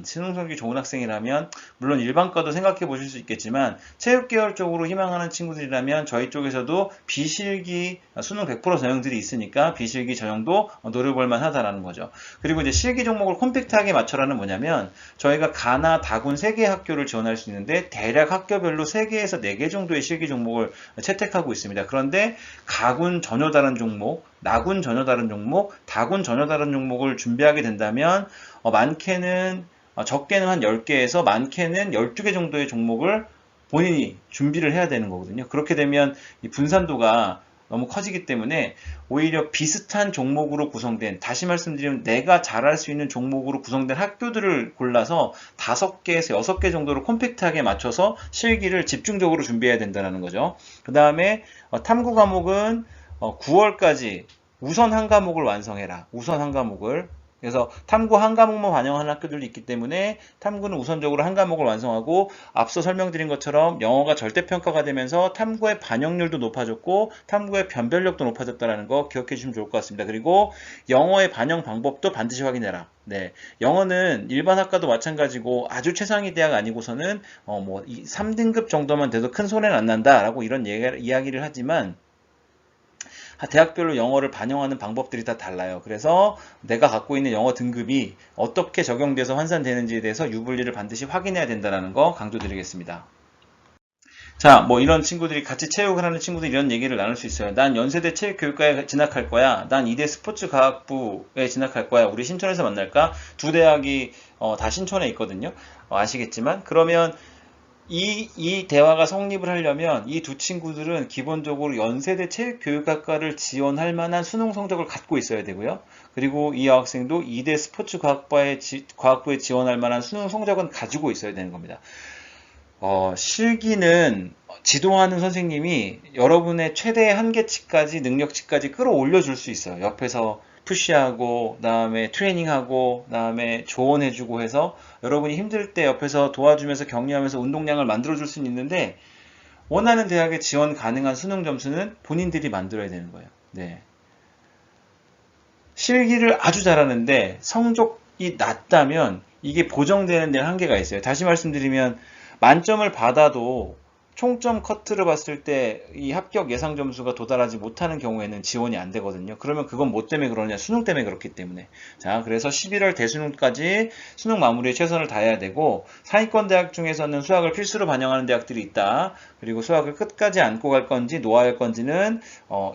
물론 일반과도 생각해 보실 수 있겠지만 체육계열 쪽으로 희망하는 친구들이라면 저희 쪽에서도 비실기 수능 100% 전형들이 있으니까 비실기 전형도 노려볼 만하다라는 거죠. 그리고 이제 실기 종목을 콤팩트하게 맞춰라는 뭐냐면 저희가 가나 다군 3개 학교를 지원할 수 있는데 대략 학교별로 3개에서 4개 정도의 실기 종목을 채택하고 있습니다. 그런데 가군 전혀 다른 종목, 나군 전혀 다른 종목, 다군 전혀 다른 종목을 준비하게 된다면 많게는 적게는 한 10개에서 많게는 12개 정도의 종목을 본인이 준비를 해야 되는 거거든요. 그렇게 되면 이 분산도가 너무 커지기 때문에 오히려 비슷한 종목으로 구성된, 다시 말씀드리면 내가 잘할 수 있는 종목으로 구성된 학교들을 골라서 5개에서 6개 정도로 콤팩트하게 맞춰서 실기를 집중적으로 준비해야 된다는 거죠. 그 다음에 탐구 과목은 9월까지 우선 한 과목을 완성해라. 우선 한 과목을. 그래서 탐구 한 과목만 반영하는 학교들도 있기 때문에 탐구는 우선적으로 한 과목을 완성하고, 앞서 설명드린 것처럼 영어가 절대평가가 되면서 탐구의 반영률도 높아졌고 탐구의 변별력도 높아졌다는 거 기억해 주시면 좋을 것 같습니다. 그리고 영어의 반영 방법도 반드시 확인해라. 네, 영어는 일반 학과도 마찬가지고 아주 최상위 대학 아니고서는 3등급 정도만 돼도 큰 손해는 안 난다라고 이런 이야기를 하지만, 대학별로 영어를 반영하는 방법들이 다 달라요. 그래서 내가 갖고 있는 영어 등급이 어떻게 적용돼서 환산되는지에 대해서 유불리를 반드시 확인해야 된다는 거 강조드리겠습니다. 자, 이런 친구들이 같이 체육을 하는 친구들이 이런 얘기를 나눌 수 있어요. 난 연세대 체육교육과에 진학할 거야. 난 이대 스포츠과학부에 진학할 거야. 우리 신촌에서 만날까? 두 대학이 다 신촌에 있거든요. 아시겠지만, 그러면 이 대화가 성립을 하려면 이 두 친구들은 기본적으로 연세대 체육교육학과를 지원할 만한 수능 성적을 갖고 있어야 되고요. 그리고 이 여학생도 이대 스포츠과학부에 지원할 만한 수능 성적은 가지고 있어야 되는 겁니다. 실기는 지도하는 선생님이 여러분의 최대의 한계치까지, 능력치까지 끌어올려 줄 수 있어요. 옆에서 푸시하고, 그다음에 트레이닝하고, 그다음에 조언해주고 해서 여러분이 힘들 때 옆에서 도와주면서 격려하면서 운동량을 만들어줄 수는 있는데, 원하는 대학에 지원 가능한 수능 점수는 본인들이 만들어야 되는 거예요. 네. 실기를 아주 잘하는데 성적이 낮다면 이게 보정되는 데는 한계가 있어요. 다시 말씀드리면 만점을 받아도 총점 커트를 봤을 때 이 합격 예상 점수가 도달하지 못하는 경우에는 지원이 안 되거든요. 그러면 그건 뭐 때문에 그러냐? 수능 때문에 그렇기 때문에. 자, 그래서 11월 대수능까지 수능 마무리에 최선을 다해야 되고, 상위권 대학 중에서는 수학을 필수로 반영하는 대학들이 있다. 그리고 수학을 끝까지 안고 갈 건지 놓아야 할 건지는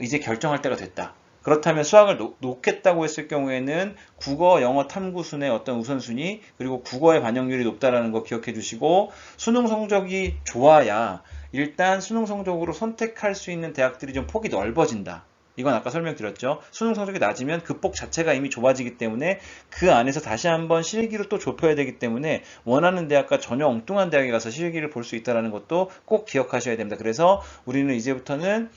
이제 결정할 때가 됐다. 그렇다면 수학을 놓겠다고 했을 경우에는 국어, 영어 탐구순의 어떤 우선순위, 그리고 국어의 반영률이 높다라는 거 기억해 주시고, 수능 성적이 좋아야 일단 수능 성적으로 선택할 수 있는 대학들이 좀 폭이 넓어진다. 이건 아까 설명드렸죠. 수능 성적이 낮으면 극복 자체가 이미 좁아지기 때문에 그 안에서 다시 한번 실기로 또 좁혀야 되기 때문에 원하는 대학과 전혀 엉뚱한 대학에 가서 실기를 볼 수 있다는 것도 꼭 기억하셔야 됩니다. 그래서 우리는 이제부터는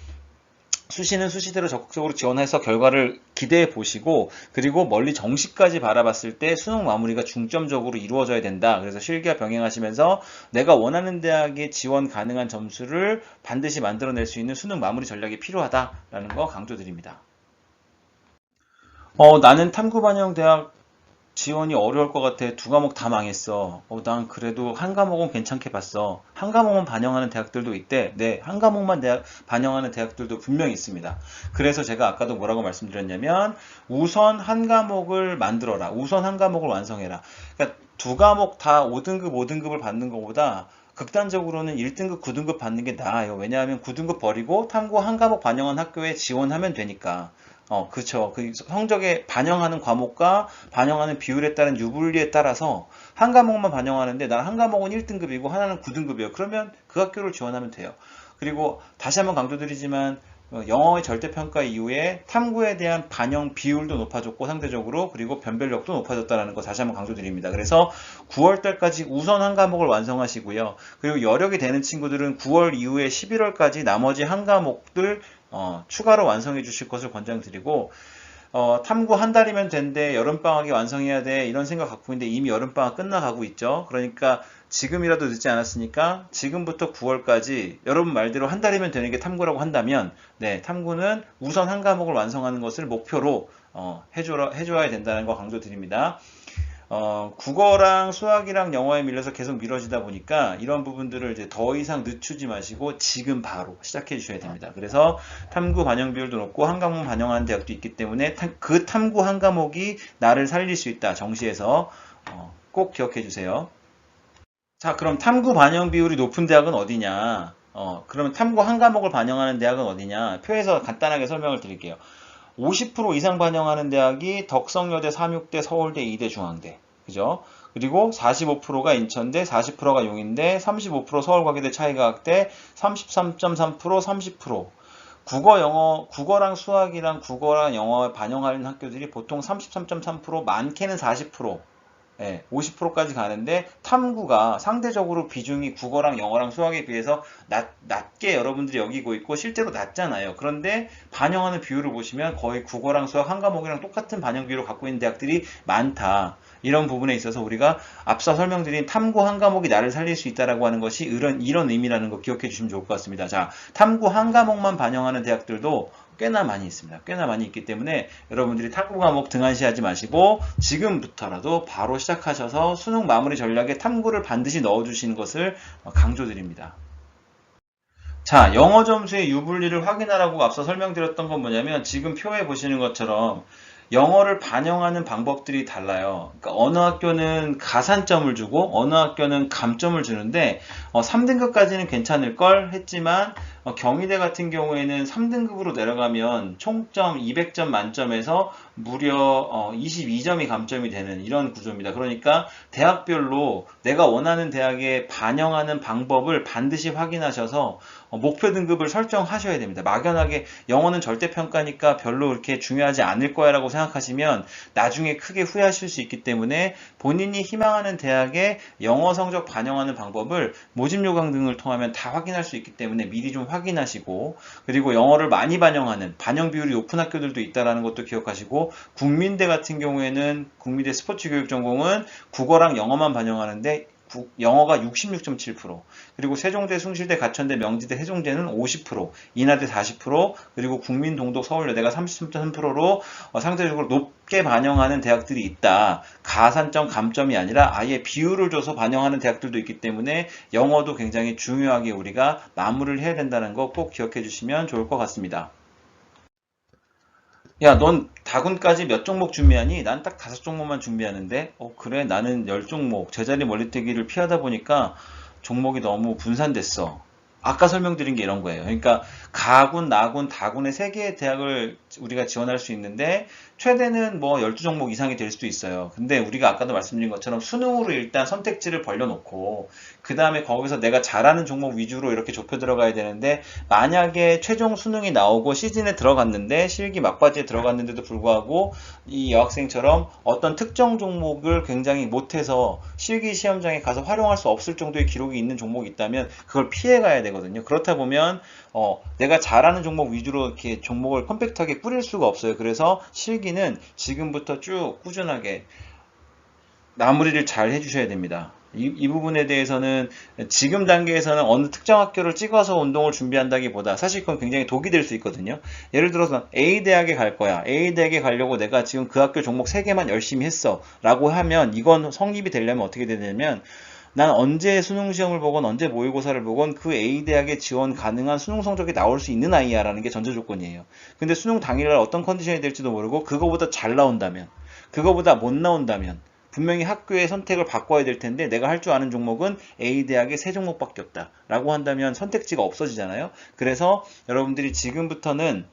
수시는 수시대로 적극적으로 지원해서 결과를 기대해 보시고, 그리고 멀리 정시까지 바라봤을 때 수능 마무리가 중점적으로 이루어져야 된다. 그래서 실기와 병행하시면서 내가 원하는 대학에 지원 가능한 점수를 반드시 만들어낼 수 있는 수능 마무리 전략이 필요하다라는 거 강조드립니다. 나는 탐구 반영 대학 지원이 어려울 것 같아. 두 과목 다 망했어. 난 그래도 한 과목은 괜찮게 봤어. 한 과목만 반영하는 대학들도 있대. 네, 한 과목만 반영하는 대학들도 분명히 있습니다. 그래서 제가 아까도 뭐라고 말씀드렸냐면, 우선 한 과목을 만들어라. 우선 한 과목을 완성해라. 그러니까 두 과목 다 5등급, 5등급을 받는 것보다 극단적으로는 1등급, 9등급 받는 게 나아요. 왜냐하면 9등급 버리고 탐구 한 과목 반영한 학교에 지원하면 되니까. 그렇죠. 그 성적에 반영하는 과목과 반영하는 비율에 따른 유불리에 따라서 한 과목만 반영하는데 나는 한 과목은 1등급이고 하나는 9등급이에요. 그러면 그 학교를 지원하면 돼요. 그리고 다시 한번 강조드리지만, 영어의 절대평가 이후에 탐구에 대한 반영 비율도 높아졌고 상대적으로, 그리고 변별력도 높아졌다는 거 다시 한번 강조드립니다. 그래서 9월달까지 우선 한 과목을 완성하시고요. 그리고 여력이 되는 친구들은 9월 이후에 11월까지 나머지 한 과목들 추가로 완성해 주실 것을 권장드리고, 탐구 한 달이면 된대, 여름방학에 완성해야 돼, 이런 생각 갖고 있는데 이미 여름방학 끝나가고 있죠. 그러니까 지금이라도 늦지 않았으니까 지금부터 9월까지 여러분 말대로 한 달이면 되는 게 탐구라고 한다면, 네, 탐구는 우선 한 과목을 완성하는 것을 목표로 해줘야 된다는 거 강조드립니다. 국어랑 수학이랑 영어에 밀려서 계속 미뤄지다 보니까 이런 부분들을 이제 더 이상 늦추지 마시고 지금 바로 시작해 주셔야 됩니다. 그래서 탐구 반영 비율도 높고 한 과목 반영하는 대학도 있기 때문에 그 탐구 한 과목이 나를 살릴 수 있다. 정시에서 꼭 기억해 주세요. 자, 그럼 탐구 반영 비율이 높은 대학은 어디냐? 그러면 탐구 한 과목을 반영하는 대학은 어디냐? 표에서 간단하게 설명을 드릴게요. 50% 이상 반영하는 대학이 덕성여대, 삼육대, 서울대, 이대, 중앙대. 그죠? 그리고 45%가 인천대, 40%가 용인대, 35% 서울과기대, 차이과학대, 33.3%, 30%. 국어랑 수학이랑 국어랑 영어에 반영하는 학교들이 보통 33.3%, 많게는 40%, 50%까지 가는데 탐구가 상대적으로 비중이 국어랑 영어랑 수학에 비해서 낮게 여러분들이 여기고 있고 실제로 낮잖아요. 그런데 반영하는 비율을 보시면 거의 국어랑 수학 한 과목이랑 똑같은 반영 비율을 갖고 있는 대학들이 많다. 이런 부분에 있어서 우리가 앞서 설명드린 탐구 한 과목이 나를 살릴 수 있다라고 하는 것이 이런 의미라는 거 기억해 주시면 좋을 것 같습니다. 자, 탐구 한 과목만 반영하는 대학들도 꽤나 많이 있습니다. 꽤나 많이 있기 때문에 여러분들이 탐구 과목 등한시하지 마시고 지금부터라도 바로 시작하셔서 수능 마무리 전략에 탐구를 반드시 넣어주시는 것을 강조드립니다. 자, 영어 점수의 유불리를 확인하라고 앞서 설명드렸던 건 뭐냐면 지금 표에 보시는 것처럼 영어를 반영하는 방법들이 달라요. 그러니까 어느 학교는 가산점을 주고 어느 학교는 감점을 주는데 3등급까지는 괜찮을 걸 했지만 경희대 같은 경우에는 3등급으로 내려가면 총점 200점 만점에서 무려 22점이 감점이 되는 이런 구조입니다. 그러니까 대학별로 내가 원하는 대학에 반영하는 방법을 반드시 확인하셔서 목표 등급을 설정하셔야 됩니다. 막연하게 영어는 절대평가니까 별로 그렇게 중요하지 않을 거야 라고 생각하시면 나중에 크게 후회하실 수 있기 때문에 본인이 희망하는 대학에 영어 성적 반영하는 방법을 모집 요강 등을 통하면 다 확인할 수 있기 때문에 미리 좀 확인하시고, 그리고 영어를 많이 반영하는 반영 비율이 높은 학교들도 있다는 것도 기억하시고, 국민대 같은 경우에는 국민대 스포츠교육전공은 국어랑 영어만 반영하는데 영어가 66.7%, 그리고 세종대, 숭실대, 가천대, 명지대, 세종대는 50%, 인하대 40%, 그리고 국민동독, 서울여대가 33.3%로 상대적으로 높게 반영하는 대학들이 있다. 가산점, 감점이 아니라 아예 비율을 줘서 반영하는 대학들도 있기 때문에 영어도 굉장히 중요하게 우리가 마무리를 해야 된다는 거 꼭 기억해 주시면 좋을 것 같습니다. 야, 넌 다군까지 몇 종목 준비하니? 난 딱 5종목만 준비하는데? 그래, 나는 10종목, 제자리 멀리뛰기를 피하다 보니까 종목이 너무 분산됐어. 아까 설명드린 게 이런 거예요. 그러니까 가군, 나군, 다군의 3개의 대학을 우리가 지원할 수 있는데 최대는 뭐 12종목 이상이 될 수도 있어요. 근데 우리가 아까도 말씀드린 것처럼 수능으로 일단 선택지를 벌려놓고 그 다음에 거기서 내가 잘하는 종목 위주로 이렇게 좁혀 들어가야 되는데, 만약에 최종 수능이 나오고 시즌에 들어갔는데 실기 막바지에 들어갔는데도 불구하고 이 여학생처럼 어떤 특정 종목을 굉장히 못해서 실기 시험장에 가서 활용할 수 없을 정도의 기록이 있는 종목이 있다면 그걸 피해가야 되거든요. 그렇다 보면 내가 잘하는 종목 위주로 이렇게 종목을 컴팩트하게 꾸릴 수가 없어요. 그래서 실기는 지금부터 쭉 꾸준하게 마무리를 잘 해주셔야 됩니다. 이 부분에 대해서는 지금 단계에서는 어느 특정 학교를 찍어서 운동을 준비한다기보다 사실 그건 굉장히 독이 될 수 있거든요. 예를 들어서 A대학에 갈 거야. A대학에 가려고 내가 지금 그 학교 종목 3개만 열심히 했어 라고 하면 이건 성립이 되려면 어떻게 되냐면, 난 언제 수능시험을 보건 언제 모의고사를 보건 그 A대학에 지원 가능한 수능 성적이 나올 수 있는 아이야 라는 게 전제 조건이에요. 근데 수능 당일날 어떤 컨디션이 될지도 모르고 그거보다 잘 나온다면, 그거보다 못 나온다면 분명히 학교의 선택을 바꿔야 될 텐데 내가 할 줄 아는 종목은 A대학에 3종목밖에 없다 라고 한다면 선택지가 없어지잖아요. 그래서 여러분들이 지금부터는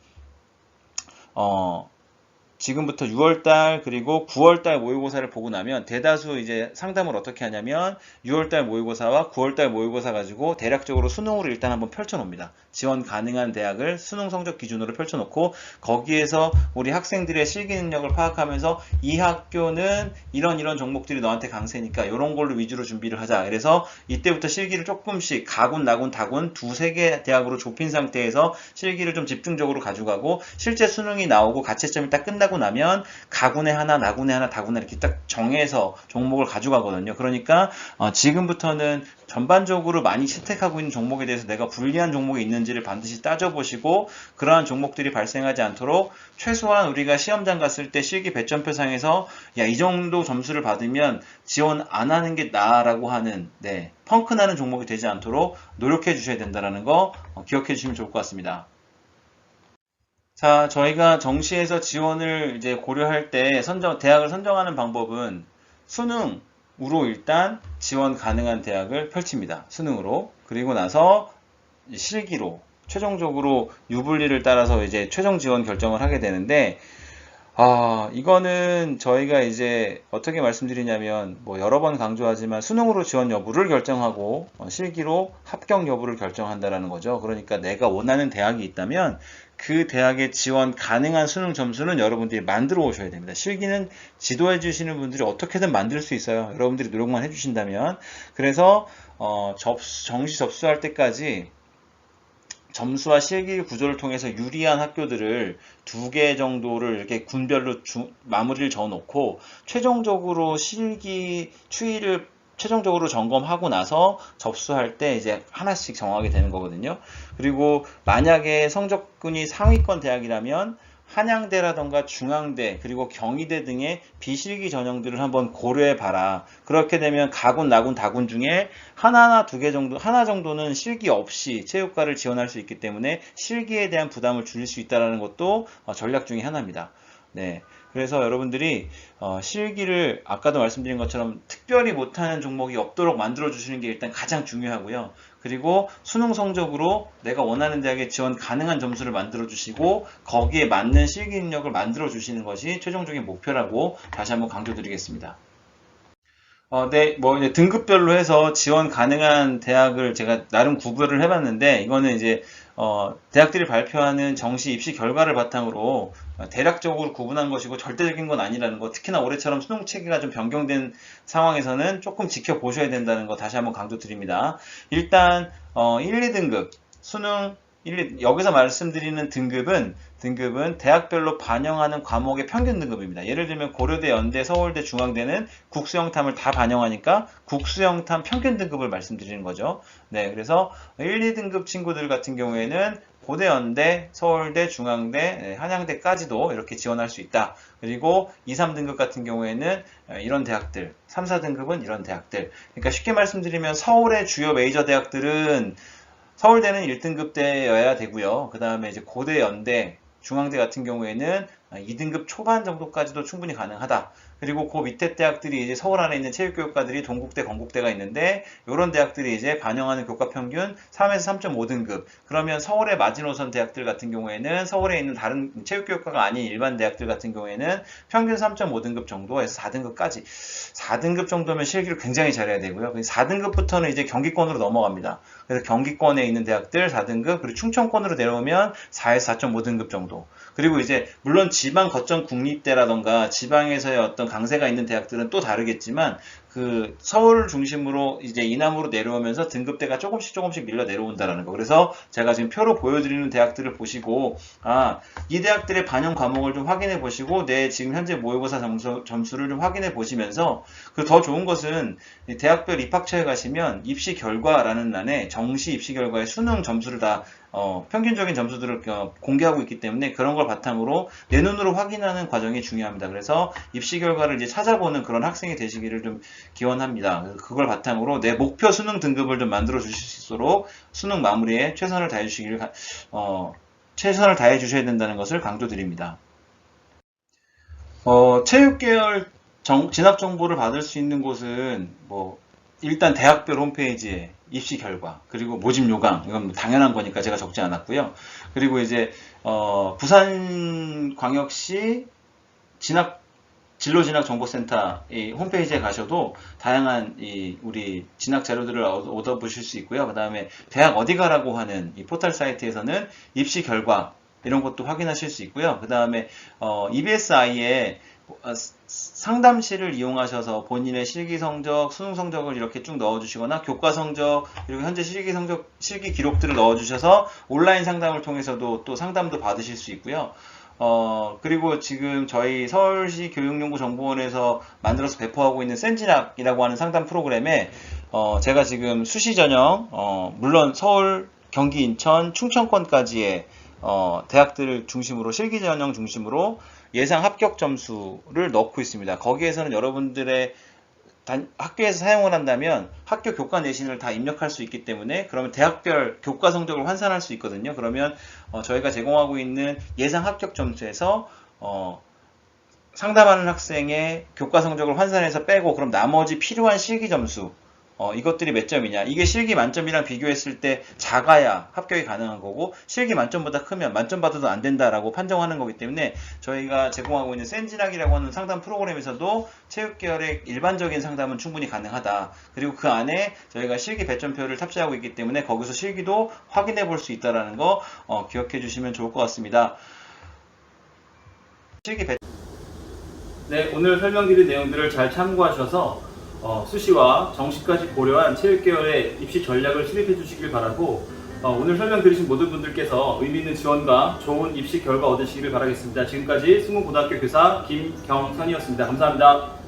지금부터 6월달 그리고 9월달 모의고사를 보고 나면 대다수 이제 상담을 어떻게 하냐면 6월달 모의고사와 9월달 모의고사 가지고 대략적으로 수능으로 일단 한번 펼쳐놓습니다. 지원 가능한 대학을 수능 성적 기준으로 펼쳐놓고 거기에서 우리 학생들의 실기 능력을 파악하면서 이 학교는 이런 종목들이 너한테 강세니까 이런 걸로 위주로 준비를 하자. 그래서 이때부터 실기를 조금씩 가군, 나군, 다군 2-3개 대학으로 좁힌 상태에서 실기를 좀 집중적으로 가져가고, 실제 수능이 나오고 가채점이 딱 끝나고 나면 가군에 하나, 나군에 하나, 다군에 이렇게 딱 정해서 종목을 가져가거든요. 그러니까 지금부터는 전반적으로 많이 채택하고 있는 종목에 대해서 내가 불리한 종목이 있는지를 반드시 따져보시고, 그러한 종목들이 발생하지 않도록 최소한 우리가 시험장 갔을 때 실기 배점표상에서 야, 이 정도 점수를 받으면 지원 안 하는 게 나아라고 하는 펑크나는 종목이 되지 않도록 노력해 주셔야 된다는 거 기억해 주시면 좋을 것 같습니다. 자, 저희가 정시에서 지원을 이제 고려할 때 대학을 선정하는 방법은 수능으로 일단 지원 가능한 대학을 펼칩니다. 수능으로. 그리고 나서 실기로 최종적으로 유불리를 따라서 이제 최종 지원 결정을 하게 되는데, 이거는 저희가 이제 어떻게 말씀드리냐면, 뭐 여러 번 강조하지만 수능으로 지원 여부를 결정하고 실기로 합격 여부를 결정한다라는 거죠. 그러니까 내가 원하는 대학이 있다면 그 대학에 지원 가능한 수능 점수는 여러분들이 만들어 오셔야 됩니다. 실기는 지도해 주시는 분들이 어떻게든 만들 수 있어요. 여러분들이 노력만 해주신다면. 그래서 정시 접수할 때까지 점수와 실기 구조를 통해서 유리한 학교들을 2개 정도를 이렇게 군별로 마무리를 저어놓고 최종적으로 실기 추이를 최종적으로 점검하고 나서 접수할 때 이제 하나씩 정하게 되는 거거든요. 그리고 만약에 성적군이 상위권 대학이라면 한양대라던가 중앙대 그리고 경희대 등의 비실기 전형들을 한번 고려해 봐라. 그렇게 되면 가군, 나군, 다군 중에 하나나 2개 정도, 하나 정도는 실기 없이 체육과를 지원할 수 있기 때문에 실기에 대한 부담을 줄일 수 있다는 것도 전략 중에 하나입니다. 네. 그래서 여러분들이 실기를 아까도 말씀드린 것처럼 특별히 못하는 종목이 없도록 만들어 주시는 게 일단 가장 중요하고요. 그리고 수능 성적으로 내가 원하는 대학에 지원 가능한 점수를 만들어 주시고 거기에 맞는 실기 능력을 만들어 주시는 것이 최종적인 목표라고 다시 한번 강조드리겠습니다. 네, 뭐 이제 등급별로 해서 지원 가능한 대학을 제가 나름 구별을 해봤는데 이거는 이제 대학들이 발표하는 정시 입시 결과를 바탕으로 대략적으로 구분한 것이고 절대적인 건 아니라는 거, 특히나 올해처럼 수능 체계가 좀 변경된 상황에서는 조금 지켜보셔야 된다는 거 다시 한번 강조드립니다. 일단 1, 2등급 수능 여기서 말씀드리는 등급은 대학별로 반영하는 과목의 평균 등급입니다. 예를 들면 고려대, 연대, 서울대, 중앙대는 국수영탐을 다 반영하니까 국수영탐 평균 등급을 말씀드리는 거죠. 네, 그래서 1, 2등급 친구들 같은 경우에는 고대, 연대, 서울대, 중앙대, 한양대까지도 이렇게 지원할 수 있다. 그리고 2, 3등급 같은 경우에는 이런 대학들, 3, 4등급은 이런 대학들. 그러니까 쉽게 말씀드리면 서울의 주요 메이저 대학들은 서울대는 1등급대여야 되고요. 그 다음에 이제 고대, 연대, 중앙대 같은 경우에는 2등급 초반 정도까지도 충분히 가능하다. 그리고 그 밑에 대학들이 이제 서울 안에 있는 체육교육과들이 동국대, 건국대가 있는데 이런 대학들이 이제 반영하는 교과 평균 3에서 3.5등급. 그러면 서울의 마지노선 대학들 같은 경우에는 서울에 있는 다른 체육교육과가 아닌 일반 대학들 같은 경우에는 평균 3.5등급 정도에서 4등급까지. 4등급 정도면 실기를 굉장히 잘해야 되고요. 4등급부터는 이제 경기권으로 넘어갑니다. 그래서 경기권에 있는 대학들 4등급, 그리고 충청권으로 내려오면 4에서 4.5등급 정도. 그리고 이제 물론 지방 거점 국립대라던가 지방에서의 어떤 강세가 있는 대학들은 또 다르겠지만 그 서울 중심으로 이제 이남으로 내려오면서 등급대가 조금씩 밀려 내려온다라는 거. 그래서 제가 지금 표로 보여드리는 대학들을 보시고 이 대학들의 반영 과목을 좀 확인해 보시고 내 지금 현재 모의고사 점수를 좀 확인해 보시면서 그 더 좋은 것은 대학별 입학처에 가시면 입시 결과라는欄에 정시 입시 결과의 수능 점수를 다 평균적인 점수들을 공개하고 있기 때문에 그런 걸 바탕으로 내 눈으로 확인하는 과정이 중요합니다. 그래서 입시 결과를 이제 찾아보는 그런 학생이 되시기를 좀 기원합니다. 그걸 바탕으로 내 목표 수능 등급을 좀 만들어 주실 수 있도록 수능 마무리에 최선을 다해 주셔야 된다는 것을 강조드립니다. 체육계열 진학 정보를 받을 수 있는 곳은 일단 대학별 홈페이지에 입시 결과, 그리고 모집 요강, 이건 뭐 당연한 거니까 제가 적지 않았고요. 그리고 이제 부산광역시 진로진학정보센터 홈페이지에 가셔도 다양한 우리 진학 자료들을 얻어보실 수 있고요. 그 다음에 대학 어디 가라고 하는 이 포털 사이트에서는 입시 결과 이런 것도 확인하실 수 있고요. 그 다음에 EBSI에 상담실을 이용하셔서 본인의 실기 성적, 수능 성적을 이렇게 쭉 넣어주시거나 교과 성적, 그리고 현재 실기 성적, 실기 기록들을 넣어주셔서 온라인 상담을 통해서도 또 상담도 받으실 수 있고요. 그리고 지금 저희 서울시 교육연구정보원에서 만들어서 배포하고 있는 센진학이라고 하는 상담 프로그램에 제가 지금 수시 전형, 물론 서울, 경기, 인천, 충청권까지의 대학들을 중심으로 실기 전형 중심으로 예상 합격 점수를 넣고 있습니다. 거기에서는 여러분들의 학교에서 사용을 한다면 학교 교과 내신을 다 입력할 수 있기 때문에 그러면 대학별 교과 성적을 환산할 수 있거든요. 그러면 저희가 제공하고 있는 예상 합격 점수에서 상담하는 학생의 교과 성적을 환산해서 빼고 그럼 나머지 필요한 실기 점수 이것들이 몇 점이냐. 이게 실기 만점이랑 비교했을 때 작아야 합격이 가능한 거고 실기 만점보다 크면 만점 받아도 안 된다라고 판정하는 거기 때문에 저희가 제공하고 있는 센진학이라고 하는 상담 프로그램에서도 체육계열의 일반적인 상담은 충분히 가능하다. 그리고 그 안에 저희가 실기 배점표를 탑재하고 있기 때문에 거기서 실기도 확인해 볼 수 있다는 거 기억해 주시면 좋을 것 같습니다. 실기 배...
네, 오늘 설명드린 내용들을 잘 참고하셔서 수시와 정시까지 고려한 체육계열의 입시 전략을 수립해 주시길 바라고 오늘 설명 들으신 모든 분들께서 의미 있는 지원과 좋은 입시 결과 얻으시기를 바라겠습니다. 지금까지 승문고등학교 교사 김경현이었습니다. 감사합니다.